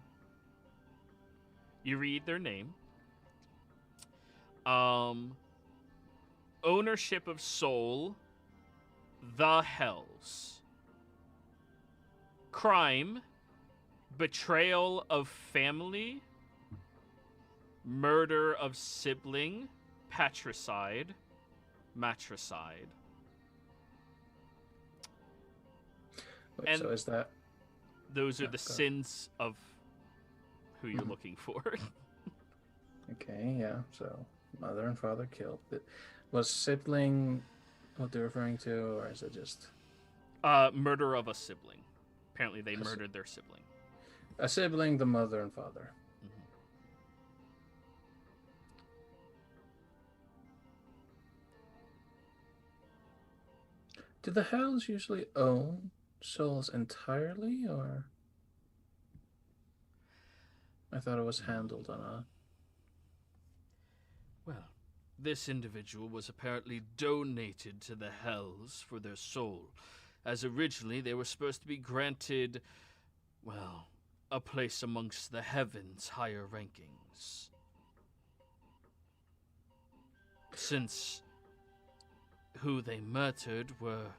You read their name. Ownership of soul, the Hells. Crime, betrayal of family, murder of sibling, patricide, matricide. Wait, And so is that those are Oh, the go ahead. sins of who you're looking for. okay? Yeah. So mother and father killed. Was sibling what they're referring to, or is it just Murder of a sibling. Apparently they A si- murdered their sibling. a sibling, the mother and father? Mhm. Do the Hells usually own souls entirely, or I thought it was handled on a. Well, this individual was apparently donated to the Hells for their soul, as originally they were supposed to be granted, well, a place amongst the heavens' higher rankings. Since who they murdered were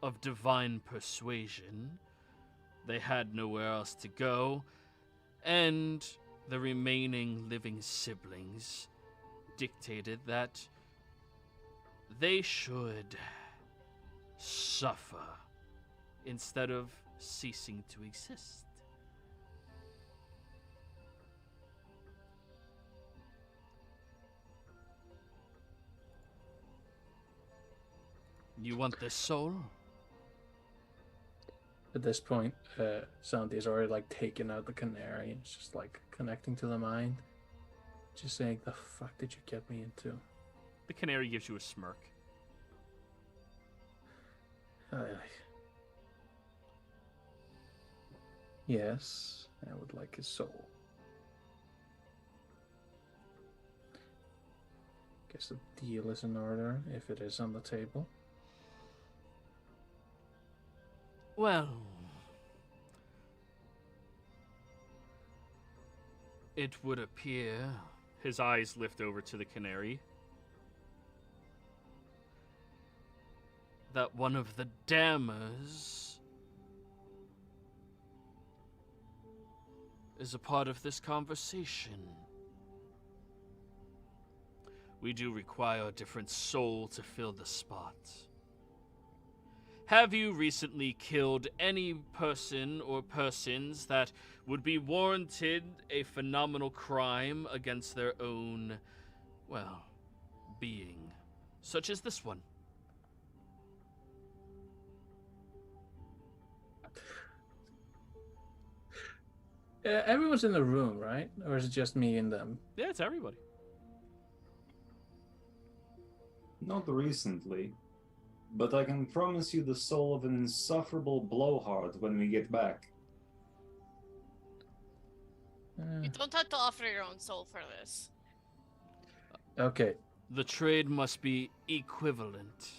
of divine persuasion, they had nowhere else to go, and the remaining living siblings dictated that they should suffer instead of ceasing to exist. You want this soul? At this point, Sandy's already like taken out the canary. It's just like connecting to the mind. Just saying, the fuck did you get me into? The canary gives you a smirk. Yes, I would like his soul. Guess the deal is in order if it is on the table. Well, it would appear. His eyes lift over to the canary. That one of the damners is a part of this conversation. We do require a different soul to fill the spot. Have you recently killed any person or persons that would be warranted a phenomenal crime against their own, well, being, such as this one? Everyone's in the room, right? Or is it just me and them? Yeah, it's everybody. Not recently, but I can promise you the soul of an insufferable blowhard when we get back. You don't have to offer your own soul for this. Okay. The trade must be equivalent.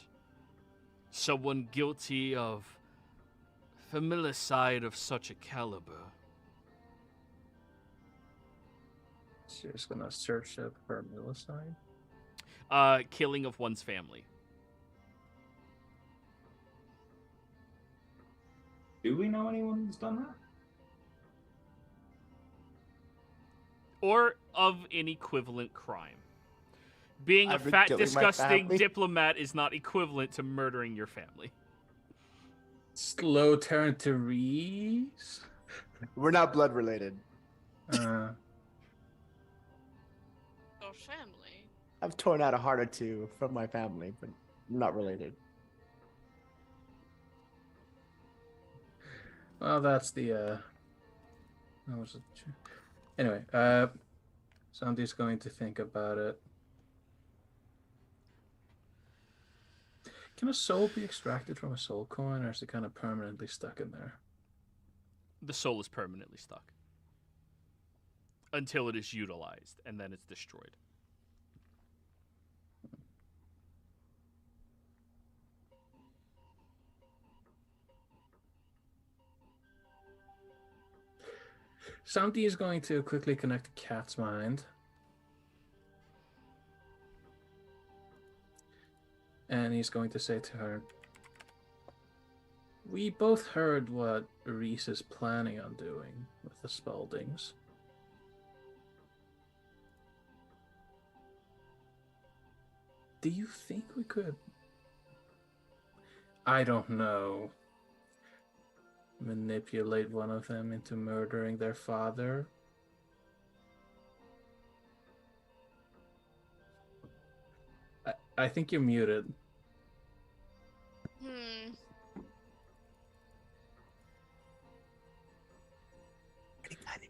Someone guilty of familicide of such a caliber. So you're just gonna search up for milicide? Killing of one's family. Do we know anyone who's done that? Or of an equivalent crime. Being a I've been fat, killing my disgusting family. diplomat is not equivalent to murdering your family. Slow Tarentaries? We're not blood related. Your family. I've torn out a heart or two from my family, but I'm not related. Well, that's the what was it? Anyway, Sandy's going to think about it. Can a soul be extracted from a soul coin, or is it kind of permanently stuck in there? The soul is permanently stuck until it is utilized, and then it's destroyed. Santi is going to quickly connect to Cat's mind. And he's going to say to her, we both heard what Reese is planning on doing with the Spaldings. Do you think we could, I don't know, manipulate one of them into murdering their father? I think you're muted.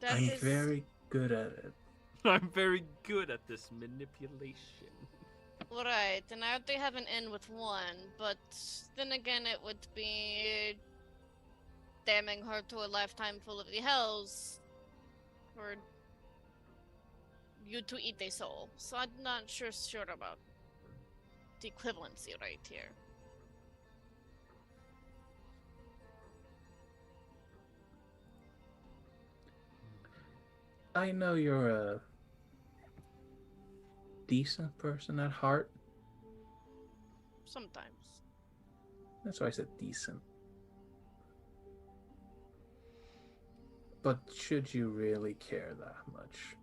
I'm very good at it. I'm very good at this manipulation. Right, and I already have an in with one, but then again, it would be damning her to a lifetime full of the hells for you to eat a soul. So I'm not sure about the equivalency right here. I know you're a decent person at heart. Sometimes. That's why I said decent. But should you really care that much?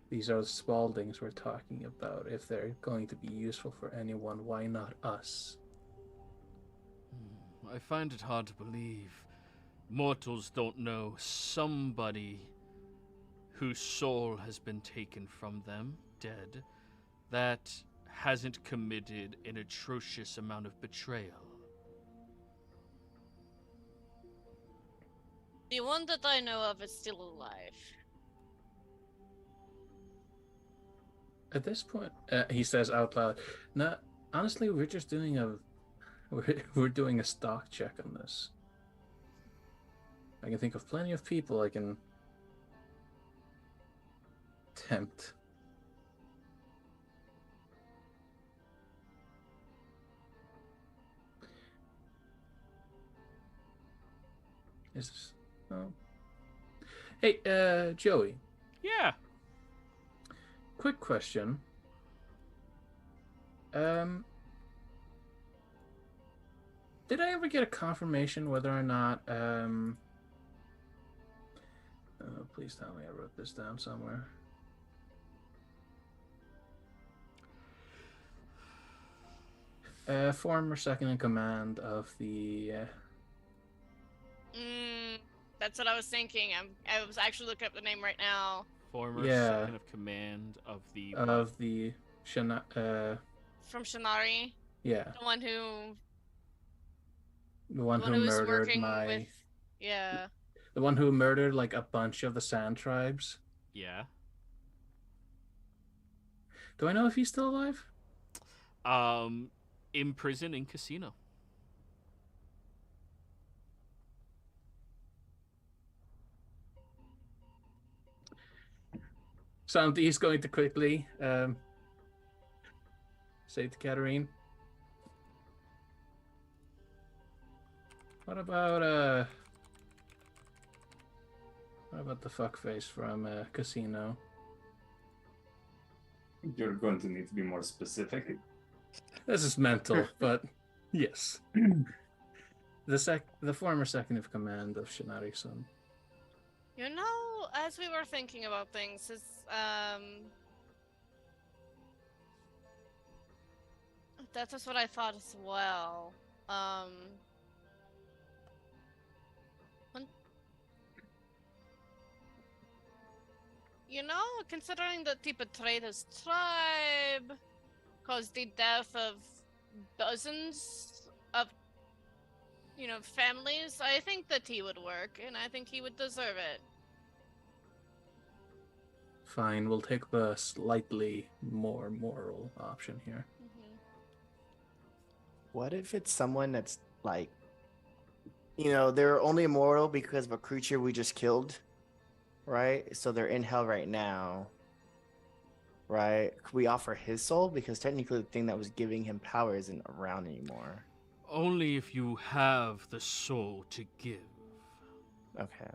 These are the Spaldings we're talking about. If they're going to be useful for anyone, why not us? I find it hard to believe mortals don't know somebody whose soul has been taken from them, dead, that hasn't committed an atrocious amount of betrayal. The one that I know of is still alive. At this point, he says out loud, "No, honestly, we're just doing we're doing a stock check on this. I can think of plenty of people I can tempt." Is this? Oh. Hey, Joey. Yeah. Quick question. Did I ever get a confirmation whether or not oh, please tell me I wrote this down somewhere. Former second in command of the That's what I was thinking. I was actually looking up the name right now. Former second of command of the from Shinari. Yeah. The one who murdered my the one who murdered like a bunch of the Sand tribes. Yeah. Do I know if he's still alive? In prison in Casino. He's going to quickly say to Katarine, what about the fuckface from Casino? You're going to need to be more specific. This is mental, but yes. The former second of command of Shinari-san. You know, as we were thinking about things, that is what I thought as well. You know, considering that he betrayed his tribe, caused the death of dozens of, families, I think that he would work, and I think he would deserve it. Fine, we'll take the slightly more moral option here. What if it's someone that's like, they're only immortal because of a creature we just killed, right? So they're in hell right now, right? Could we offer his soul? Because technically the thing that was giving him power isn't around anymore. Only if you have the soul to give. Okay.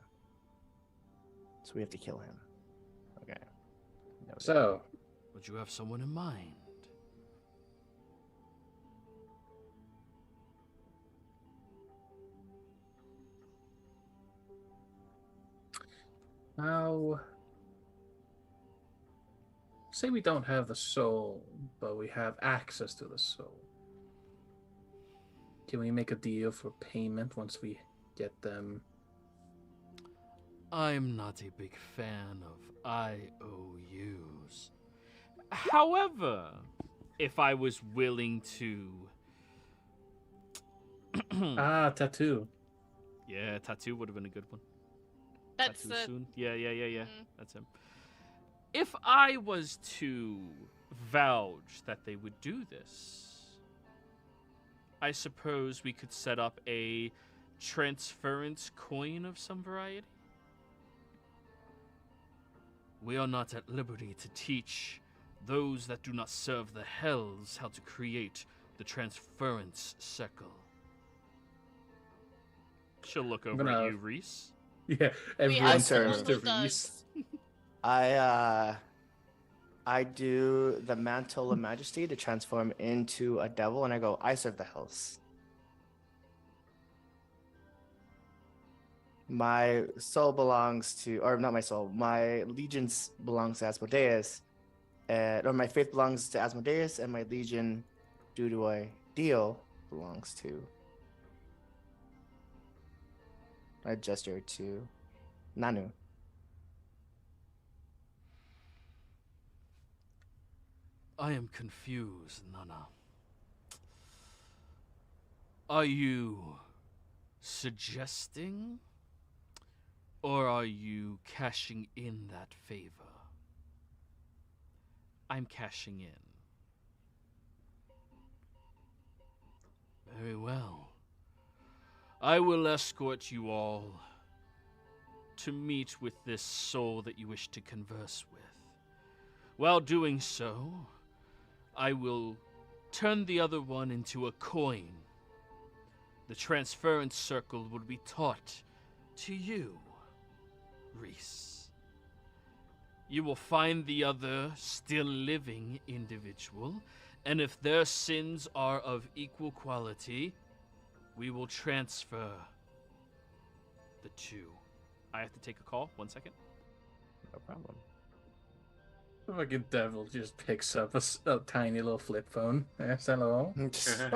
So we have to kill him. Okay. Noted. So, Would you have someone in mind? now, say we don't have the soul, but we have access to the soul. Can we make a deal for payment once we get them? I'm not a big fan of IOUs. However, if I was willing to... Tattoo. Yeah, tattoo would have been a good one. That's Tattoo the. soon. Yeah. Mm. That's him. If I was to vouch that they would do this, I suppose we could set up a transference coin of some variety. We are not at liberty to teach those that do not serve the hells how to create the transference circle. She'll look over at you, Reese. Yeah, We everyone asked the turns one to who Reese. does. I do the mantle of majesty to transform into a devil, and I go, I serve the hells. My soul belongs to, or not my soul, my allegiance belongs to Asmodeus, or my faith belongs to Asmodeus, and my legion, due to a deal, belongs to. I gesture to Nanu. I am confused, Nana. Are you suggesting, or are you cashing in that favor? I'm cashing in. Very well. I will escort you all to meet with this soul that you wish to converse with. While doing so, I will turn the other one into a coin. The transference circle will be taught to you, Reese. You will find the other still living individual, and if their sins are of equal quality, we will transfer the two. I have to take a call. 1 second. No problem. The fucking devil just picks up a tiny little flip phone. Yes, hello.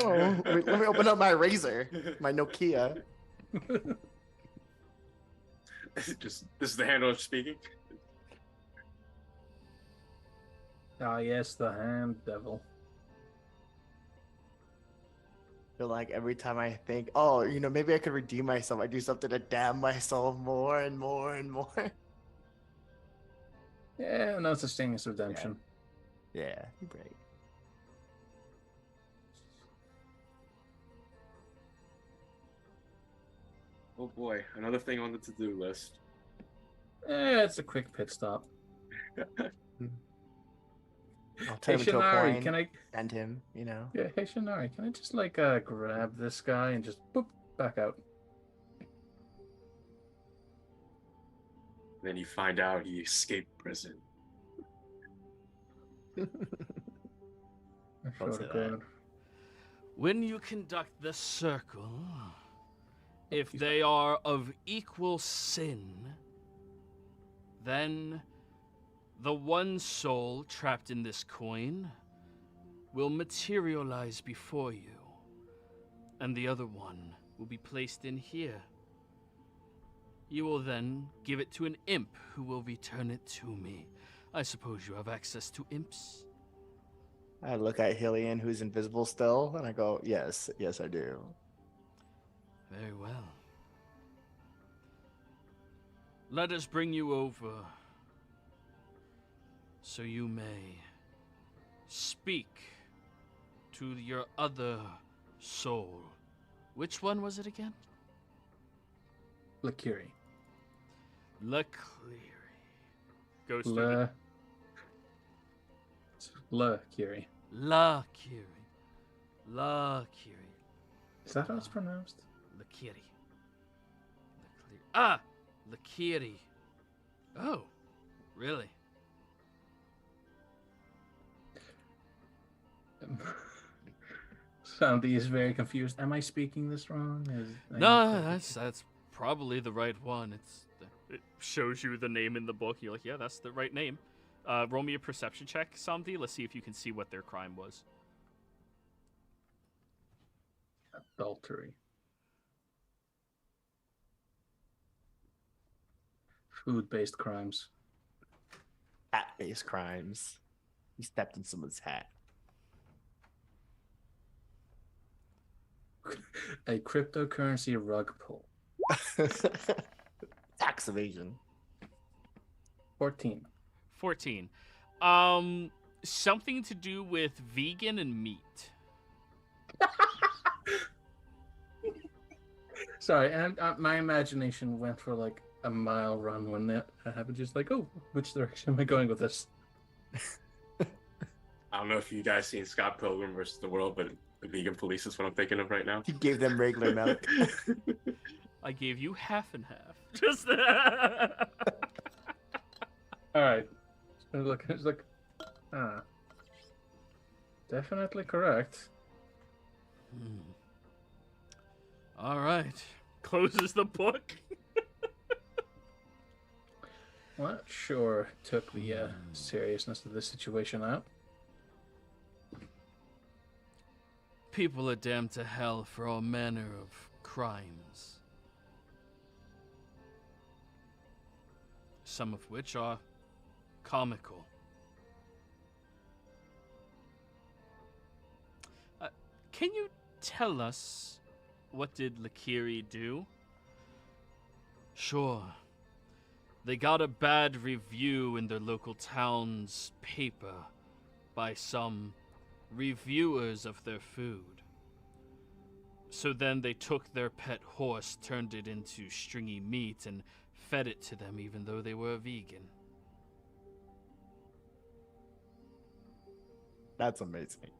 Oh, let me open up my Razor, my Nokia. Just this is the handler speaking. Ah, yes, the hand devil. Feel like every time I think, oh, maybe I could redeem myself, I do something to damn myself more and more and more. Yeah, no such thing as redemption. Yeah, you're right. Oh boy, another thing on the to-do list. It's a quick pit stop. I'll turn him Hey, into a Shinari, coin, can I? send him, Yeah, hey Shinari, can I just grab this guy and just boop back out? Then you find out he escaped prison. I Don't sure say to that. God. When you conduct the circle, if they are of equal sin, then the one soul trapped in this coin will materialize before you, and the other one will be placed in here. You will then give it to an imp who will return it to me. I suppose you have access to imps? I look at Hillian, who's invisible still, and I go, yes, I do. Very well. Let us bring you over so you may speak to your other Soul. Which one was it again? Lakiri. Lecleary. Go La student. Kiri. Lakiri. Lakiri. Is that how it's pronounced? Lakiri. Ah! Lakiri. Oh, really? Sandy is very confused. Am I speaking this wrong? No, that's probably the right one. It shows you the name in the book. You're like, yeah, that's the right name. Roll me a perception check, Samdi. Let's see if you can see what their crime was. Adultery. Food-based crimes. Hat-based crimes. He stepped in someone's hat. A cryptocurrency rug pull. Tax evasion. 14. 14. Something to do with vegan and meat. Sorry, and my imagination went for like a mile run when that happened. Just like, oh, which direction am I going with this? I don't know if you guys seen Scott Pilgrim versus the World, but the vegan police is what I'm thinking of right now. He gave them regular milk. I gave you half and half. Just All right. It's like, definitely correct. All right. Closes the book. Well, that sure took the seriousness of the situation out. People are damned to hell for all manner of crimes. Some of which are comical. Can you tell us what did Lakiri do? Sure. They got a bad review in their local town's paper by some reviewers of their food. So then they took their pet horse, turned it into stringy meat, and fed it to them even though they were vegan. That's amazing.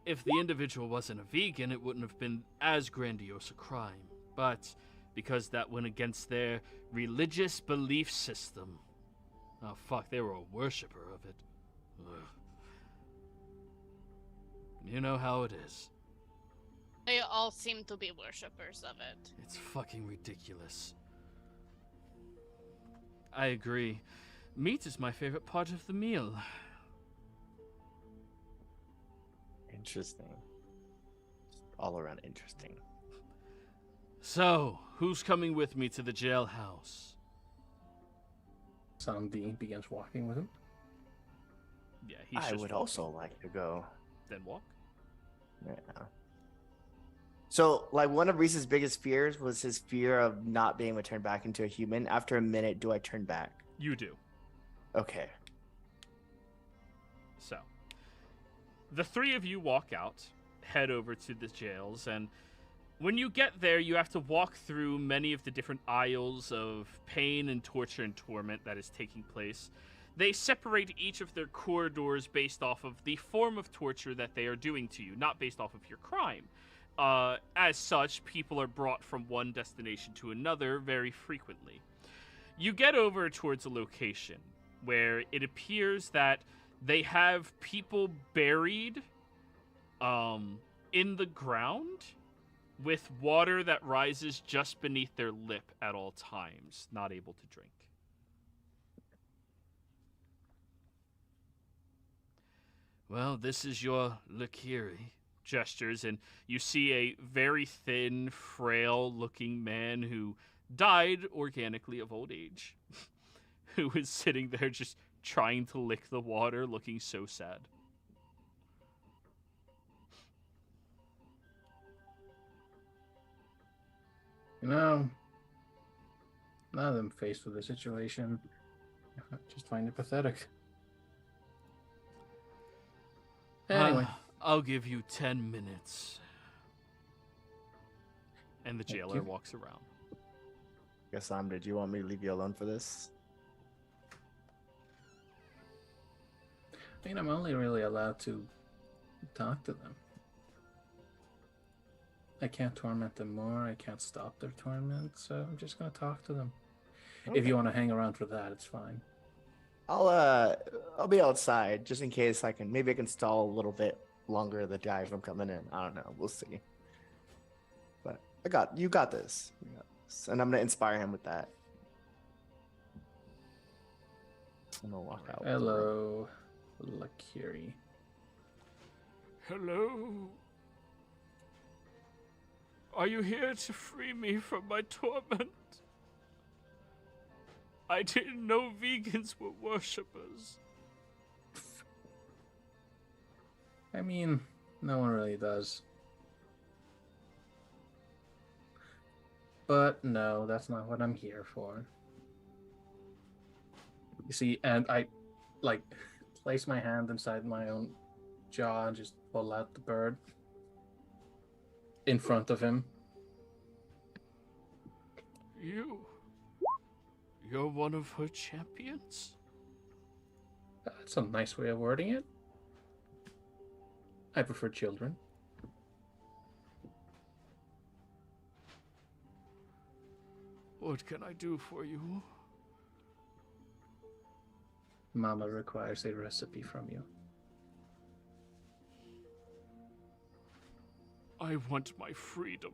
If the individual wasn't a vegan, it wouldn't have been as grandiose a crime. But because that went against their religious belief system, oh fuck, they were a worshiper of it. Ugh. You know how it is. They all seem to be worshippers of it. It's fucking ridiculous. I agree. Meat is my favorite part of the meal. Interesting. All around interesting. So, who's coming with me to the jailhouse? Sandy begins walking with him. Yeah, he's I just would walking. also like to go. Then walk? Yeah. So, like, one of Reese's biggest fears was his fear of not being able to turn back into a human. After a minute, do I turn back? You do. Okay. So, the three of you walk out, head over to the jails, and when you get there, you have to walk through many of the different aisles of pain and torture and torment that is taking place. They separate each of their corridors based off of the form of torture that they are doing to you, not based off of your crime. As such, people are brought from one destination to another very frequently. You get over towards a location where it appears that they have people buried in the ground with water that rises just beneath their lip at all times, not able to drink. Well, this is your Lakiri. Gestures, and you see a very thin, frail-looking man who died organically of old age, who is sitting there just trying to lick the water, looking so sad. You know, now that I'm faced with the situation, I just find it pathetic. Anyway. I'll give you 10 minutes. And the jailer you. walks around. Sam, did you want me to leave you alone for this? I mean, I'm only really allowed to talk to them. I can't torment them more. I can't stop their torment, so I'm just gonna talk to them. Okay. If you want to hang around for that, it's fine. I'll be outside just in case maybe I can stall a little bit longer the guy from coming in. I don't know. We'll see. But you got this. You got this. And I'm gonna inspire him with that. I'm gonna walk out. Hello, Lakiri. Hello. Are you here to free me from my torment? I didn't know vegans were worshippers. I mean, no one really does. But no, that's not what I'm here for. You see, and I, place my hand inside my own jaw and just pull out the bird in front of him. You're one of her champions? That's a nice way of wording it. I prefer children. What can I do for you? Mama requires a recipe from you. I want my freedom.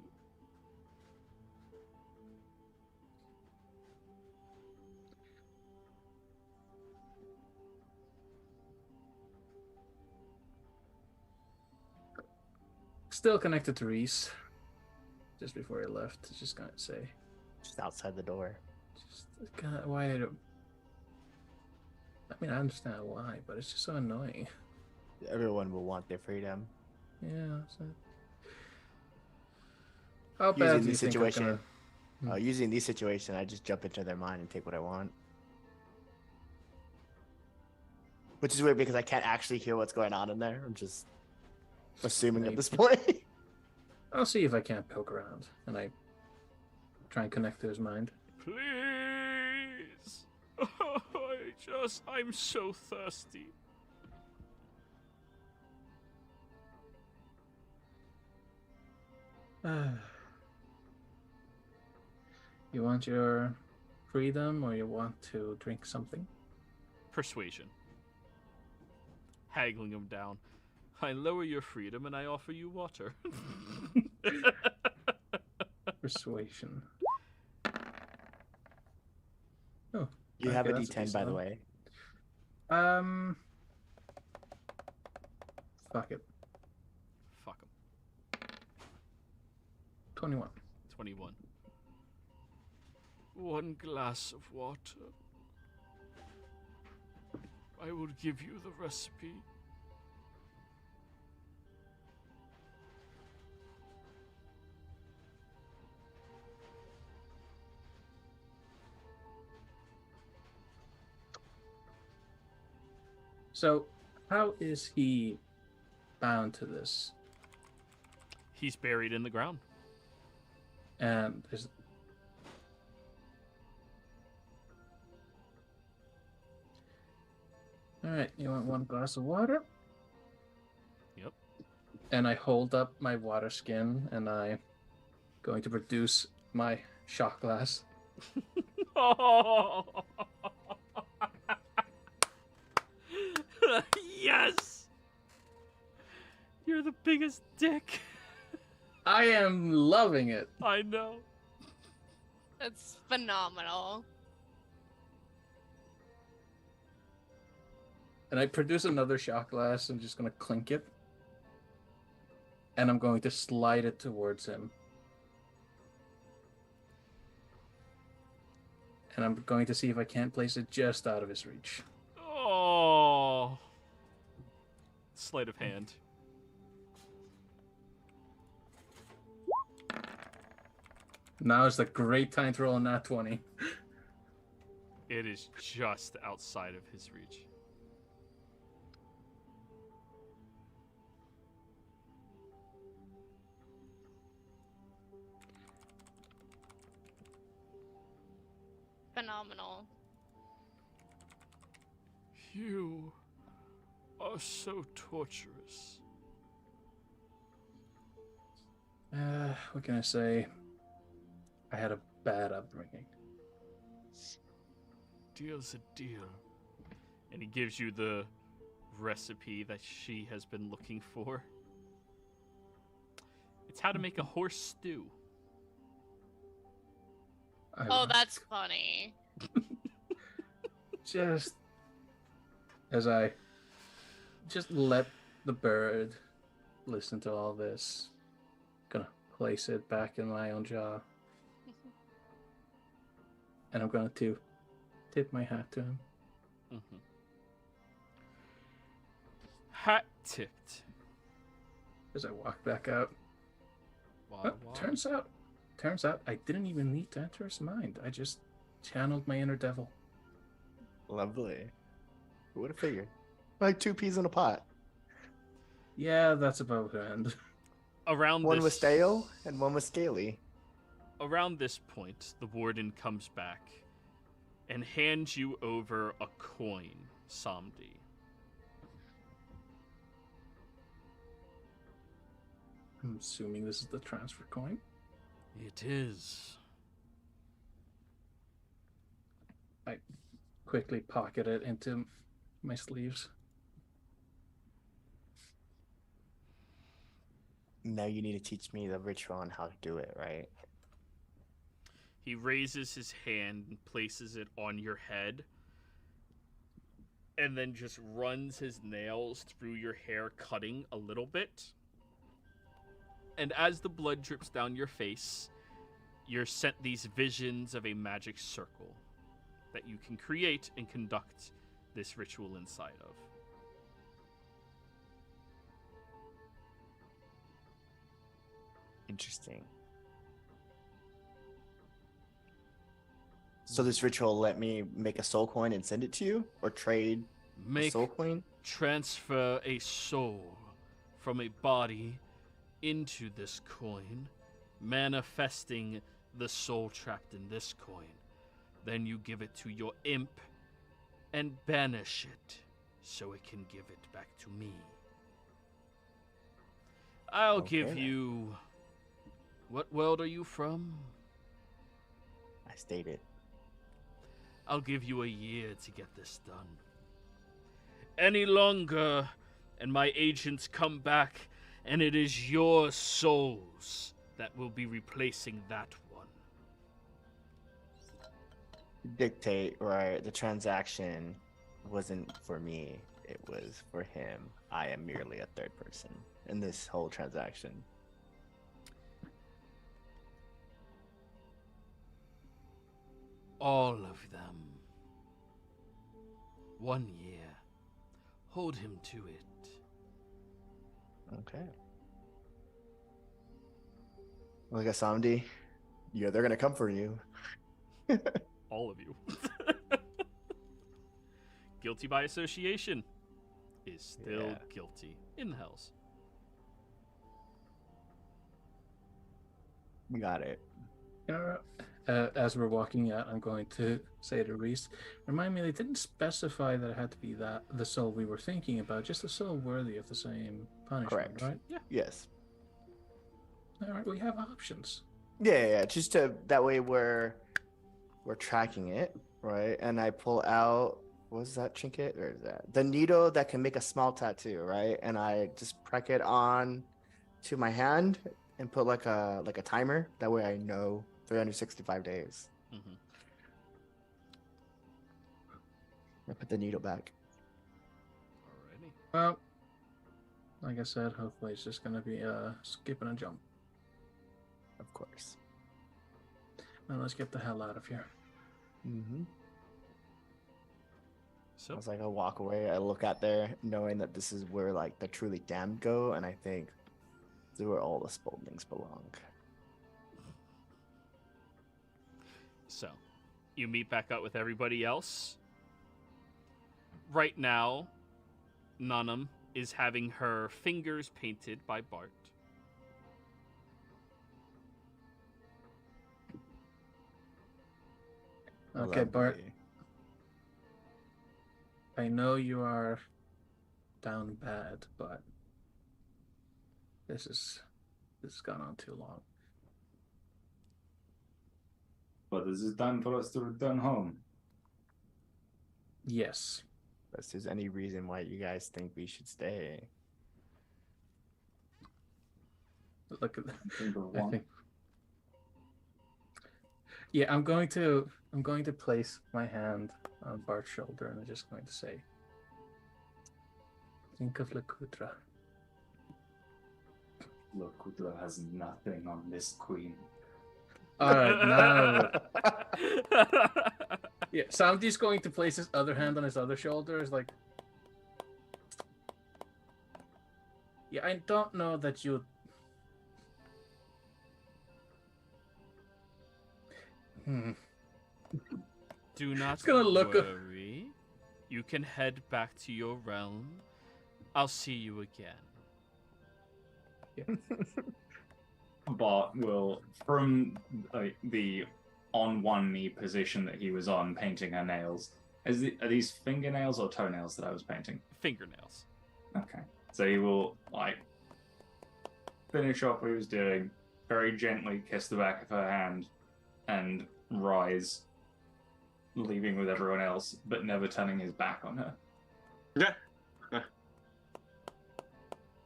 Still connected to Reese. Just before he left, just gonna say. Just outside the door. Just why I don't. I mean, I understand why, but it's just so annoying. Everyone will want their freedom. Yeah. So... How bad do you think I'm gonna... Usually in these situations, I just jump into their mind and take what I want. Which is weird because I can't actually hear what's going on in there. I'm just assuming at this point. I'll see if I can't poke around, and I try and connect to his mind. Please! I'm so thirsty. You want your freedom, or you want to drink something? Persuasion. Haggling him down. I lower your freedom and I offer you water. Persuasion. Oh. You have a D10, by the way. Fuck it. Fuck him. 21. 21. One glass of water. I will give you the recipe. So, how is he bound to this? He's buried in the ground. And there's... Alright, you want one glass of water? Yep. And I hold up my water skin, and I'm going to produce my shot glass. Oh! Yes! You're the biggest dick. I am loving it. I know. That's phenomenal. And I produce another shot glass. I'm just going to clink it. And I'm going to slide it towards him. And I'm going to see if I can't place it just out of his reach. Oh. Sleight of hand. Now is the great time to roll a nat 20. It is just outside of his reach. Phenomenal. You are so torturous. What can I say? I had a bad upbringing. Deal's a deal. And he gives you the recipe that she has been looking for. It's how to make a horse stew. Oh, that's funny. Just as I just let the bird listen to all this, gonna place it back in my own jaw. And I'm going to tip my hat to him. Mm-hmm. Hat tipped. As I walk back out. Wow, Well, wow. turns out I didn't even need to enter his mind. I just channeled my inner devil. Lovely. Who would have figured? Like 2 peas in a pot. Yeah, that's about to end. Around One this, was stale and one was scaly. Around this point, the warden comes back and hands you over a coin, Samdi. I'm assuming this is the transfer coin. It is. I quickly pocket it into my sleeves. Now you need to teach me the ritual on how to do it, right? He raises his hand and places it on your head, and then just runs his nails through your hair, cutting a little bit. And as the blood drips down your face, you're sent these visions of a magic circle that you can create and conduct this ritual inside of. Interesting. So this ritual let me make a soul coin and send it to you? Or trade a Make soul coin? transfer a soul from a body into this coin, manifesting the soul trapped in this coin. Then you give it to your imp and banish it so it can give it back to me. I'll give Okay. you... What world are you from? I stated. I'll give you a year to get this done. Any longer, and my agents come back, and it is your souls that will be replacing that one. Dictate, right? The transaction wasn't for me. It was for him. I am merely a third person in this whole transaction. All of them. 1 year. Hold him to it. Okay. Look at Samdi. Yeah, they're gonna come for you. All of you. Guilty by association is still Yeah. guilty in the hells. Got it. You know, as we're walking out, I'm going to say to Reese, remind me they didn't specify that it had to be that the soul we were thinking about, just a soul worthy of the same punishment, Correct. right? Yes. All right, we have options. Yeah. Just to that way we're tracking it, right? And I pull out what's that trinket? Or is that the needle that can make a small tattoo, right? And I just prick it on to my hand and put like a timer. That way I know 365 days. Mm-hmm. I put the needle back. Alrighty. Well, like I said, hopefully it's just going to be a skip and a jump. Of course. Now let's get the hell out of here. Mm-hmm. So, As I go walk away, I look out there knowing that this is where like the truly damned go, and I think this is where all the Spaldings belong. So, you meet back up with everybody else. Right now, Nanam is having her fingers painted by Bart. Okay, Bart. Lovely. I know you are down bad, but this has gone on too long. But is it time for us to return home? Yes. Unless there's any reason why you guys think we should stay. Look at that. Think of I one. think. Yeah, I'm going to place my hand on Bart's shoulder and I'm just going to say, think of Lakudra. Look, Kudra has nothing on this queen. All right, now. Yeah, Samdi's going to place his other hand on his other shoulder. Is like, yeah, I don't know that you. Do not gonna look a- worry. You can head back to your realm. I'll see you again. Bart will, from the on one knee position that he was on, painting her nails. Are these fingernails or toenails that I was painting? Fingernails. Okay. So he will, finish off what he was doing, very gently kiss the back of her hand, and rise, leaving with everyone else, but never turning his back on her. Yeah.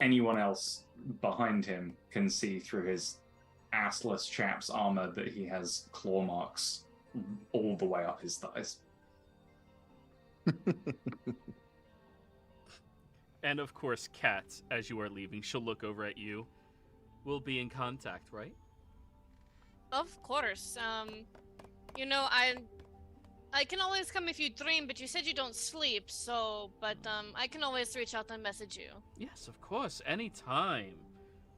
Anyone else behind him can see through his assless chap's armor that he has claw marks all the way up his thighs. And of course, Kat, as you are leaving, she'll look over at you. We'll be in contact, right? Of course. You know, I can always come if you dream, but you said you don't sleep, so, but, I can always reach out and message you. Yes, of course. Anytime.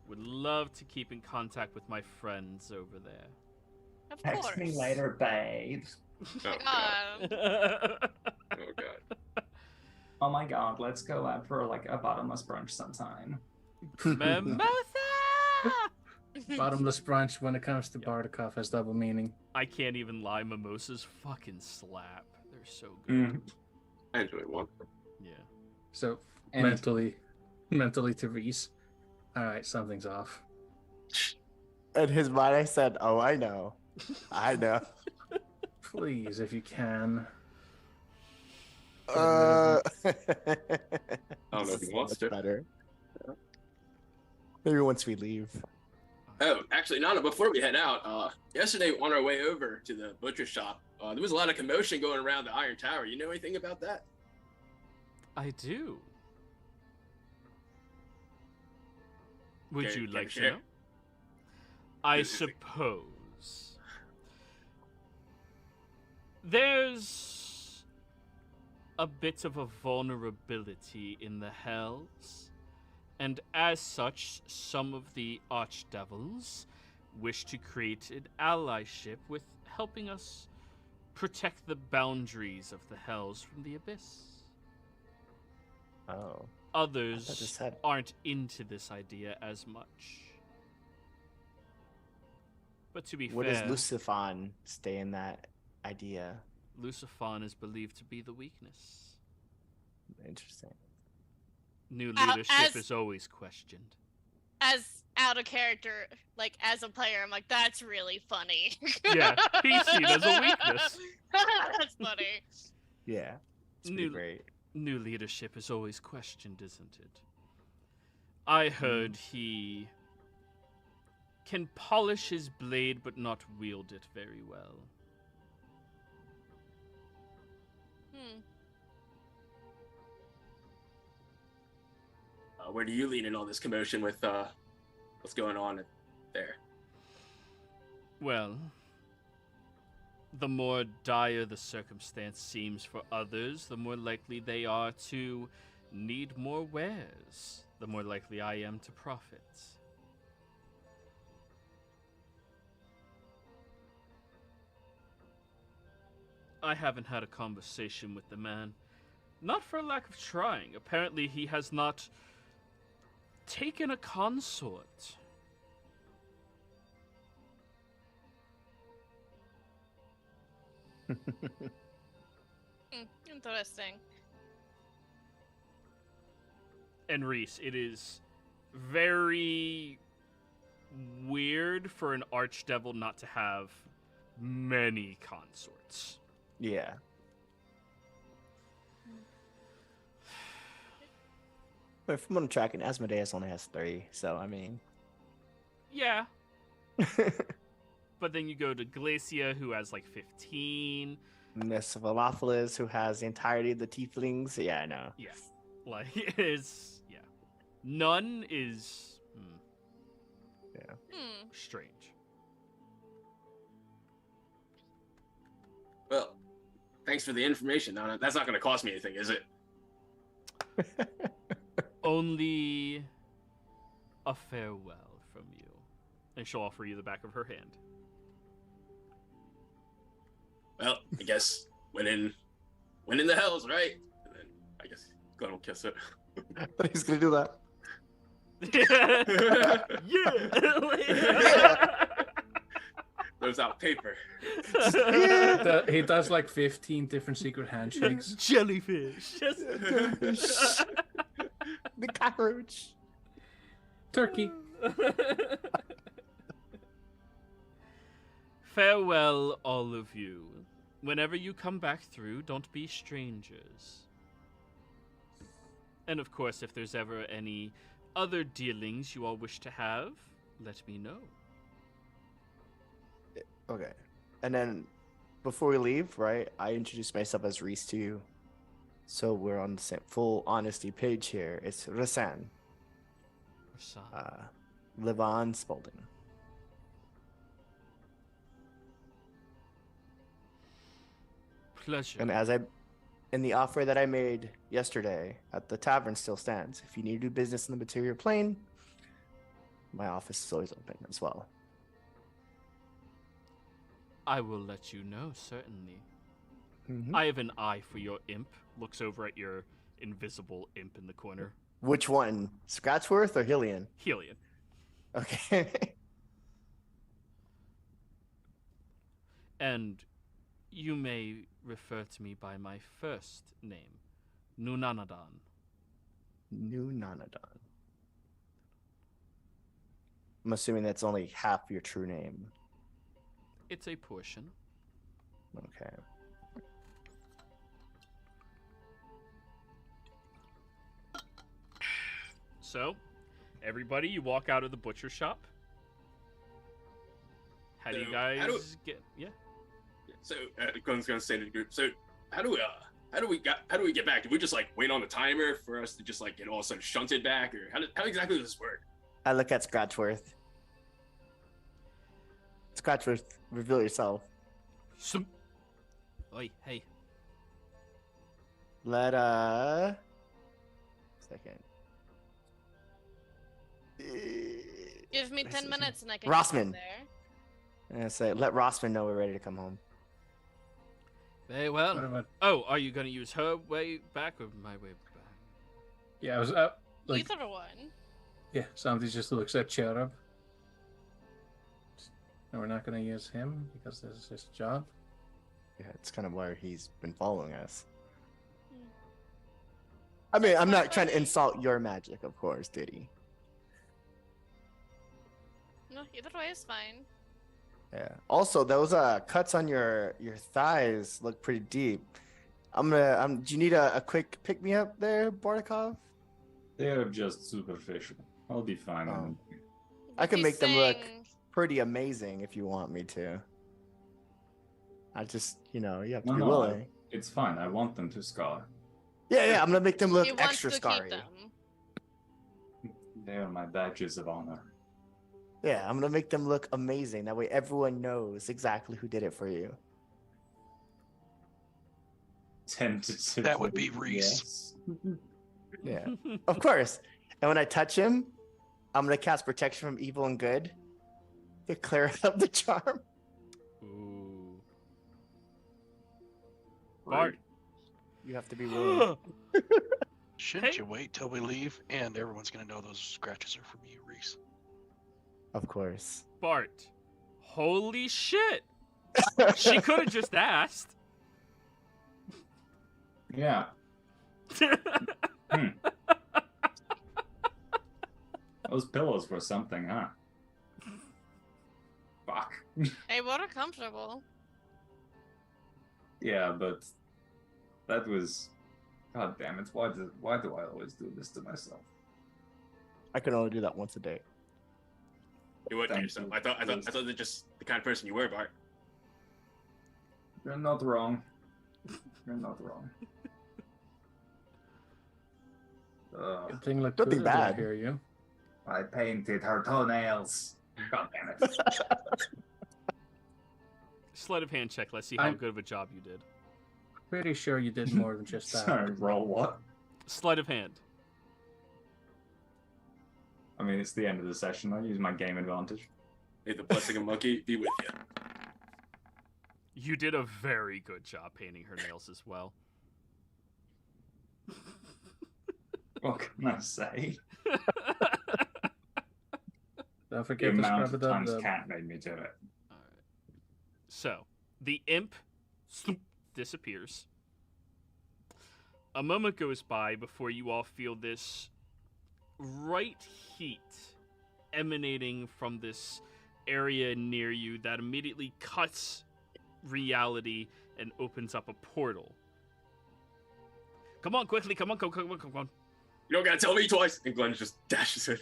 Would love to keep in contact with my friends over there. Of Text course. me later, babe. Oh god. Oh god. Oh my god, let's go out for a bottomless brunch sometime. Mimosa! Bottomless brunch when it comes to Bardakov has double meaning. I can't even lie. Mimosas fucking slap. They're so good. I enjoy one. Yeah. So And- mentally to Reese. All right, something's off. In his mind, I said, "Oh, I know, I know." Please, if you can. I don't know if he wants to. Better. Maybe once we leave. Oh, actually, Nana, before we head out, yesterday on our way over to the butcher shop, there was a lot of commotion going around the Iron Tower. You know anything about that? I do. Would Can- you can like you to share? know? I Is it- suppose. There's a bit of a vulnerability in the Hells, and as such, some of the Archdevils wish to create an allyship with helping us protect the boundaries of the Hells from the Abyss. Oh, Others this had- aren't into this idea as much. But to be what fair, does Lucifon stay in that idea? Lucifon is believed to be the weakness. Interesting. New As- leadership is always questioned. As out of character, like, as a player, I'm like, that's really funny. Yeah, he's seen as a weakness. That's funny. Yeah, it's pretty New- great. New leadership is always questioned, isn't it? I heard he can polish his blade but not wield it very well. Where do you lean in all this commotion with what's going on there? Well, the more dire the circumstance seems for others, the more likely they are to need more wares, the more likely I am to profit. I haven't had a conversation with the man, not for lack of trying. Apparently he has not taken a consort. Interesting. And Reese, it is very weird for an archdevil not to have many consorts. Yeah. But from what I'm tracking, Asmodeus only has 3, so I mean. Yeah. But then you go to Glacia, who has like 15. Miss Velopolis, who has the entirety of the tieflings. Yeah, I know. Yeah. Like, it's, yeah. None is strange. Well, thanks for the information. Now, that's not going to cost me anything, is it? Only a farewell from you. And she'll offer you the back of her hand. Well, I guess when in the hells, right? And then I guess Glenn will kiss it. He's gonna do that. Yeah. Throws out paper. He does like 15 different secret handshakes. Jellyfish. The cockroach. Turkey. Farewell, all of you. Whenever you come back through, don't be strangers. And of course, if there's ever any other dealings you all wish to have, let me know. Okay. And then before we leave, right, I introduced myself as Reese to you. So we're on the same full honesty page here. It's Rasan. Levon Spaulding. Pleasure. And in the offer that I made yesterday at the tavern still stands. If you need to do business in the material plane, my office is always open as well. I will let you know, certainly. Mm-hmm. I have an eye for your imp. Looks over at your invisible imp in the corner. Which one? Scratchworth or Hillian? Helion. Okay. And you may refer to me by my first name, Nunanadan. Nunanadan. I'm assuming that's only half your true name. It's a portion. Okay. So, everybody, you walk out of the butcher shop. How do you guys get? Yeah. So Glenn's gonna say to the group. So how do we get back? Do we just like wait on the timer for us to just like get all of a sudden shunted back, or how exactly does this work? I look at Scratchworth. Scratchworth, reveal yourself. Oi, hey. Second. Give me 10 minutes and I can Rossman. get there. And I say, let Rossman know we're ready to come home. Very well. Oh, are you going to use her way back or my way back? Yeah, I was like. Either one. Yeah, somebody just looks at Cherub. And we're not going to use him because this is his job. Yeah, it's kind of where he's been following us. I mean, I'm not trying to insult your magic, of course, Diddy. No, either way is fine. Yeah. Also, those cuts on your thighs look pretty deep. Do you need a quick pick me up there, Bardakov? They're just superficial. I'll be fine. I can He's make them look saying- pretty amazing if you want me to. I just, you have to No, be no, willing. It's fine. I want them to scar. Yeah, I'm gonna make them look He wants extra to keep scarry. them. They are my badges of honor. Yeah, I'm gonna make them look amazing. That way everyone knows exactly who did it for you. Tentatively. That would be Reese. Yes. Yeah, of course. And when I touch him, I'm gonna cast protection from evil and good to clear up the charm. Ooh. Bart. You have to be willing. Shouldn't Hey. you wait till we leave? And everyone's gonna know those scratches are from you, Reese. Of course. Bart. Holy shit. She could have just asked. Yeah. Those pillows were something, huh? Fuck. Hey, what a comfortable. Yeah, but that was. God damn it! Why do I always do this to myself? I can only do that once a day. You would to Thank yourself. you. I thought they're just the kind of person you were, Bart. You're not wrong. You're not wrong. Good thing looked Nothing good, I bad. hear you. I painted her toenails. God damn it. Sleight of hand check. Let's see how I'm- good of a job you did. Pretty sure you did more than just that. Sorry, roll what? Sleight of hand. I mean, it's the end of the session. I use my game advantage. May the blessing of monkey be with you. You did a very good job painting her nails as well. What can I say? Don't The forget to amount scrub of it up. times Cat made me do it. So, the imp disappears. A moment goes by before you all feel this right heat emanating from this area near you that immediately cuts reality and opens up a portal. Come on, quickly, come on. You don't gotta tell me twice. And Glenn just dashes in.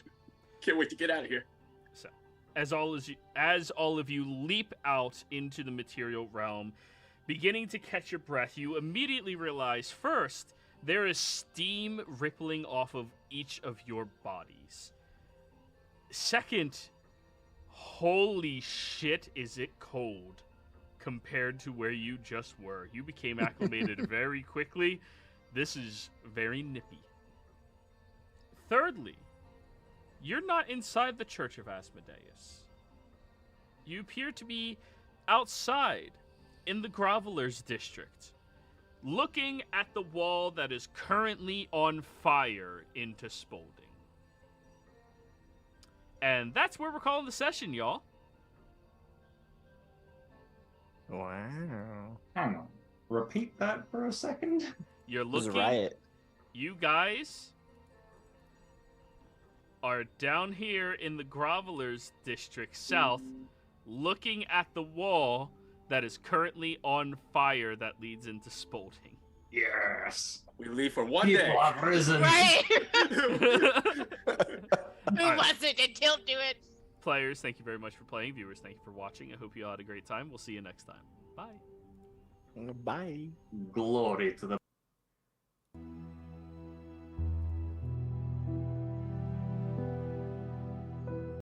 Can't wait to get out of here. So, as all of you leap out into the material realm, beginning to catch your breath, you immediately realize first there is steam rippling off of each of your bodies. Second, holy shit, is it cold compared to where you just were. You became acclimated very quickly. This is very nippy. Thirdly, you're not inside the Church of Asmodeus. You appear to be outside in the Grovelers district, looking at the wall that is currently on fire into Spaulding. And that's where we're calling the session, y'all. Wow. Hang on. Repeat that for a second. You're It was a looking. riot. You guys are down here in the Grovelers district south, looking at the wall that is currently on fire that leads into Spaulding. Yes. We leave for one People day. have risen. Right? Who Alright. was it? And he'll do it. Players, thank you very much for playing. Viewers, thank you for watching. I hope you all had a great time. We'll see you next time. Bye. Bye. Glory to the